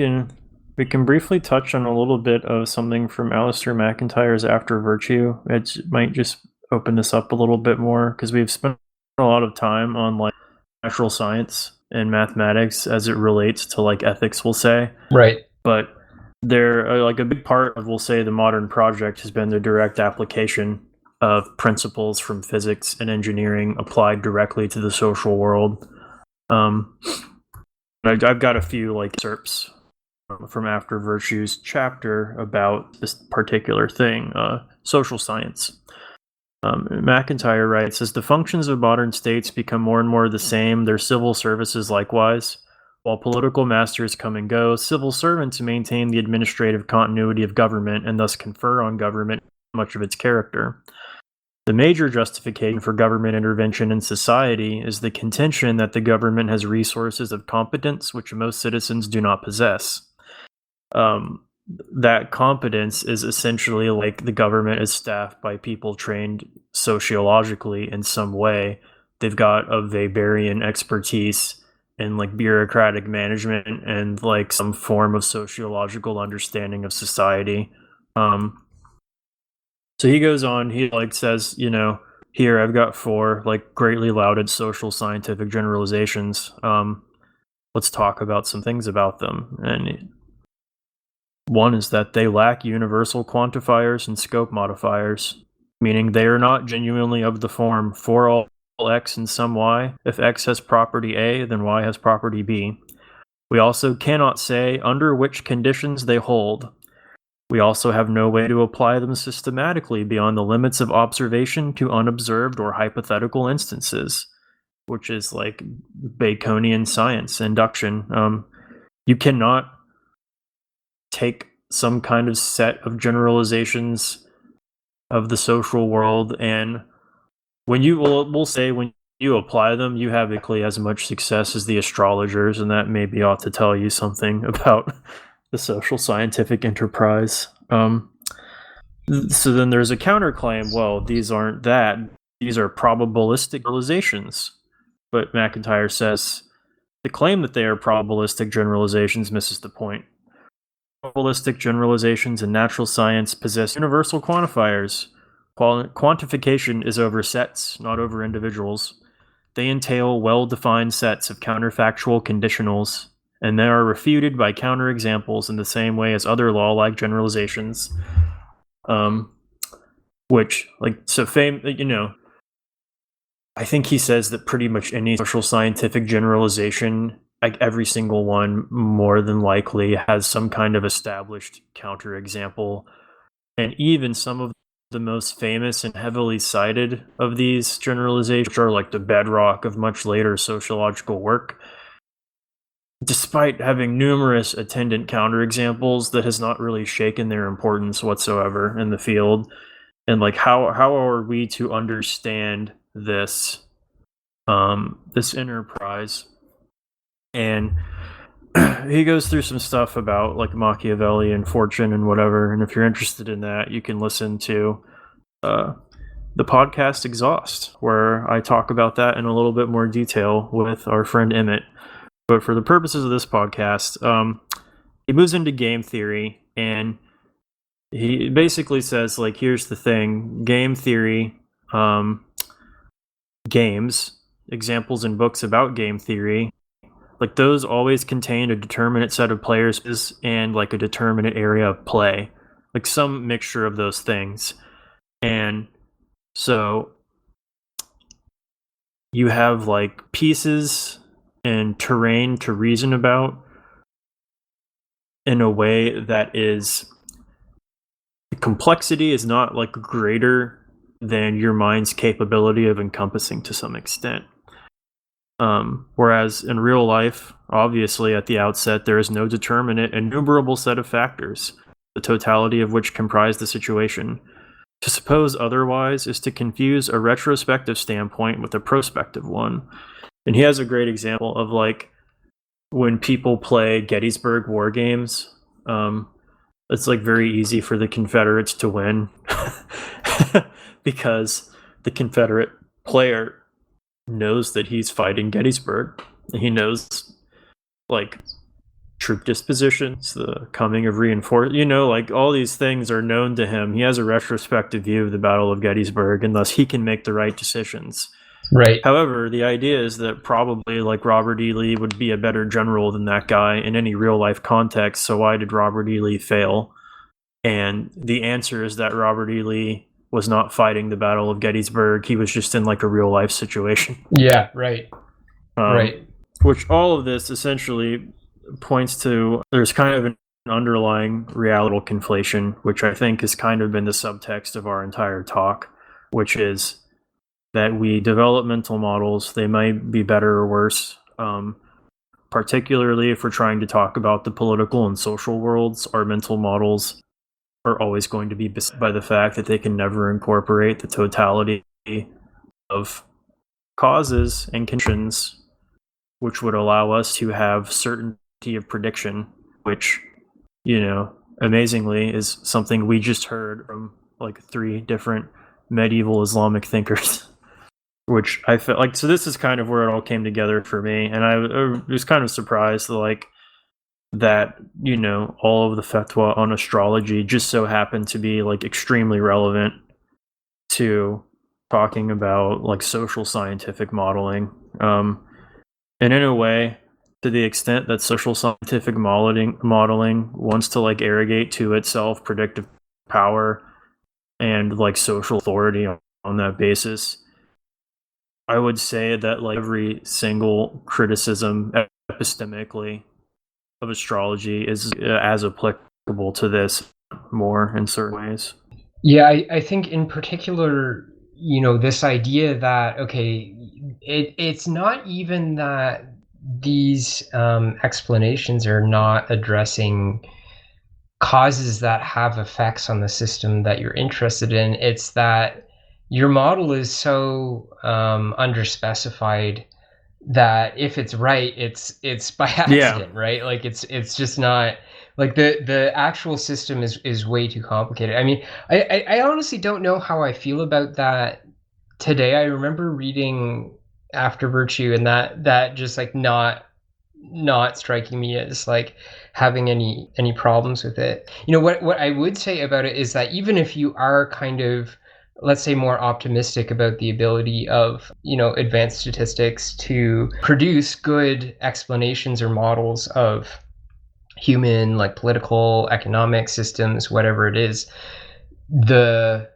can briefly touch on a little bit of something from Alistair McIntyre's After Virtue. It might just open this up a little bit more because we've spent a lot of time on like natural science and mathematics as it relates to like ethics, we'll say. Right. But they're like a big part of, we'll say, the modern project has been the direct application of principles from physics and engineering applied directly to the social world. I've got a few like excerpts from After Virtue's chapter about this particular thing, social science. McIntyre writes, as the functions of modern states become more and more the same, their civil services likewise. While political masters come and go, civil servants maintain the administrative continuity of government and thus confer on government much of its character. The major justification for government intervention in society is the contention that the government has resources of competence which most citizens do not possess. That competence is essentially like the government is staffed by people trained sociologically in some way. They've got a Weberian expertise in like bureaucratic management and like some form of sociological understanding of society. So he goes on, he like says, you know, here I've got 4 like greatly lauded social scientific generalizations. Let's talk about some things about them. And one is that they lack universal quantifiers and scope modifiers, meaning they are not genuinely of the form for all x and some y. If x has property A, then y has property B. We also cannot say under which conditions they hold. We also have no way to apply them systematically beyond the limits of observation to unobserved or hypothetical instances, which is like Baconian science, induction. You cannot take some kind of set of generalizations of the social world, and when you we'll say when you apply them, you have equally as much success as the astrologers, and that maybe ought to tell you something about the social scientific enterprise. So then there's a counterclaim. Well, these aren't that. These are probabilistic generalizations. But McIntyre says the claim that they are probabilistic generalizations misses the point. Probabilistic generalizations in natural science possess universal quantifiers. Quantification is over sets, not over individuals. They entail well-defined sets of counterfactual conditionals, and they are refuted by counterexamples in the same way as other law-like generalizations. Which, like, so you know, I think he says that pretty much any social scientific generalization, like every single one, more than likely has some kind of established counterexample, and even some of the most famous and heavily cited of these generalizations, which are like the bedrock of much later sociological work, despite having numerous attendant counterexamples, that has not really shaken their importance whatsoever in the field. And like, how are we to understand this this enterprise? And he goes through some stuff about like Machiavelli and fortune and whatever. And if you're interested in that, you can listen to the podcast Exhaust, where I talk about that in a little bit more detail with our friend Emmett. But for the purposes of this podcast, he moves into game theory, and he basically says, like, here's the thing: game theory, games, examples in books about game theory, like those always contain a determinate set of players and like a determinate area of play, like some mixture of those things. And so you have like pieces and terrain to reason about in a way that is, the complexity is not like greater than your mind's capability of encompassing to some extent. Whereas in real life, obviously at the outset, there is no determinate, innumerable set of factors, the totality of which comprise the situation. To suppose otherwise is to confuse a retrospective standpoint with a prospective one. And he has a great example of like when people play Gettysburg War games, it's like very easy for the Confederates to win because the Confederate player knows that he's fighting Gettysburg. He knows like troop dispositions, the coming of reinforcements, you know, like all these things are known to him. He has a retrospective view of the Battle of Gettysburg, and thus he can make the right decisions. Right. However, the idea is that probably like Robert E. Lee would be a better general than that guy in any real life context. So why did Robert E. Lee fail? And the answer is that Robert E. Lee was not fighting the Battle of Gettysburg. He was just in like a real life situation. Yeah, right. Right. Which all of this essentially points to, there's kind of an underlying reality conflation, which I think has kind of been the subtext of our entire talk. which is that we develop mental models. They might be better or worse, particularly if we're trying to talk about the political and social worlds. Our mental models are always going to be beset by the fact that they can never incorporate the totality of causes and conditions, which would allow us to have certainty of prediction, which, amazingly is something we just heard from like 3 different medieval Islamic thinkers. Which I felt like, so this is kind of where it all came together for me, and I was kind of surprised that all of the fatwa on astrology just so happened to be like extremely relevant to talking about like social scientific modeling, and in a way, to the extent that social scientific modeling wants to like arrogate to itself predictive power and like social authority on that basis, I would say that like every single criticism epistemically of astrology is as applicable to this more in certain ways. Yeah, I think in particular, this idea that, okay, it's not even that these explanations are not addressing causes that have effects on the system that you're interested in. It's that your model is so underspecified that if it's right, it's by accident, right? Like it's just not like the actual system is way too complicated. I mean, I honestly don't know how I feel about that today. I remember reading After Virtue, and that just like not striking me as like having any problems with it. What I would say about it is that even if you are kind of, let's say, more optimistic about the ability of advanced statistics to produce good explanations or models of human, like, political, economic systems, whatever it is, I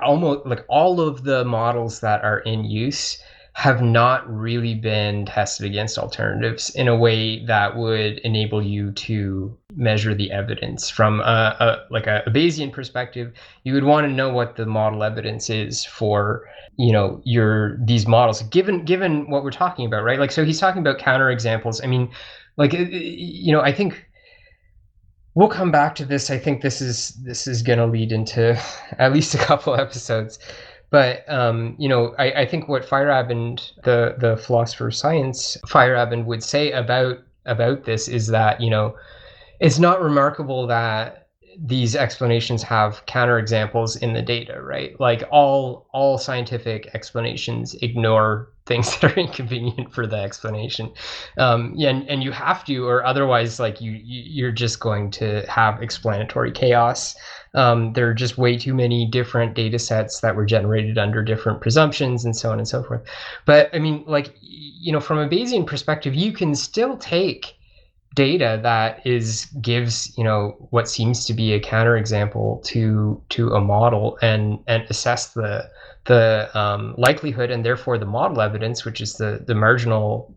almost like all of the models that are in use have not really been tested against alternatives in a way that would enable you to measure the evidence from a Bayesian perspective. You would want to know what the model evidence is for these models, given what we're talking about, right? Like, so he's talking about counterexamples. I mean, like, I think we'll come back to this. I think this is going to lead into at least a couple episodes. But I think what Feyerabend, the philosopher of science, Feyerabend, would say about this is that it's not remarkable that these explanations have counterexamples in the data, right? Like all scientific explanations ignore things that are inconvenient for the explanation, and you have to, or otherwise, like you're just going to have explanatory chaos. There are just way too many different data sets that were generated under different presumptions and so on and so forth. But I mean, like, from a Bayesian perspective, you can still take data that gives what seems to be a counterexample to a model and assess the likelihood, and therefore the model evidence, which is the marginal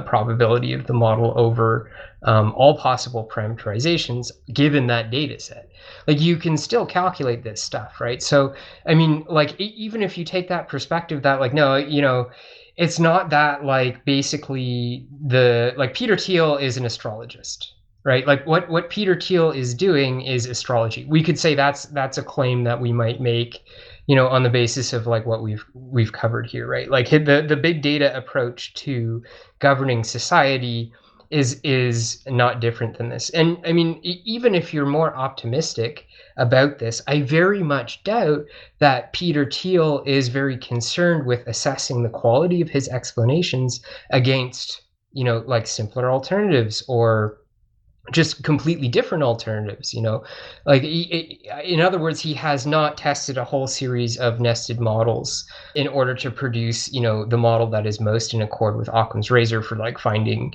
probability of the model over all possible parameterizations given that data set. Like, you can still calculate this stuff, right? So I mean, like, even if you take that perspective that, like, no, it's not that, like, basically Peter Thiel is an astrologist, right? Like, what Peter Thiel is doing is astrology. We could say that's a claim that we might make, on the basis of like what we've covered here, right? Like, the big data approach to governing society is not different than this. And I mean, even if you're more optimistic about this, I very much doubt that Peter Thiel is very concerned with assessing the quality of his explanations against, like, simpler alternatives or just completely different alternatives. Like, in other words, he has not tested a whole series of nested models in order to produce the model that is most in accord with Occam's razor for, like, finding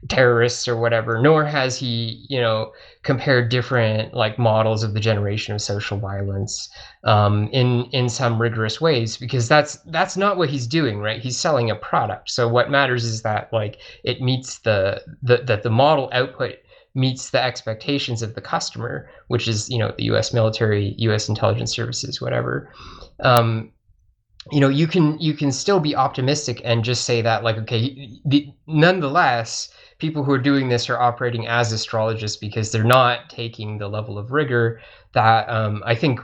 terrorists or whatever, nor has he compared different, like, models of the generation of social violence in some rigorous ways, because that's not what he's doing, right? He's selling a product. So what matters is that, like, it meets that the model output meets the expectations of the customer, which is the U.S. military, U.S. intelligence services, whatever. you can still be optimistic and just say that, like, okay, nonetheless, people who are doing this are operating as astrologists because they're not taking the level of rigor that I think,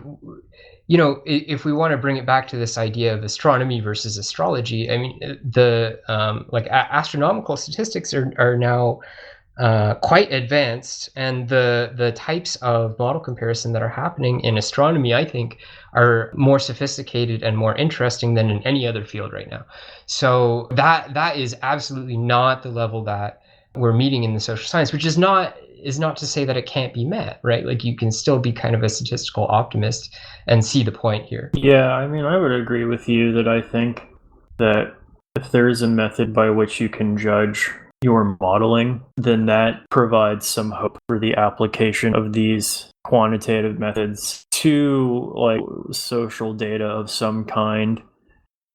if we want to bring it back to this idea of astronomy versus astrology, I mean, the astronomical statistics are now quite advanced, and the types of model comparison that are happening in astronomy, I think, are more sophisticated and more interesting than in any other field right now. So that is absolutely not the level that we're meeting in the social science, which is not to say that it can't be met, right? Like, you can still be kind of a statistical optimist and see the point here. Yeah, I mean, I would agree with you that I think that if there is a method by which you can judge your modeling, then that provides some hope for the application of these quantitative methods to like social data of some kind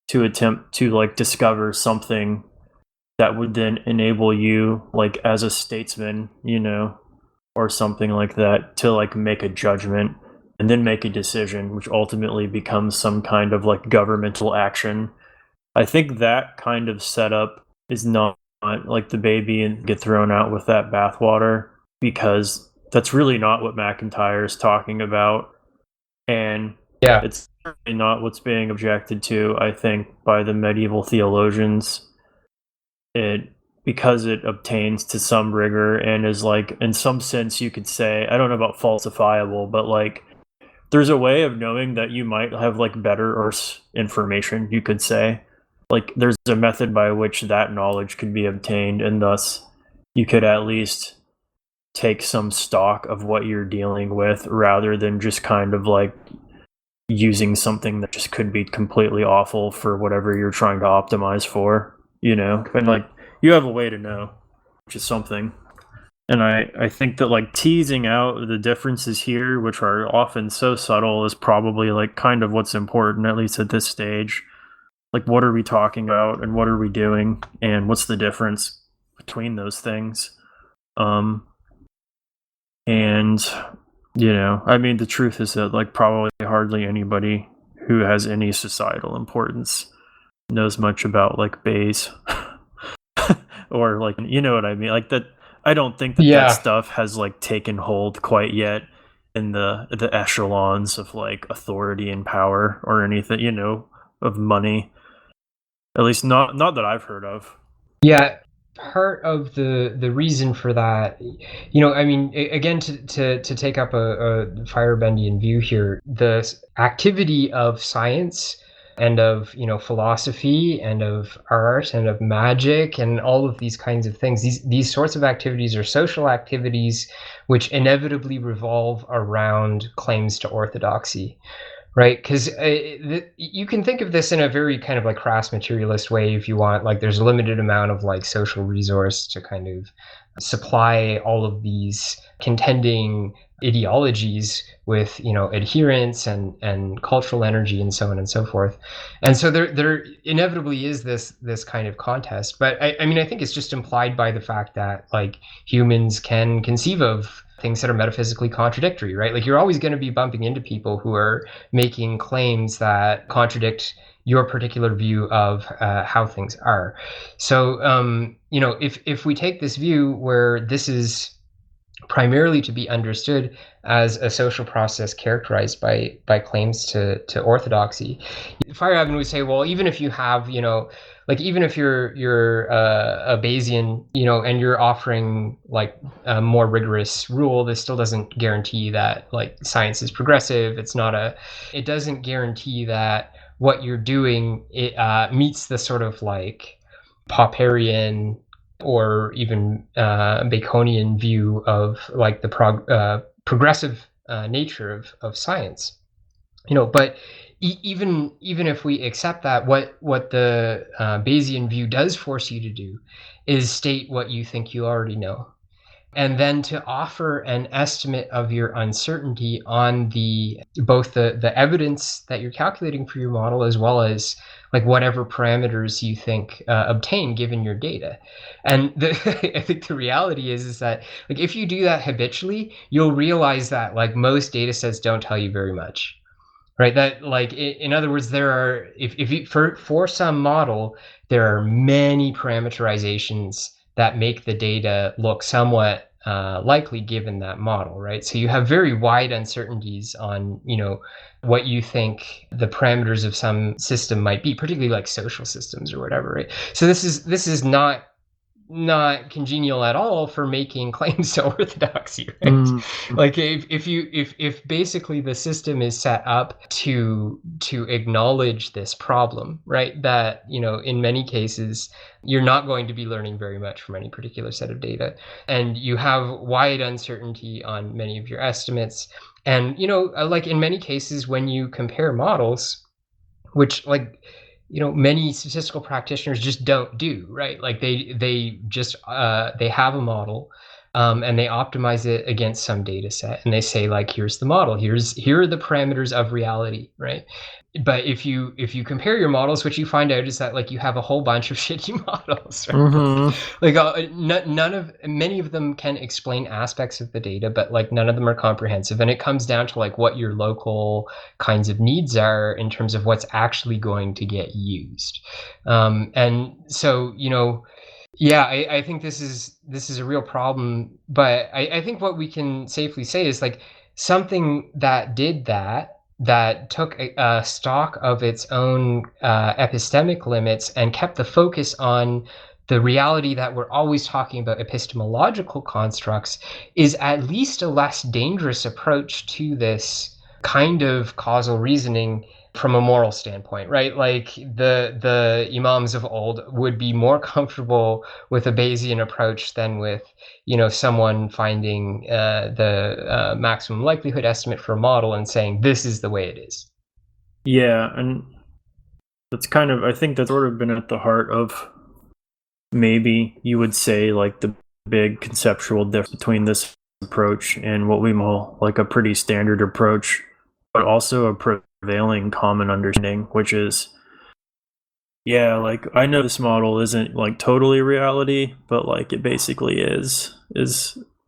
to attempt to like discover something that would then enable you, like as a statesman, or something like that, to like make a judgment and then make a decision, which ultimately becomes some kind of like governmental action. I think that kind of setup is not like the baby and get thrown out with that bathwater, because that's really not what McIntyre is talking about. And Yeah, it's certainly not what's being objected to, I think, by the medieval theologians. Because it obtains to some rigor and is like, in some sense, you could say, I don't know about falsifiable, but like there's a way of knowing that you might have like better or information, you could say. Like there's a method by which that knowledge could be obtained, and thus you could at least take some stock of what you're dealing with rather than just kind of like using something that just could be completely awful for whatever you're trying to optimize for, and like you have a way to know, which is something. And I think that like teasing out the differences here, which are often so subtle, is probably like kind of what's important, at least at this stage. Like, what are we talking about and what are we doing and what's the difference between those things? And I mean, the truth is that like probably hardly anybody who has any societal importance knows much about like Bayes or like, you know what I mean? Like that, I don't think that stuff has like taken hold quite yet in the echelons of like authority and power or anything, of money. At least not that I've heard of. Yeah, part of the reason for that, I mean, again, to take up a Feyerabend'ian view here, the activity of science and of philosophy and of art and of magic and all of these kinds of things, these sorts of activities are social activities which inevitably revolve around claims to orthodoxy. Right, because you can think of this in a very kind of like crass materialist way if you want. Like, there's a limited amount of like social resource to kind of supply all of these contending ideologies with adherence and cultural energy and so on and so forth. And so there inevitably is this kind of contest. But I mean, I think it's just implied by the fact that like humans can conceive of things that are metaphysically contradictory, right? Like, you're always going to be bumping into people who are making claims that contradict your particular view of how things are. So, if we take this view where this is primarily to be understood as a social process characterized by claims to orthodoxy, Feyerabend would say, well, even if you have, like, even if you're a Bayesian, and you're offering like a more rigorous rule, this still doesn't guarantee that like science is progressive. It doesn't guarantee that what you're doing meets the sort of like Popperian or even Baconian view of like the progressive nature of science. But even if we accept that, what the Bayesian view does force you to do is state what you think you already know, and then to offer an estimate of your uncertainty on both the evidence that you're calculating for your model, as well as like whatever parameters you think obtain given your data. And I think the reality is that like if you do that habitually, you'll realize that like most data sets don't tell you very much. right? That, like, in other words, there are, if you, for some model, there are many parameterizations that make the data look somewhat likely given that model, right? So you have very wide uncertainties on, what you think the parameters of some system might be, particularly like social systems or whatever, right? So this is not congenial at all for making claims to orthodoxy, right? Like, if basically the system is set up to acknowledge this problem, right, that in many cases you're not going to be learning very much from any particular set of data, and you have wide uncertainty on many of your estimates, and like in many cases when you compare models, which, like, many statistical practitioners just don't do, right? Like, they just they have a model, and they optimize it against some data set, and they say, like, here's the model, here are the parameters of reality, right? But if you compare your models, what you find out is that, like, you have a whole bunch of shitty models, right? Like, none of many of them can explain aspects of the data, but, like, none of them are comprehensive, and it comes down to, like, what your local kinds of needs are in terms of what's actually going to get used. And so, yeah, I think this is a real problem, but I think what we can safely say is, like, something that did that took a stock of its own epistemic limits and kept the focus on the reality that we're always talking about epistemological constructs, is at least a less dangerous approach to this kind of causal reasoning from a moral standpoint, right? Like, the imams of old would be more comfortable with a Bayesian approach than with someone finding the maximum likelihood estimate for a model and saying this is the way it is. Yeah, and that's kind of, I think that's sort of been at the heart of, maybe you would say, like, the big conceptual difference between this approach and what we call, like, a pretty standard approach, but also a prevailing common understanding, which is, yeah, like, I know this model isn't, like, totally reality, but, like, it basically is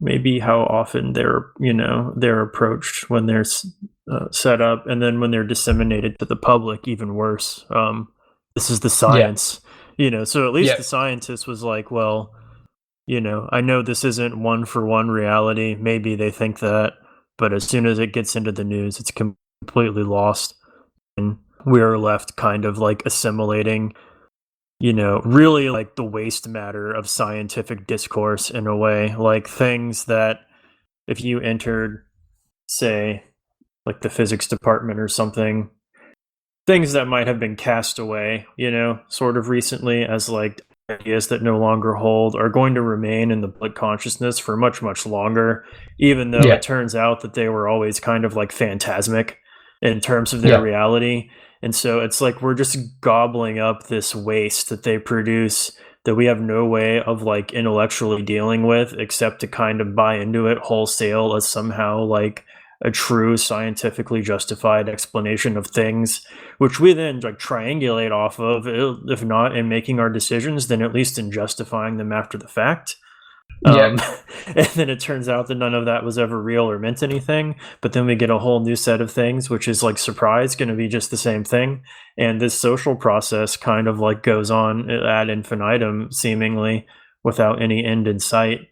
maybe how often they're approached when they're set up, and then when they're disseminated to the public, even worse. This is the science, so at least the scientist was like, well, I know this isn't one for one reality. Maybe they think that, but as soon as it gets into the news, it's completely lost, and we are left kind of, like, assimilating, really, like, the waste matter of scientific discourse in a way, like things that if you entered, say, like, the physics department or something, things that might have been cast away, sort of recently as, like, ideas that no longer hold, are going to remain in the public consciousness for much, much longer, even though it turns out that they were always kind of, like, phantasmic in terms of their reality. And so it's like we're just gobbling up this waste that they produce that we have no way of, like, intellectually dealing with, except to kind of buy into it wholesale as somehow, like, a true scientifically justified explanation of things, which we then, like, triangulate off of, if not in making our decisions, then at least in justifying them after the fact. And then it turns out that none of that was ever real or meant anything, but then we get a whole new set of things, which is, like, surprise, going to be just the same thing. And this social process kind of, like, goes on ad infinitum, seemingly without any end in sight.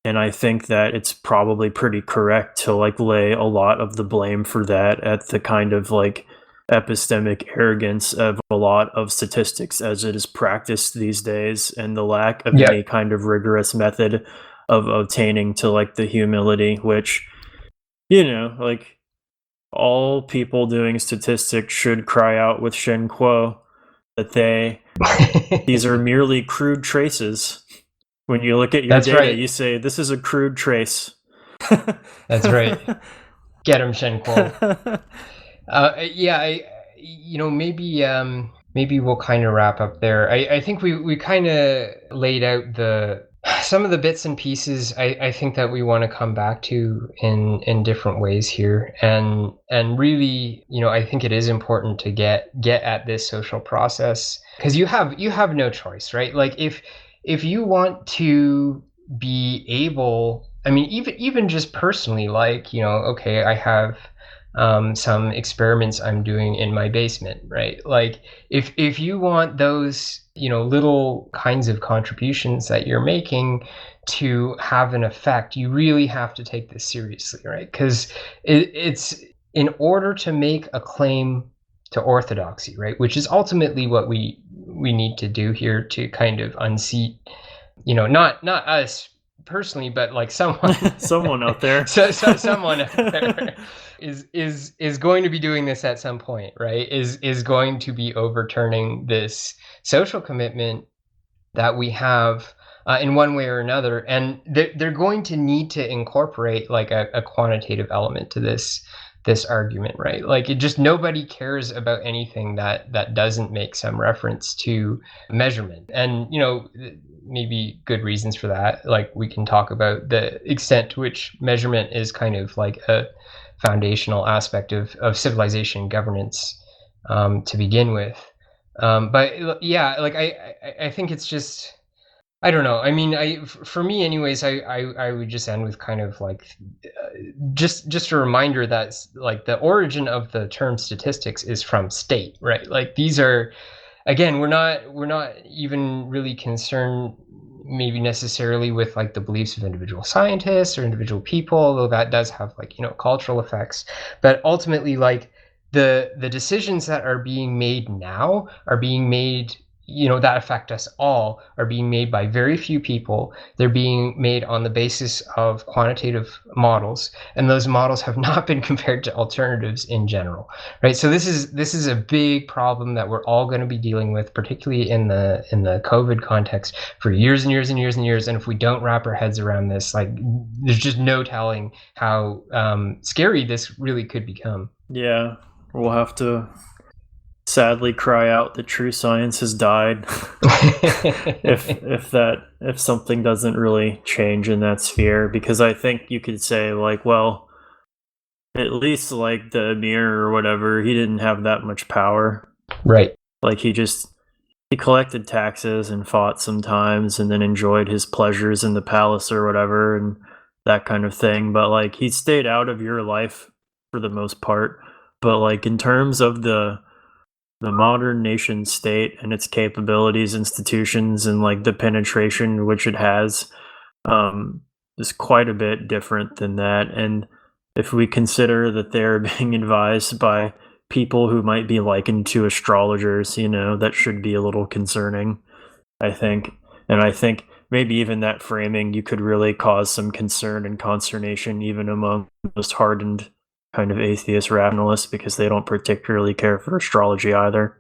And I think that it's probably pretty correct to, like, lay a lot of the blame for that at the kind of, like, epistemic arrogance of a lot of statistics as it is practiced these days, and the lack of any kind of rigorous method of attaining to, like, the humility, which, like, all people doing statistics should cry out with Shen Kuo that these are merely crude traces. When you look at your data, you say, this is a crude trace. That's right. Get him, Shen Kuo. Maybe we'll kind of wrap up there. I think we kind of laid out some of the bits and pieces I think that we want to come back to in different ways here, and really, I think it is important to get at this social process, because you have no choice, right? Like, if you want to be able, I mean, even just personally, like, okay, I have some experiments I'm doing in my basement, right? Like if you want those, little kinds of contributions that you're making to have an effect, you really have to take this seriously, right? Because it's in order to make a claim to orthodoxy, right, which is ultimately what we need to do here to kind of unseat, not us personally, but like someone out there. Someone out there is going to be doing this at some point, right? Is going to be overturning this social commitment that we have in one way or another, and they're going to need to incorporate like a quantitative element to this argument, right? Like, it just, nobody cares about anything that doesn't make some reference to measurement, and maybe good reasons for that. Like, we can talk about the extent to which measurement is kind of like a foundational aspect of civilization governance to begin with. But yeah, like I think it's just, I don't know. I mean, for me, anyways, I would just end with kind of like just a reminder that like the origin of the term statistics is from state, right? Like, these are, again, we're not even really concerned maybe necessarily with like the beliefs of individual scientists or individual people, although that does have like cultural effects. But ultimately, like, the decisions that are being made now are being made, that affect us all, are being made by very few people. They're being made on the basis of quantitative models, and those models have not been compared to alternatives in general, right? So this is a big problem that we're all going to be dealing with, particularly in the COVID context, for years and years and years and years. And if we don't wrap our heads around this, like, there's just no telling how scary this really could become. Yeah, we'll have to sadly cry out that true science has died if something doesn't really change in that sphere. Because I think you could say, like, well, at least like the emir or whatever, he didn't have that much power, right? Like, he collected taxes and fought sometimes, and then enjoyed his pleasures in the palace or whatever, and that kind of thing. But like, he stayed out of your life for the most part. But like, in terms of the modern nation state and its capabilities, institutions, and like the penetration which it has, is quite a bit different than that. And if we consider that they're being advised by people who might be likened to astrologers, that should be a little concerning, I think. And I think maybe even that framing, you could really cause some concern and consternation even among the most hardened kind of atheist rationalists, because they don't particularly care for astrology either.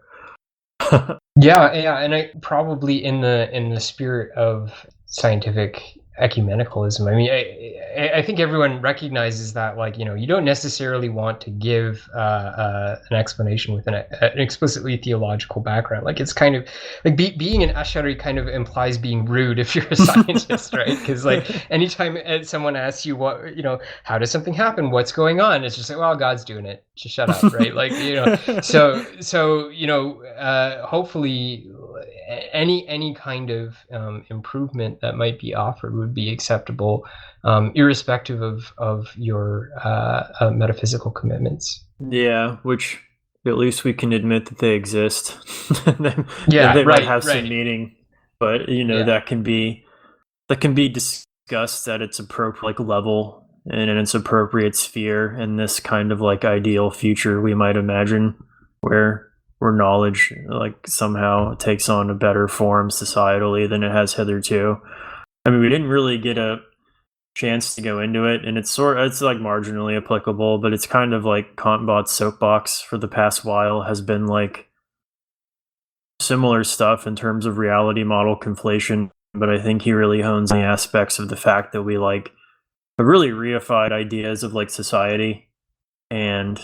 yeah, and I probably in the spirit of scientific ecumenicalism. I mean, I think everyone recognizes that, like, you don't necessarily want to give an explanation with an explicitly theological background. Like, it's kind of like being an Ash'ari kind of implies being rude if you're a scientist, right? Because like, anytime someone asks you how does something happen, what's going on, it's just like, well, God's doing it. Just shut up, right? Like, so hopefully any kind of improvement that might be offered would be acceptable, irrespective of your metaphysical commitments. Yeah, which at least we can admit that they exist. Yeah, they right, might have right. some meaning, but that can be discussed at its appropriate level and in its appropriate sphere in this kind of like ideal future we might imagine, where knowledge like somehow takes on a better form societally than it has hitherto. I mean, we didn't really get a chance to go into it, and it's like marginally applicable, but it's kind of like Kantbot's soapbox for the past while has been like similar stuff in terms of reality model conflation. But I think he really hones the aspects of the fact that we like have really reified ideas of like society and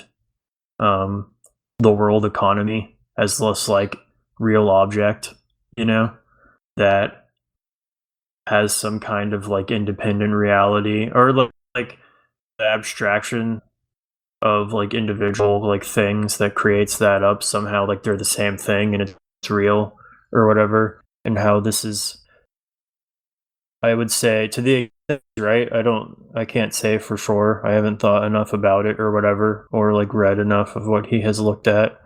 the world economy as less like real object, that has some kind of like independent reality, or like the abstraction of like individual like things that creates that up somehow, like they're the same thing and it's real or whatever. And how this is, I would say, to the right. I can't say for sure. I haven't thought enough about it or whatever, or like read enough of what he has looked at.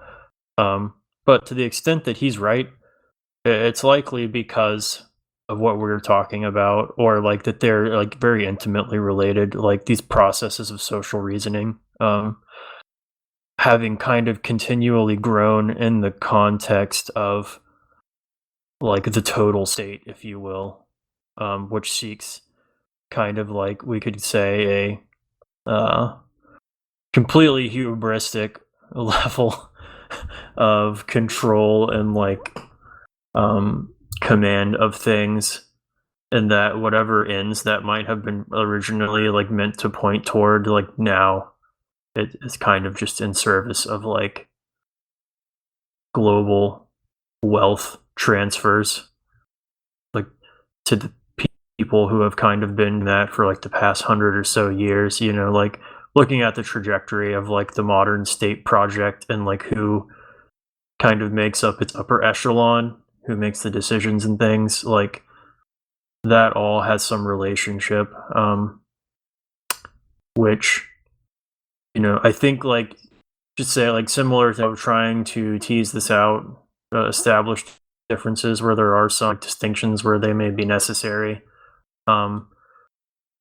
But to the extent that he's right, it's likely because of what we were talking about, or like that they're like very intimately related, like these processes of social reasoning, having kind of continually grown in the context of like the total state, if you will, which seeks kind of like we could say a completely hubristic level of control and like command of things, and that whatever ends that might have been originally like meant to point toward, like now it is kind of just in service of like global wealth transfers, like to the people who have kind of been that for like the past 100 or so years, you know, like looking at the trajectory of like the modern state project and like who kind of makes up its upper echelon, who makes the decisions and things, like that all has some relationship, which, you know, I think like just say like similar to trying to tease this out, establish differences where there are some distinctions where they may be necessary.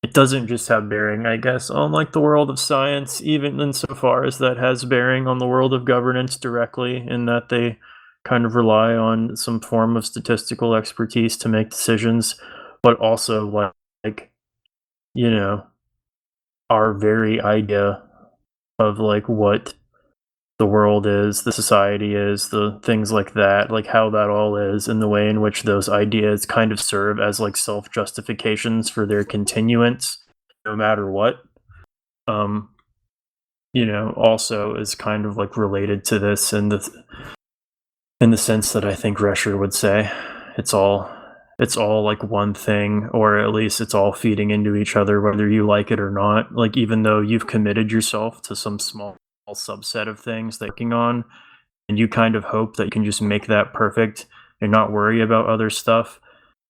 It doesn't just have bearing, I guess, on like the world of science, even insofar as that has bearing on the world of governance directly, in that they kind of rely on some form of statistical expertise to make decisions, but also like you know, our very idea of like what the world is, the society is, the things like that, like how that all is, and the way in which those ideas kind of serve as like self-justifications for their continuance, no matter what. You know, also is kind of like related to this in the sense that I think Rescher would say it's all like one thing, or at least it's all feeding into each other, whether you like it or not. Like even though you've committed yourself to some small subset of things that you're working on, and you kind of hope that you can just make that perfect and not worry about other stuff,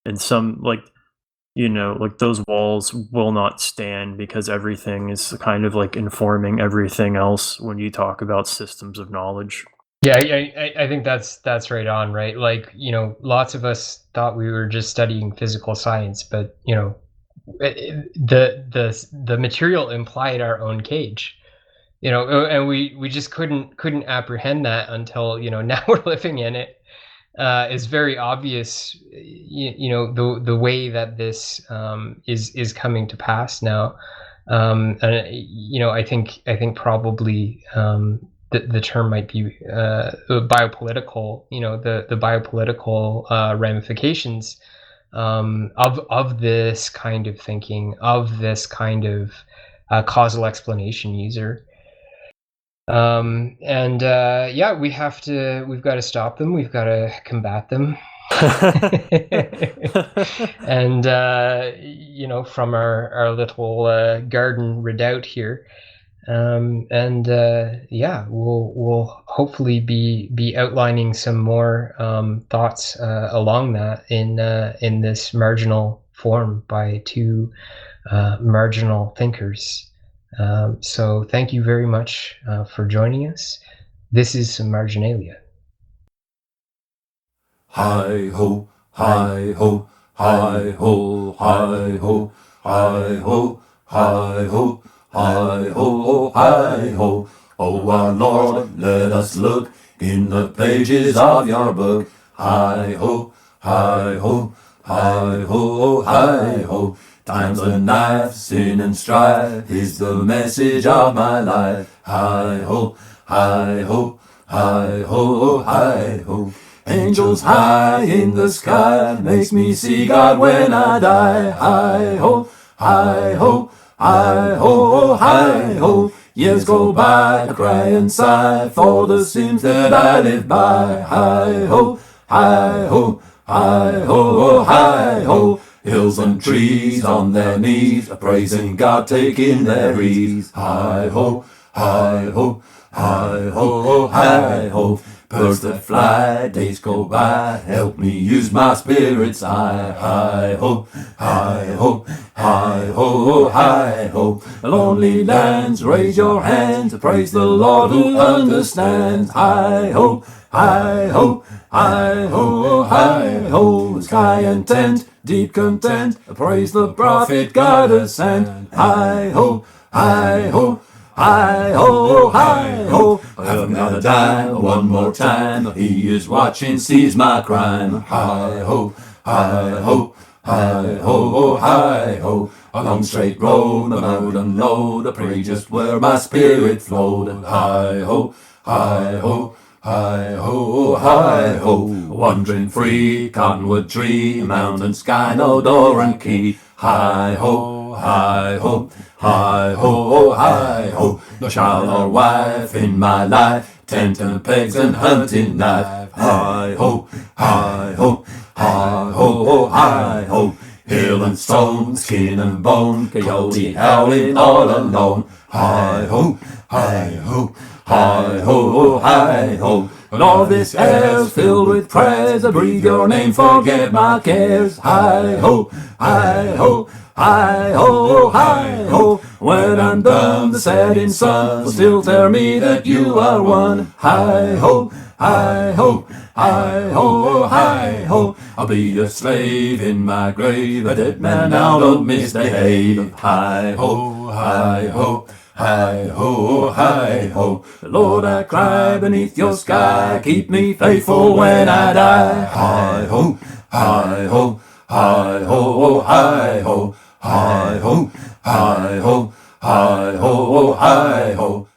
and some like, you know, like those walls will not stand because everything is kind of like informing everything else when you talk about systems of knowledge. Yeah, I think that's right on, right? Like, you know, lots of us thought we were just studying physical science, but you know, the material implied our own cage, you know, and we just couldn't apprehend that until, you know, now we're living in it. It's very obvious, you know, the way that this is coming to pass now. And you know, I think probably the term might be biopolitical. You know, the biopolitical ramifications of this kind of thinking, of this kind of causal explanation user. And yeah, we've got to stop them. We've got to combat them. And you know, from our little garden redoubt here, and yeah, we'll hopefully be outlining some more thoughts along that in this marginal form by two marginal thinkers. So thank you very much for joining us. This is some marginalia. Hi ho, hi ho, hi ho, hi ho, hi ho, hi ho, hi ho, hi ho. Oh our Lord, let us look in the pages of your book. Hi ho, hi ho, hi ho, hi ho. Times of knife, sin and strife is the message of my life. Hi ho, hi ho, hi ho, hi ho. Angels high in the sky makes me see God when I die. Hi ho, hi ho, hi ho, hi ho. Years go by, I cry and sigh for the sins that I live by. Hi ho, hi ho, hi ho, hi ho. Hills and trees on their knees, praising God, taking their ease. Hi ho, hi ho, hi ho, hi ho. Birds that fly, days go by, help me use my spirit's eye. Hi-ho, hi-ho, hi-ho, hi-ho. Lonely lands, raise your hands, praise the Lord who understands. Hi-ho, hi-ho, hi-ho, hi-ho. Sky intent, deep content, praise the prophet God has sent. Hi-ho, hi-ho, hi-ho, hi-ho. I haven't got a dime, one more time. He is watching, sees my crime. Hi-ho, hi-ho, hi-ho, hi-ho. A long straight road, a mountain load, I pray just where my spirit flowed. Hi-ho, hi-ho, hi-ho, hi-ho. Wandering free, cottonwood tree, mountain sky, no door and key. Hi-ho, hi-ho, hi-ho, hi-ho. No child or wife in my life, tent and pegs and hunting knife. Hi-ho, hi-ho, hi-ho, hi-ho. Hill and stone, skin and bone, coyote howling all alone. Hi-ho, hi-ho, hi-ho, hi-ho. And all this air's filled with prayers, I breathe your name, forget my cares. Hi-ho, hi-ho, hi-ho, hi-ho. When I'm done, the setting sun will still tell me that you are one. Hi-ho, hi-ho, hi-ho, hi-ho. I'll be a slave in my grave, a dead man now don't misbehave. Hi-ho, hi-ho, hi-ho, hi-ho. Lord, I cry beneath your sky, keep me faithful when I die. Hi-ho, hi-ho, hi-ho, hi-ho, hi-ho, hi-ho, hi-ho, hi-ho.